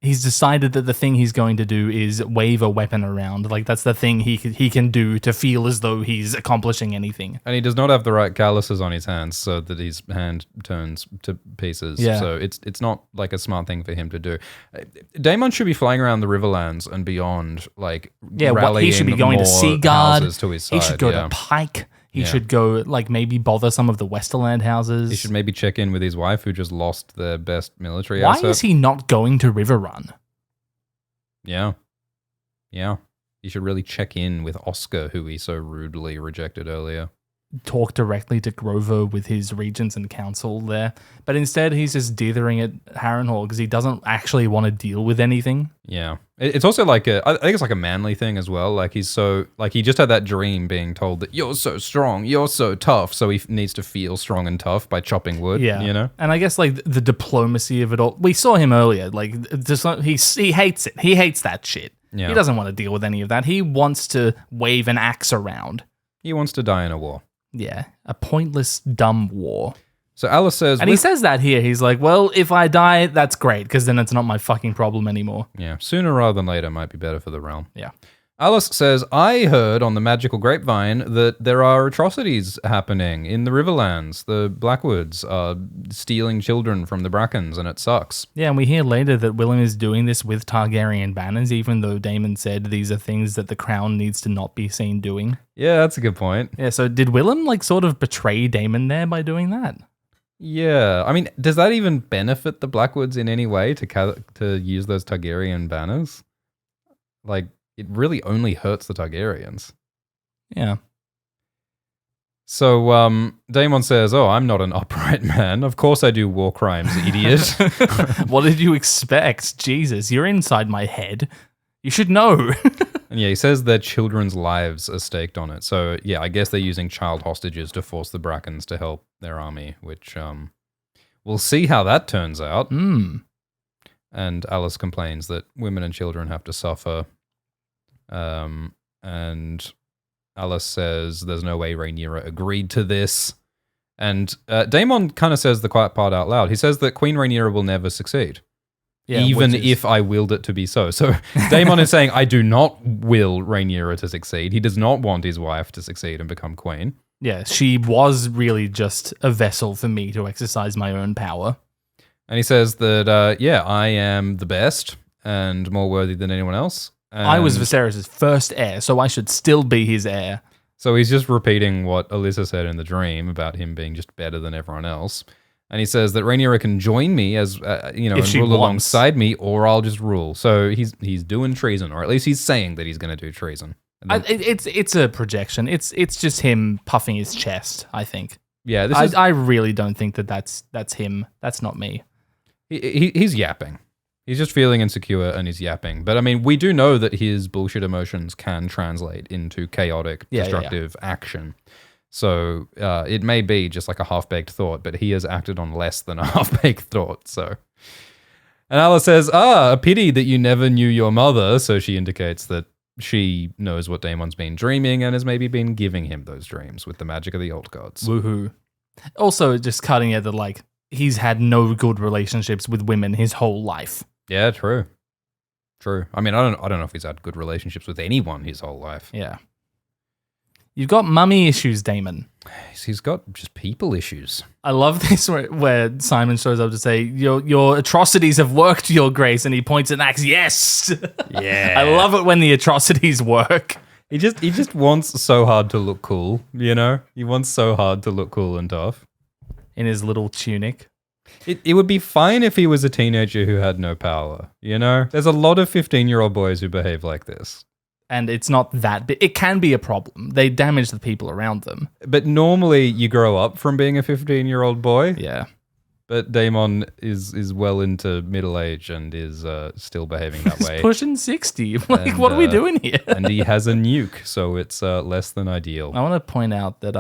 He's decided that the thing he's going to do is wave a weapon around. Like, that's the thing he can do to feel as though he's accomplishing anything. And he does not have the right calluses on his hands so that his hand turns to pieces. Yeah. So it's not like a smart thing for him to do. Daemon should be flying around the Riverlands and beyond, like, rallying he should be going to more Seaguard. houses to his side. He should go to Pike. He should go, like, maybe bother some of the Westerland houses. He should maybe check in with his wife, who just lost their best military Why asset. is he not going to Riverrun? Yeah. Yeah. He should really check in with Oscar, who he so rudely rejected earlier. Talk directly to Grover with his regents and council there. But instead, he's just dithering at Harrenhal because he doesn't actually want to deal with anything. Yeah. It's also like I think it's like a manly thing as well. Like, he's so, like, he just had that dream being told that you're so strong, you're so tough. So he needs to feel strong and tough by chopping wood, you know? And I guess, like, the diplomacy of it all. We saw him earlier. Like, he hates it. He hates that shit. Yeah. He doesn't want to deal with any of that. He wants to wave an axe around. He wants to die in a war. Yeah. A pointless, dumb war. So Alice says... And he says that here. He's like, well, if I die, that's great, because then it's not my fucking problem anymore. Yeah, sooner rather than later might be better for the realm. Yeah. Alice says, I heard on the magical grapevine that there are atrocities happening in the Riverlands. The Blackwoods are stealing children from the Brackens, and it sucks. Yeah, and we hear later that Willem is doing this with Targaryen banners, even though Daemon said these are things that the crown needs to not be seen doing. Yeah, that's a good point. Yeah, so did Willem, like, sort of betray Daemon there by doing that? Yeah, I mean, does that even benefit the Blackwoods in any way to use those Targaryen banners? Like, it really only hurts the Targaryens. Yeah. So Daemon says, "Oh, I'm not an upright man. Of course I do war crimes, idiot." What did you expect? Jesus, you're inside my head. You should know. And yeah, he says their children's lives are staked on it. So yeah, I guess they're using child hostages to force the Brackens to help their army, which we'll see how that turns out. And Alice complains that women and children have to suffer. And Alice says there's no way Rhaenyra agreed to this. And Daemon kind of says the quiet part out loud. He says that Queen Rhaenyra will never succeed. Yeah, even if I willed it to be so. So Daemon is saying, I do not will Rhaenyra to succeed. He does not want his wife to succeed and become queen. Yeah, she was really just a vessel for me to exercise my own power. And he says that, I am the best and more worthy than anyone else. And I was Viserys' first heir, so I should still be his heir. So he's just repeating what Alyssa said in the dream about him being just better than everyone else. And he says that Rhaenyra can join me as, and rule alongside me, or I'll just rule. So he's doing treason, or at least he's saying that he's going to do treason. It's a projection. It's just him puffing his chest, I think. Yeah, I really don't think that's him. That's not me. He's yapping. He's just feeling insecure and he's yapping. But I mean, we do know that his bullshit emotions can translate into chaotic, destructive action. So it may be just like a half-baked thought, but he has acted on less than a half-baked thought. So, and Alice says, a pity that you never knew your mother. So she indicates that she knows what Daemon's been dreaming and has maybe been giving him those dreams with the magic of the old gods. Woohoo. Also, just cutting it that, like, he's had no good relationships with women his whole life. Yeah, true. I mean, I don't know if he's had good relationships with anyone his whole life. Yeah. You've got mummy issues, Daemon. He's got just people issues. I love this where Simon shows up to say, your atrocities have worked, your grace, and he points an axe. Yes! Yeah. I love it when the atrocities work. He just wants so hard to look cool, you know? He wants so hard to look cool and tough. In his little tunic. It would be fine if he was a teenager who had no power, you know? There's a lot of 15-year-old boys who behave like this. And it's not that big. It can be a problem. They damage the people around them. But normally you grow up from being a 15-year-old boy. Yeah. But Daemon is well into middle age and is still behaving that way. He's pushing 60. Like, what are we doing here? And he has a nuke, so it's less than ideal. I want to point out that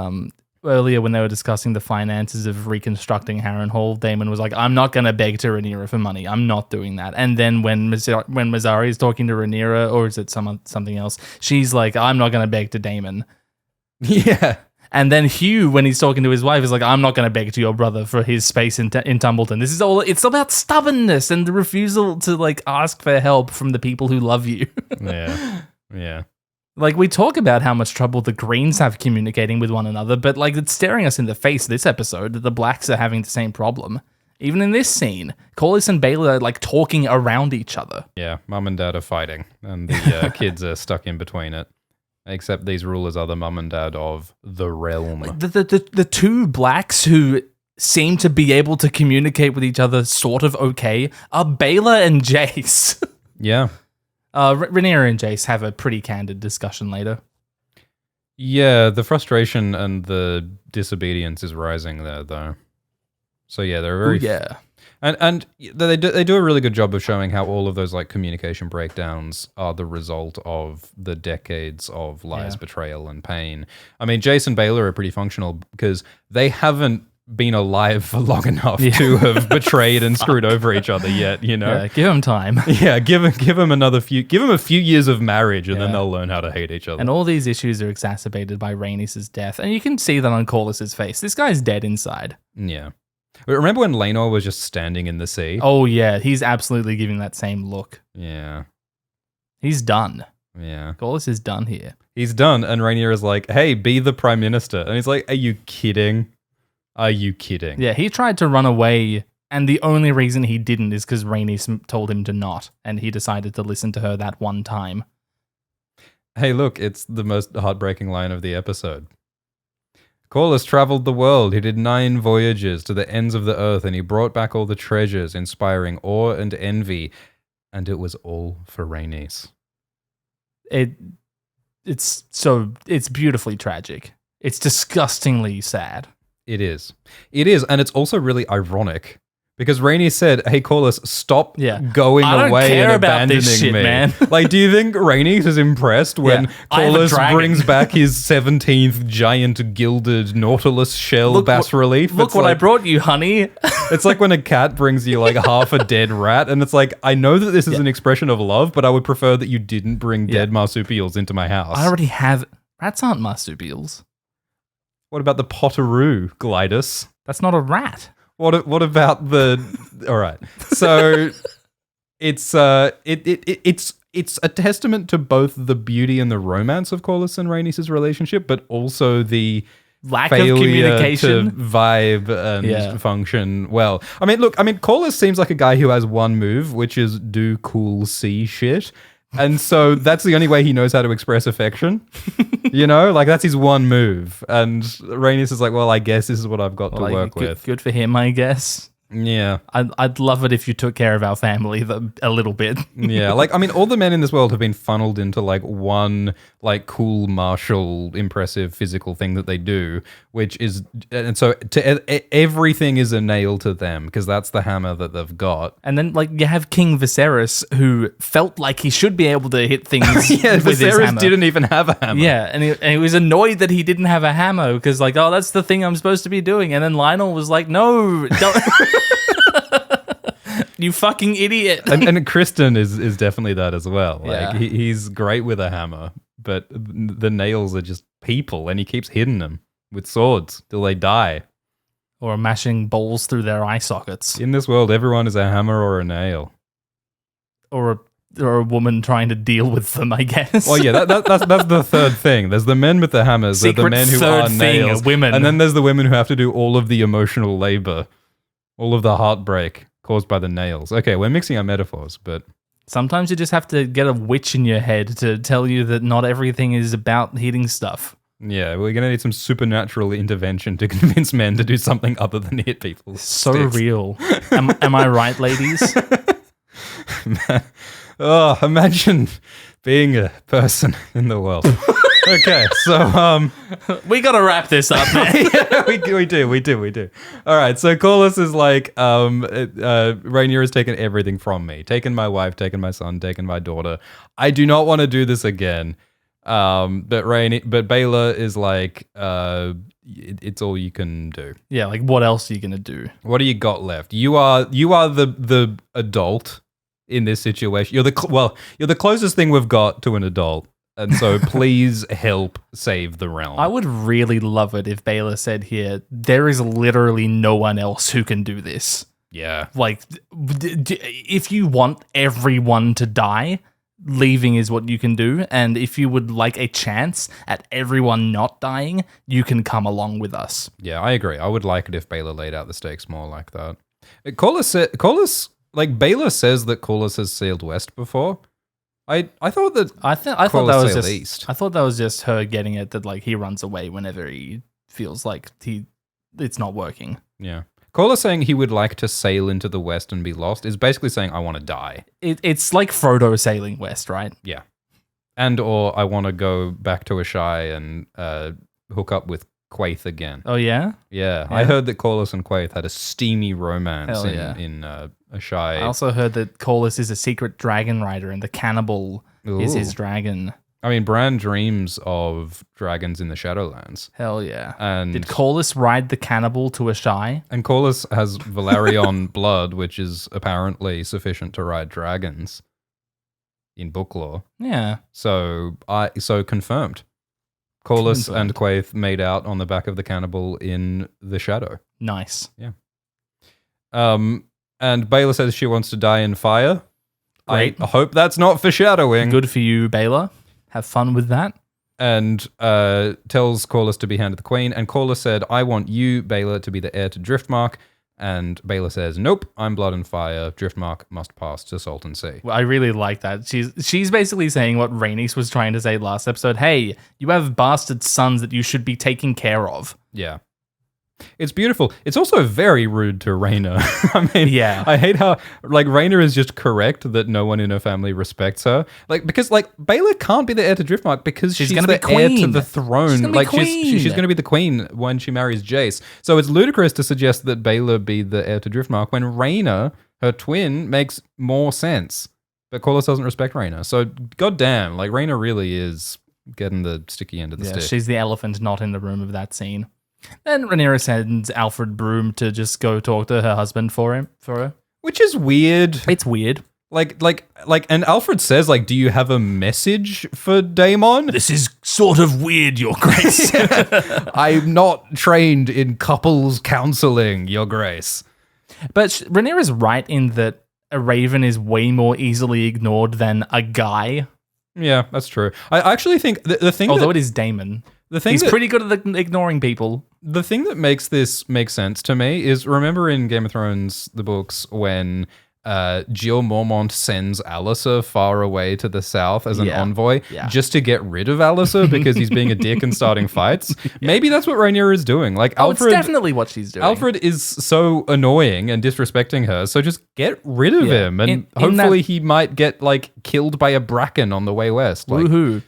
earlier when they were discussing the finances of reconstructing Harrenhal, Daemon was like, I'm not going to beg to Rhaenyra for money. I'm not doing that. And then when Mazzari is talking to Rhaenyra, or is it something else, she's like, I'm not going to beg to Daemon. Yeah. And then Hugh, when he's talking to his wife, is like, I'm not going to beg to your brother for his space in Tumbleton. This is all, it's about stubbornness and the refusal to, like, ask for help from the people who love you. Yeah. Like, we talk about how much trouble the Greens have communicating with one another, but, like, it's staring us in the face this episode that the Blacks are having the same problem. Even in this scene, Corlys and Baylor are, like, talking around each other. Yeah, mum and dad are fighting, and the kids are stuck in between it. Except these rulers are the mum and dad of the realm. The two Blacks who seem to be able to communicate with each other sort of okay are Baylor and Jace. Yeah. Rhaenyra and Jace have a pretty candid discussion later. Yeah, the frustration and the disobedience is rising there, though. So yeah, they're very... Ooh, yeah. And they do a really good job of showing how all of those like communication breakdowns are the result of the decades of lies, betrayal, and pain. I mean, Jace and Baylor are pretty functional because they haven't been alive for long enough to have betrayed and screwed over each other yet, you know? Yeah, give them time. Yeah, give them a few years of marriage and then they'll learn how to hate each other. And all these issues are exacerbated by Rhaenys' death. And you can see that on Corlys' face. This guy's dead inside. Yeah. Remember when Laenor was just standing in the sea? Oh, yeah. He's absolutely giving that same look. Yeah. He's done. Yeah. Corlys is done here. He's done. And Rhaenyra is like, hey, be the prime minister. And he's like, are you kidding? Are you kidding? Yeah, he tried to run away, and the only reason he didn't is because Rhaenys told him to not, and he decided to listen to her that one time. Hey, look, it's the most heartbreaking line of the episode. Corlys traveled the world. He did 9 voyages to the ends of the earth, and he brought back all the treasures, inspiring awe and envy, and it was all for Rhaenys. It's beautifully tragic. It's disgustingly sad. It is. It is, and it's also really ironic. Because Rainey said, "Hey, Corlys, stop going I don't away care and about abandoning this shit, me." man. Like, do you think Rainey is impressed when I have a Corlys dragon. brings back his 17th giant gilded Nautilus shell bas relief? Look It's what I like- brought you, honey. It's like when a cat brings you like half a dead rat, and it's like, I know that this is an expression of love, but I would prefer that you didn't bring dead marsupials into my house. I already have... Rats aren't marsupials. What about the Potteroo, Glidus? That's not a rat. What about the? All right, so it's it's a testament to both the beauty and the romance of Corlys and Rhaenys' relationship, but also the Lack of failure communication. to vibe and function well. I mean, look, Corlys seems like a guy who has one move, which is do cool sea shit. And so that's the only way he knows how to express affection. You know, like that's his one move. And Rhaenys is like, well, I guess this is what I've got to work with. Good for him, I guess. Yeah. I'd love it if you took care of our family a little bit. Yeah. Like, I mean, all the men in this world have been funneled into like one like cool, martial, impressive physical thing that they do, which is, and so everything is a nail to them because that's the hammer that they've got. And then like you have King Viserys who felt like he should be able to hit things Yeah, with his Viserys hammer. didn't even have a hammer. Yeah, and he was annoyed that he didn't have a hammer because like, oh, that's the thing I'm supposed to be doing. And then Lionel was like, no, don't. You fucking idiot. And Kristen is definitely that as well. Like Yeah. he's great with a hammer, but the nails are just people, and he keeps hitting them with swords till they die. Or mashing balls through their eye sockets. In this world, everyone is a hammer or a nail. Or a woman trying to deal with them, I guess. Well, yeah, that's the third thing. There's the men with the hammers, they're the Secret men who third are thing, nails, women. and then there's the women who have to do all of the emotional labor, all of the heartbreak caused by the nails. Okay, we're mixing our metaphors, but Sometimes you just have to get a witch in your head to tell you that not everything is about hitting stuff. yeah, we're gonna need some supernatural intervention to convince men to do something other than hit people. So real. Am I right, ladies? Oh, imagine being a person in the world. Okay, so We gotta wrap this up, man. yeah, we do. All right, so Corlys is like, Rhaenyra has taken everything from me, taken my wife, taken my son, taken my daughter. I do not want to do this again. But Baela is like, it's all you can do. Yeah, like what else are you gonna do? What do you got left? You are the adult in this situation. You're the closest thing we've got to an adult. And so please help save the realm. I would really love it if Baela said here, there is literally no one else who can do this. Yeah. Like, if you want everyone to die, leaving is what you can do. And if you would like a chance at everyone not dying, you can come along with us. Yeah, I agree. I would like it if Baela laid out the stakes more like that. Corlys, like Baela says that Corlys has sailed west before. I thought that I thought Corlys that was sailed just east. I thought that was just her getting it that like he runs away whenever he feels like it's not working. Yeah. Corlys saying he would like to sail into the west and be lost is basically saying I want to die. It's like Frodo sailing west, right? Yeah. And or I want to go back to Ashai and hook up with Quaithe again. Oh yeah? Yeah. I heard that Corlys and Quaithe had a steamy romance Hell yeah. in Ashai. I also heard that Corlys is a secret dragon rider and the cannibal is his dragon. I mean, Bran dreams of dragons in the Shadowlands. Hell yeah. And Did Corlys ride the cannibal to Ashai? And Corlys has Valerion blood, which is apparently sufficient to ride dragons in book lore. Yeah. So confirmed. Corlys Confirmed. and Quaithe made out on the back of the cannibal in the shadow. Nice. And Baela says she wants to die in fire. Great. I hope that's not foreshadowing. Good for you, Baela. Have fun with that. And tells Corlys to be handed the queen. And Corlys said, I want you, Baela, to be the heir to Driftmark. And Baela says, nope, I'm blood and fire. Driftmark must pass to Salton Sea. Well, I really like that. She's basically saying what Rhaenys was trying to say last episode. Hey, you have bastard sons that you should be taking care of. Yeah. It's beautiful. It's also very rude to Rhaena. I mean, Yeah. I hate how like Rhaena is just correct that no one in her family respects her. Like because like Baela can't be the heir to Driftmark because she's gonna the be heir to queen. the throne. She's gonna be like queen. she's going to be the queen when she marries Jace. So it's ludicrous to suggest that Baela be the heir to Driftmark when Rhaena, her twin, makes more sense. But Corlys doesn't respect Rhaena. So goddamn, like Rhaena really is getting the sticky end of the Yeah, stick. she's the elephant not in the room of that scene. Then Rhaenyra sends Alfred Broom to just go talk to her husband for her. Which is weird. It's weird. And Alfred says, like, do you have a message for Daemon? This is sort of weird, Your Grace. I'm not trained in couples counseling, Your Grace. But Rhaenyra's right in that a raven is way more easily ignored than a guy. Yeah, that's true. I actually think the thing Although that, it is Daemon. the thing He's that, pretty good at ignoring people. the thing that makes this make sense to me is remember in Game of Thrones, the books, when Gilles Mormont sends Alliser far away to the south as an envoy just to get rid of Alliser because he's being a dick and starting fights. Maybe that's what Rhaenyra is doing. Like Alfred, it's definitely what she's doing. Alfred is so annoying and disrespecting her, so just get rid of him, and hopefully he might get like killed by a bracken on the way west. Like, Woohoo.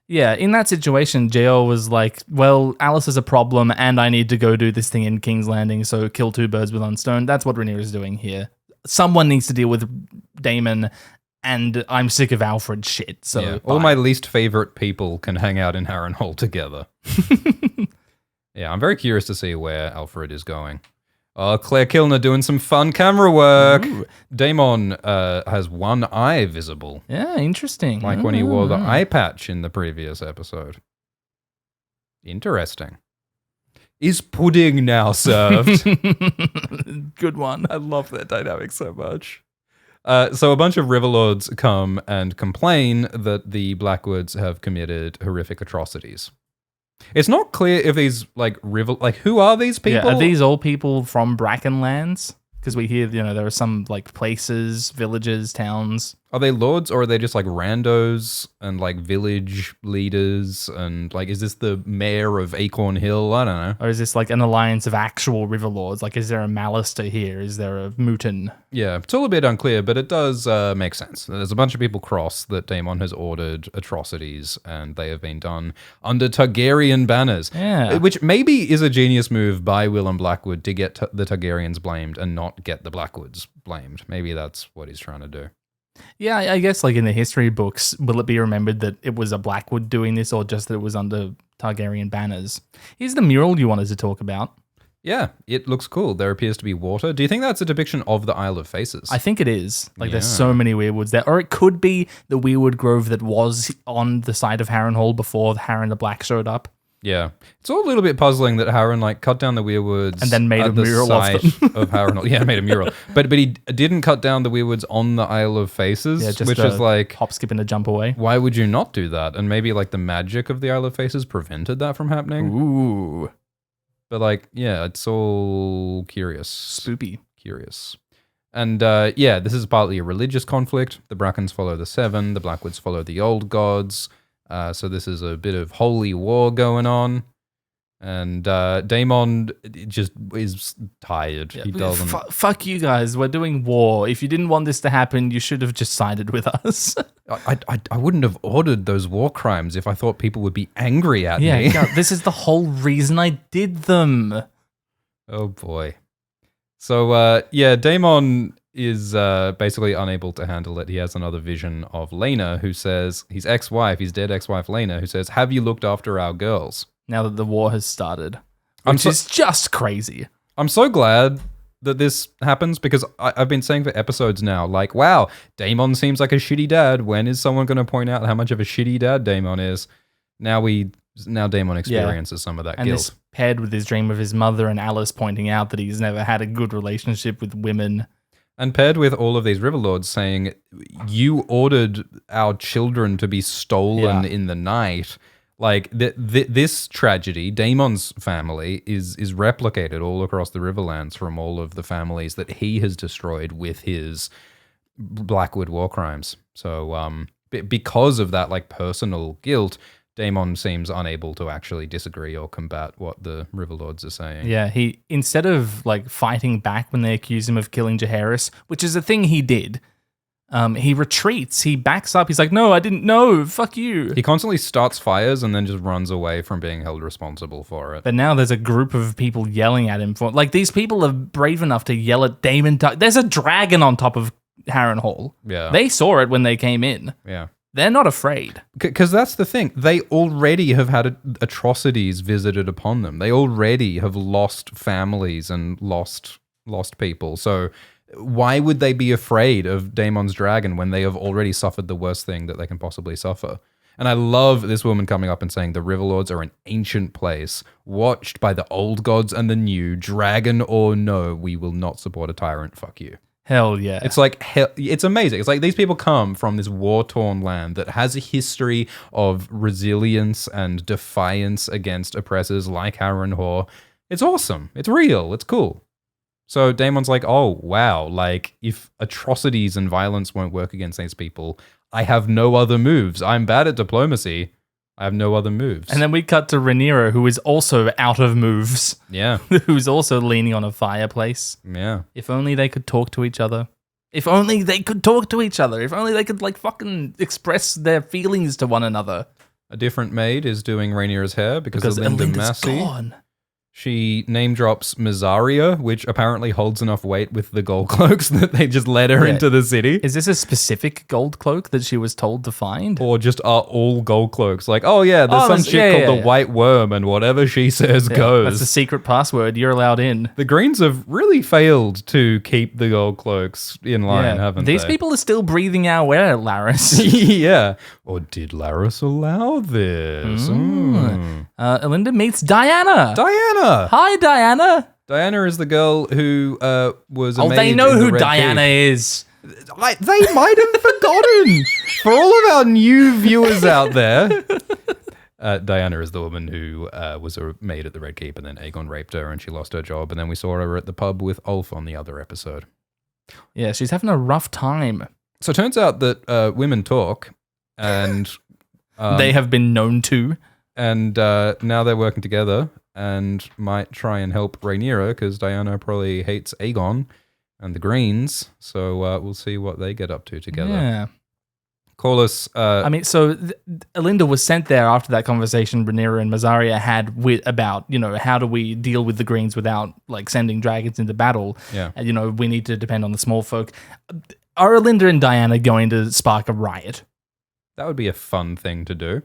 Yeah, in that situation, Jo was like, well, Alice is a problem and I need to go do this thing in King's Landing, so kill two birds with one stone. That's what Rhaenyra is doing here. Someone needs to deal with Daemon, and I'm sick of Alfred's shit. So all my least favorite people can hang out in Harrenhal together. Yeah, I'm very curious to see where Alfred is going. Claire Kilner doing some fun camera work. Ooh. Daemon has one eye visible, Yeah, interesting. like when he wore the eye patch in the previous episode. Interesting. Is pudding now served? Good one. I love that dynamic so much. So a bunch of Riverlords come and complain that the Blackwoods have committed horrific atrocities. It's not clear if these who are these people? Yeah, are these all people from Brackenlands? Because we hear, there are some like places, villages, towns. Are they lords or are they just like randos and like village leaders and like is this the mayor of Acorn Hill? I don't know. Or is this like an alliance of actual Riverlords? Like, is there a Malister here? Is there a Mutin? Yeah, it's all a bit unclear, but it does make sense. There's a bunch of people cross that Daemon has ordered atrocities and they have been done under Targaryen banners. Yeah. Which maybe is a genius move by Willem Blackwood to get the Targaryens blamed and not get the Blackwoods blamed. Maybe that's what he's trying to do. Yeah, I guess like in the history books, will it be remembered that it was a Blackwood doing this or just that it was under Targaryen banners? Here's the mural you wanted to talk about. Yeah, it looks cool. There appears to be water. Do you think that's a depiction of the Isle of Faces? I think it is. Like there's so many weirwoods there. Or it could be the weirwood grove that was on the side of Harrenhal before Harren the Black showed up. Yeah. It's all a little bit puzzling that Harren like cut down the weirwoods and then made at a mural of them. of Harrenhal. Yeah, made a mural. But he didn't cut down the weirwoods on the Isle of Faces, Yeah, just which is like hop, skip, and a jump away. why would you not do that? And maybe like the magic of the Isle of Faces prevented that from happening. Ooh. But like, yeah, it's all curious. Spoopy. Curious. And this is partly a religious conflict. The Brackens follow the Seven, the Blackwoods follow the Old Gods. So this is a bit of holy war going on. And Daemon just is tired. Yeah. He doesn't. Fuck you guys. We're doing war. If you didn't want this to happen, you should have just sided with us. I wouldn't have ordered those war crimes if I thought people would be angry at me. Yeah, this is the whole reason I did them. Oh boy. So Daemon is basically unable to handle it. He has another vision of Laena, who says, his ex-wife, his dead ex-wife Laena, who says, "Have you looked after our girls?" Now that the war has started, which is just crazy. I'm so glad that this happens because I've been saying for episodes now, like, wow, Daemon seems like a shitty dad. When is someone going to point out how much of a shitty dad Daemon is? Now Daemon experiences some of that and guilt. this paired with his dream of his mother and Alice pointing out that he's never had a good relationship with women. And paired with all of these Riverlords saying, you ordered our children to be stolen in the night. Like, this tragedy, Daemon's family, is replicated all across the Riverlands from all of the families that he has destroyed with his Blackwood war crimes. So, because of that, like, personal guilt, Daemon seems unable to actually disagree or combat what the River Lords are saying. Yeah, he instead of like fighting back when they accuse him of killing Jaehaerys, which is a thing he did, he retreats. He backs up. He's like, "No, I didn't know. Fuck you." He constantly starts fires and then just runs away from being held responsible for it. But now there's a group of people yelling at him for like these people are brave enough to yell at Daemon. There's a dragon on top of Harrenhal. Yeah. They saw it when they came in. Yeah. They're not afraid. Because that's the thing. They already have had atrocities visited upon them. They already have lost families and lost people. So why would they be afraid of Daemon's dragon when they have already suffered the worst thing that they can possibly suffer? And I love this woman coming up and saying the River Lords are an ancient place, watched by the old gods and the new, dragon or no, we will not support a tyrant, fuck you. Hell yeah. It's like, it's amazing. It's like these people come from this war-torn land that has a history of resilience and defiance against oppressors like Harrenhal. It's awesome. It's real. It's cool. So Daemon's like, oh, wow. Like, if atrocities and violence won't work against these people, I have no other moves. I'm bad at diplomacy. I have no other moves. And then we cut to Rhaenyra, who is also out of moves. Yeah. Who's also leaning on a fireplace. Yeah. If only they could talk to each other. If only they could talk to each other. If only they could, like, fucking express their feelings to one another. A different maid is doing Rhaenyra's hair because Elinda Elinda's Massey. gone. She name drops Mysaria, which apparently holds enough weight with the gold cloaks that they just led her into the city. Is this a specific gold cloak that she was told to find? Or just are all gold cloaks. Like, oh yeah, there's some shit called the White Worm, and whatever she says goes. That's the secret password. You're allowed in. The Greens have really failed to keep the gold cloaks in line, haven't These they? people are still breathing our air, Laris. Yeah. Or did Laris allow this? Elinda meets Diana. Diana! Hi, Diana. Diana is the girl who was a Oh, maid they know in the who Red Diana Keep. is. Like, they might have forgotten. For all of our new viewers out there, Diana is the woman who was a maid at the Red Keep, and then Aegon raped her and she lost her job, and then we saw her at the pub with Ulf on the other episode. Yeah, she's having a rough time. So it turns out that women talk, and They have been known to. and now they're working together and might try and help Rhaenyra because Diana probably hates Aegon and the Greens. So we'll see what they get up to together. Yeah. Corlys, I mean, so Elinda was sent there after that conversation Rhaenyra and Mysaria had about, you know, how do we deal with the Greens without, like, sending dragons into battle? Yeah. You know, we need to depend on the small folk. Are Elinda and Diana going to spark a riot that would be a fun thing to do.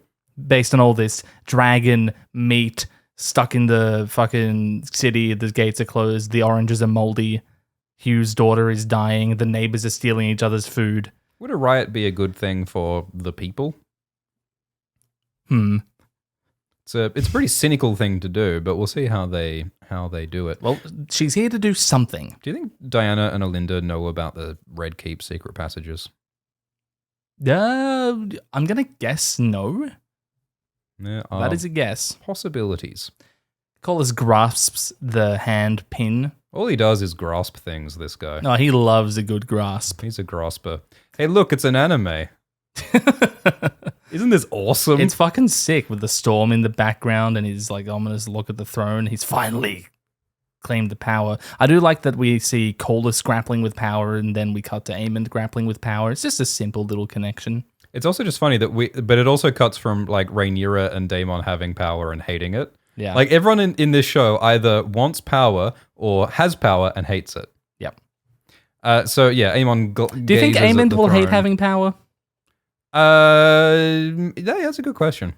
based on all this dragon meat stuck in the fucking city? The gates are closed. The oranges are moldy. Hugh's daughter is dying. The neighbors are stealing each other's food. Would a riot be a good thing for the people? It's a pretty cynical thing to do, but we'll see how they do it. Well, she's here to do something. Do you think Diana and Elinda know about the Red Keep secret passages? I'm gonna guess no. There That are is a guess. possibilities. Collis grasps the hand pin. All he does is grasp things, this guy. No, he loves a good grasp. He's a grasper. Hey, look, it's an anime. Isn't this awesome? It's fucking sick with the storm in the background and his like ominous look at the throne. He's finally claimed the power. I do like that we see Collis grappling with power and then we cut to Aemond grappling with power. It's just a simple little connection. It's also just funny but it also cuts from like Rhaenyra and Daemon having power and hating it. Yeah. Like everyone in this show either wants power or has power and hates it. Yep. So yeah, Aemon. Do you think Aemond will hate having power? That's a good question.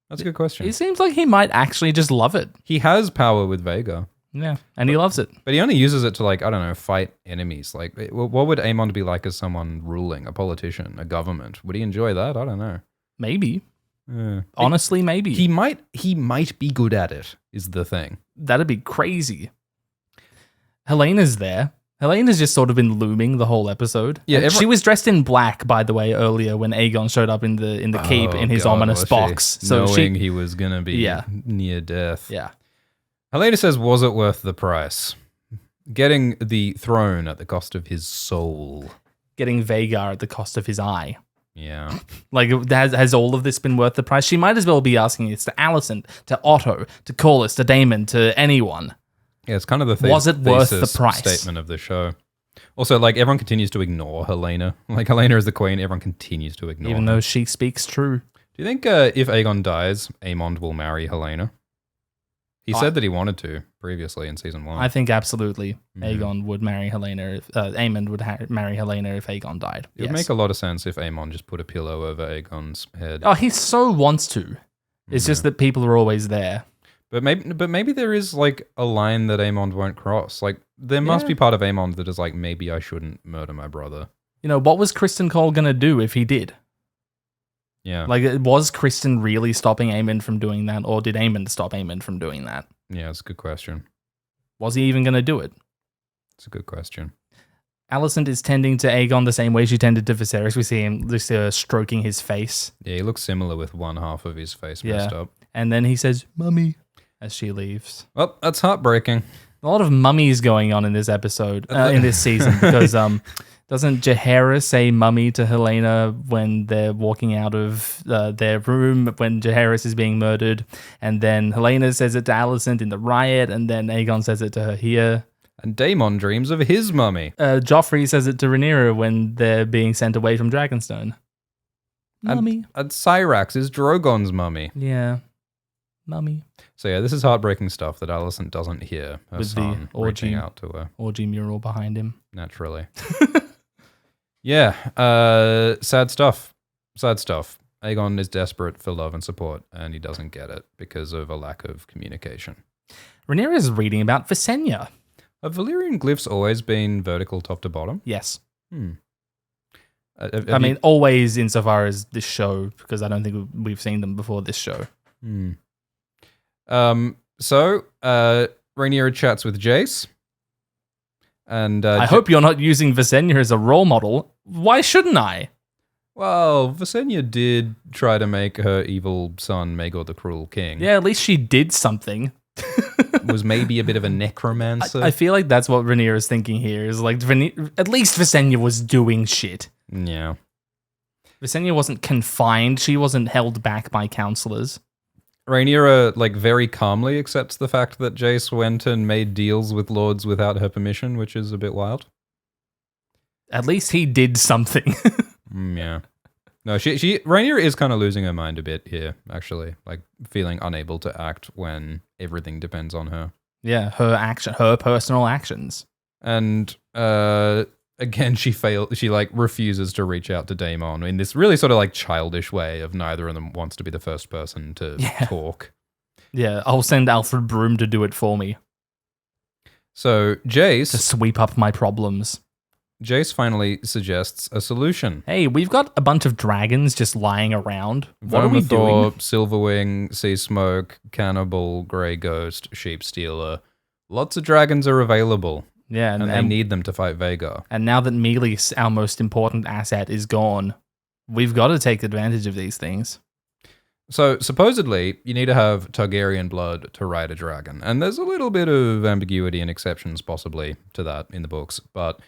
That's a good question. It seems like he might actually just love it. He has power with Vhagar. Yeah, and he loves it. But he only uses it to, like, I don't know, fight enemies. Like, what would Aemon be like as someone ruling, a politician, a government? Would he enjoy that? I don't know. Maybe. Yeah. Honestly, maybe. He might be good at it, is the thing. That'd be crazy. Helena's there. Helena's just sort of been looming the whole episode. Yeah, she was dressed in black, by the way, earlier when Aegon showed up in the keep in his ominous box. So knowing he was gonna be near death. Yeah. Helena says, was it worth the price? Getting the throne at the cost of his soul. Getting Vhagar at the cost of his eye. Yeah. Like, has all of this been worth the price? She might as well be asking this to Alicent, to Otto, to Corlys, to Daemon, to anyone. Yeah, it's kind of the Was it worth the thesis price? statement of the show. Also, like, everyone continues to ignore Helena. Like, Helena is the queen. Everyone continues to ignore Even her. though she speaks true. Do you think if Aegon dies, Aemond will marry Helena? He said that he wanted to previously in season 1. I think absolutely Aegon would marry Helena. Aemond would marry Helena if Aegon died. It would make a lot of sense if Aemon just put a pillow over Aegon's head. Oh, he so wants to. It's just that people are always there. But maybe there is like a line that Aemond won't cross. Like there must be part of Aemond that is like, maybe I shouldn't murder my brother. You know, what was Kristen Cole gonna do if he did? Yeah. Like, was Kristen really stopping Aemond from doing that, or did Aemond stop Aemond from doing that? Yeah, it's a good question. Was he even gonna do it? It's a good question. Alicent is tending to Aegon the same way she tended to Viserys. We see him just stroking his face. Yeah, he looks similar with one half of his face messed up. And then he says, "Mummy," as she leaves. Well, that's heartbreaking. A lot of mummies going on in this episode, in this season, because doesn't Jaehaerys say mummy to Helena when they're walking out of their room when Jaehaerys is being murdered? And then Helena says it to Alicent in the riot, and then Aegon says it to her here. And Daemon dreams of his mummy. Joffrey says it to Rhaenyra when they're being sent away from Dragonstone. Mummy. And Cyrax is Drogon's mummy. Yeah. Mummy. So yeah, this is heartbreaking stuff that Alicent doesn't hear her With the son reaching out to her. Orgy mural behind him. Naturally. Yeah, sad stuff. Sad stuff. Aegon is desperate for love and support, and he doesn't get it because of a lack of communication. Rhaenyra is reading about Visenya. Have Valyrian glyphs always been vertical top to bottom? Yes. Have I mean, always insofar as this show, because I don't think we've seen them before this show. So, Rhaenyra chats with Jace. And I hope you're not using Visenya as a role model. Why shouldn't I? Well, Visenya did try to make her evil son Maegor the Cruel King. Yeah, at least she did something. Was maybe a bit of a necromancer. I feel like that's what Rhaenyra is thinking here. Is like, at least Visenya was doing shit. Yeah. Visenya wasn't confined. She wasn't held back by counselors. Rhaenyra, like, very calmly accepts the fact that Jace went and made deals with lords without her permission, which is a bit wild. At least he did something. Yeah. No, Rhaenyra is kind of losing her mind a bit here, actually. Like, feeling unable to act when everything depends on her. Yeah, her personal actions. And, again, she refuses to reach out to Daemon in this really sort of, like, childish way of neither of them wants to be the first person to talk. Yeah, I'll send Alfred Broom to do it for me. So, Jace... To sweep up my problems. Jace finally suggests a solution. Hey, we've got a bunch of dragons just lying around. What are we doing? Silverwing, Sea Smoke, Cannibal, Grey Ghost, Sheep Stealer. Lots of dragons are available. Yeah, and they need them to fight Vhagar. And now that Meleys, our most important asset, is gone, we've got to take advantage of these things. So, supposedly, you need to have Targaryen blood to ride a dragon. And there's a little bit of ambiguity and exceptions, possibly, to that in the books. But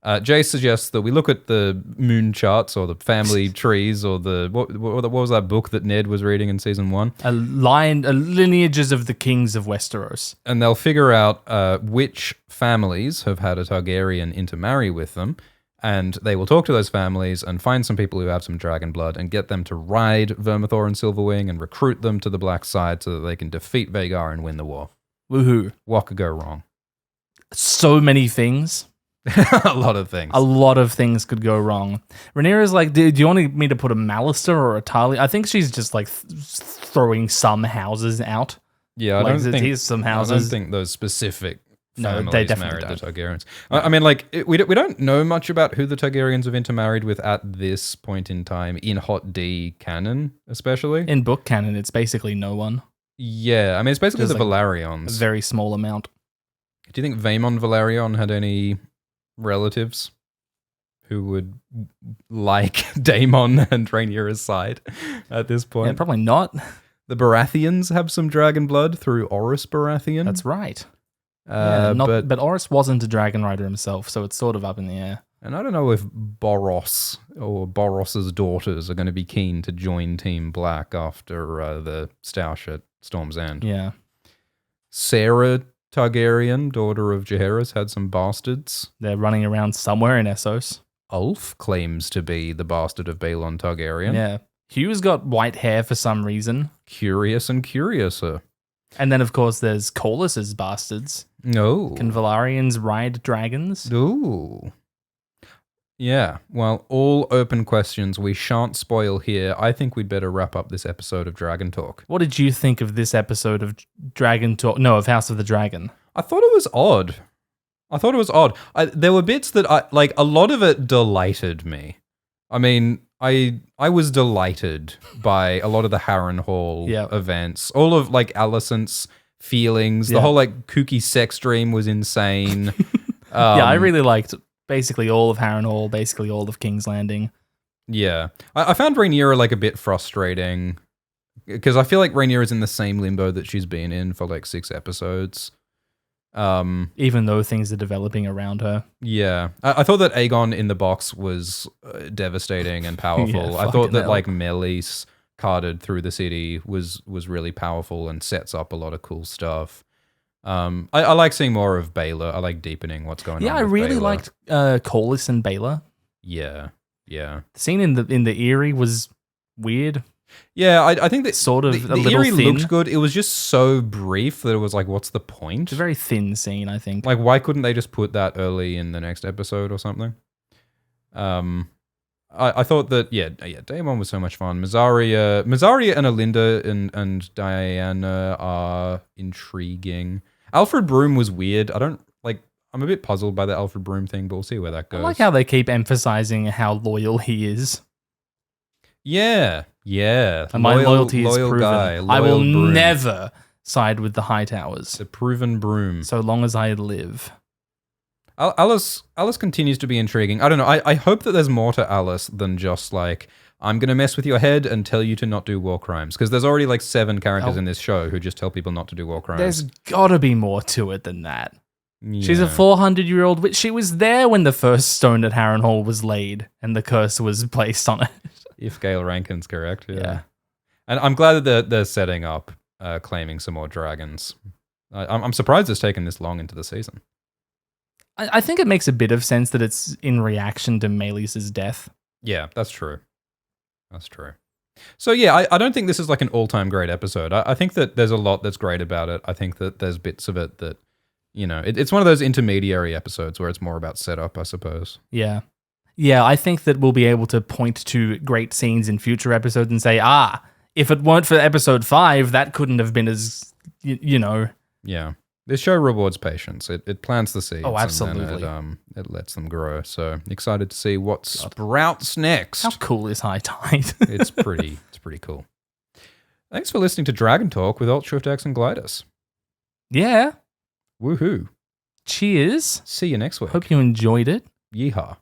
Jace suggests that we look at the moon charts or the family trees or the... What was that book that Ned was reading in season 1? Lineages of the Kings of Westeros. And they'll figure out which families have had a Targaryen intermarry with them. And they will talk to those families and find some people who have some dragon blood and get them to ride Vermithor and Silverwing and recruit them to the black side so that they can defeat Vhagar and win the war. Woohoo. What could go wrong? So many things. A lot of things. A lot of things could go wrong. Rhaenyra's like, do you want me to put a Mallister or a Tarly? I think she's just like throwing some houses out. Yeah, I don't think those specific families they definitely married the Targaryens. I mean, like, we don't know much about who the Targaryens have intermarried with at this point in time, in Hot D canon, especially. In book canon, it's basically no one. Yeah, I mean, it's basically There's the like Velaryons. A very small amount. Do you think Vaemon Velaryon had any relatives who would like Daemon and Rhaenyra's side at this point? Yeah, probably not. The Baratheons have some dragon blood through Orys Baratheon. That's right. But Orys wasn't a dragon rider himself, so it's sort of up in the air. And I don't know if Boros or Boros's daughters are going to be keen to join Team Black after the stoush at Storm's End. Yeah. Sarah Targaryen, daughter of Jaehaerys, had some bastards. They're running around somewhere in Essos. Ulf claims to be the bastard of Baelon Targaryen. Yeah. Hugh's got white hair for some reason. Curious and curiouser. And then, of course, there's Corlys's bastards. No. Can Valarians ride dragons? Ooh. Yeah, well, all open questions we shan't spoil here. I think we'd better wrap up this episode of Dragon Talk. What did you think of this episode of Dragon Talk? No, of House of the Dragon. I thought it was odd. There were bits that a lot of it delighted me. I mean, I was delighted by a lot of the Harrenhal events. All of Alicent's feelings. The whole kooky sex dream was insane. I really liked basically all of Harrenhal, basically all of King's Landing. Yeah. I found Rhaenyra a bit frustrating because I feel like Rhaenyra's in the same limbo that she's been in for 6 episodes. Even though things are developing around her. Yeah. I thought that Aegon in the box was devastating and powerful. I thought that Meleys carted through the city was really powerful and sets up a lot of cool stuff. I like seeing more of Baelor. I like deepening what's going on. Yeah, I really liked Corlys and Baelor. Yeah. The scene in the Eyrie was weird. Yeah, I think that sort of the a little Eyrie thin. looked good. It was just so brief that it was what's the point? It's a very thin scene, I think. Why couldn't they just put that early in the next episode or something? I thought that Daemon was so much fun. Mazzaria and Alinda and Diana are intriguing. Alfred Broom was weird. I'm a bit puzzled by the Alfred Broom thing, but we'll see where that goes. I like how they keep emphasizing how loyal he is. Yeah. And my loyalty is proven. Guy, I will Broom. never side with the Hightowers. The proven Broom. So long as I live. Alice continues to be intriguing. I don't know. I hope that there's more to Alice than just I'm going to mess with your head and tell you to not do war crimes. Because there's already 7 characters in this show who just tell people not to do war crimes. There's got to be more to it than that. Yeah. She's a 400-year-old witch. She was there when the first stone at Harrenhal was laid and the curse was placed on it. If Gail Rankin's correct, yeah. And I'm glad that they're setting up claiming some more dragons. I'm surprised it's taken this long into the season. I think it makes a bit of sense that it's in reaction to Meleys' death. Yeah, that's true. So yeah, I don't think this is an all-time great episode. I think that there's a lot that's great about it. I think that there's bits of it that, it's one of those intermediary episodes where it's more about setup, I suppose. Yeah. Yeah, I think that we'll be able to point to great scenes in future episodes and say, if it weren't for episode 5, that couldn't have been as, Yeah. This show rewards patience. It plants the seeds. Oh, absolutely. And then it lets them grow. So excited to see what sprouts next. How cool is High Tide? It's pretty cool. Thanks for listening to Dragon Talk with Alt Schwift X and Glidus. Yeah. Woohoo. Cheers. See you next week. Hope you enjoyed it. Yeehaw.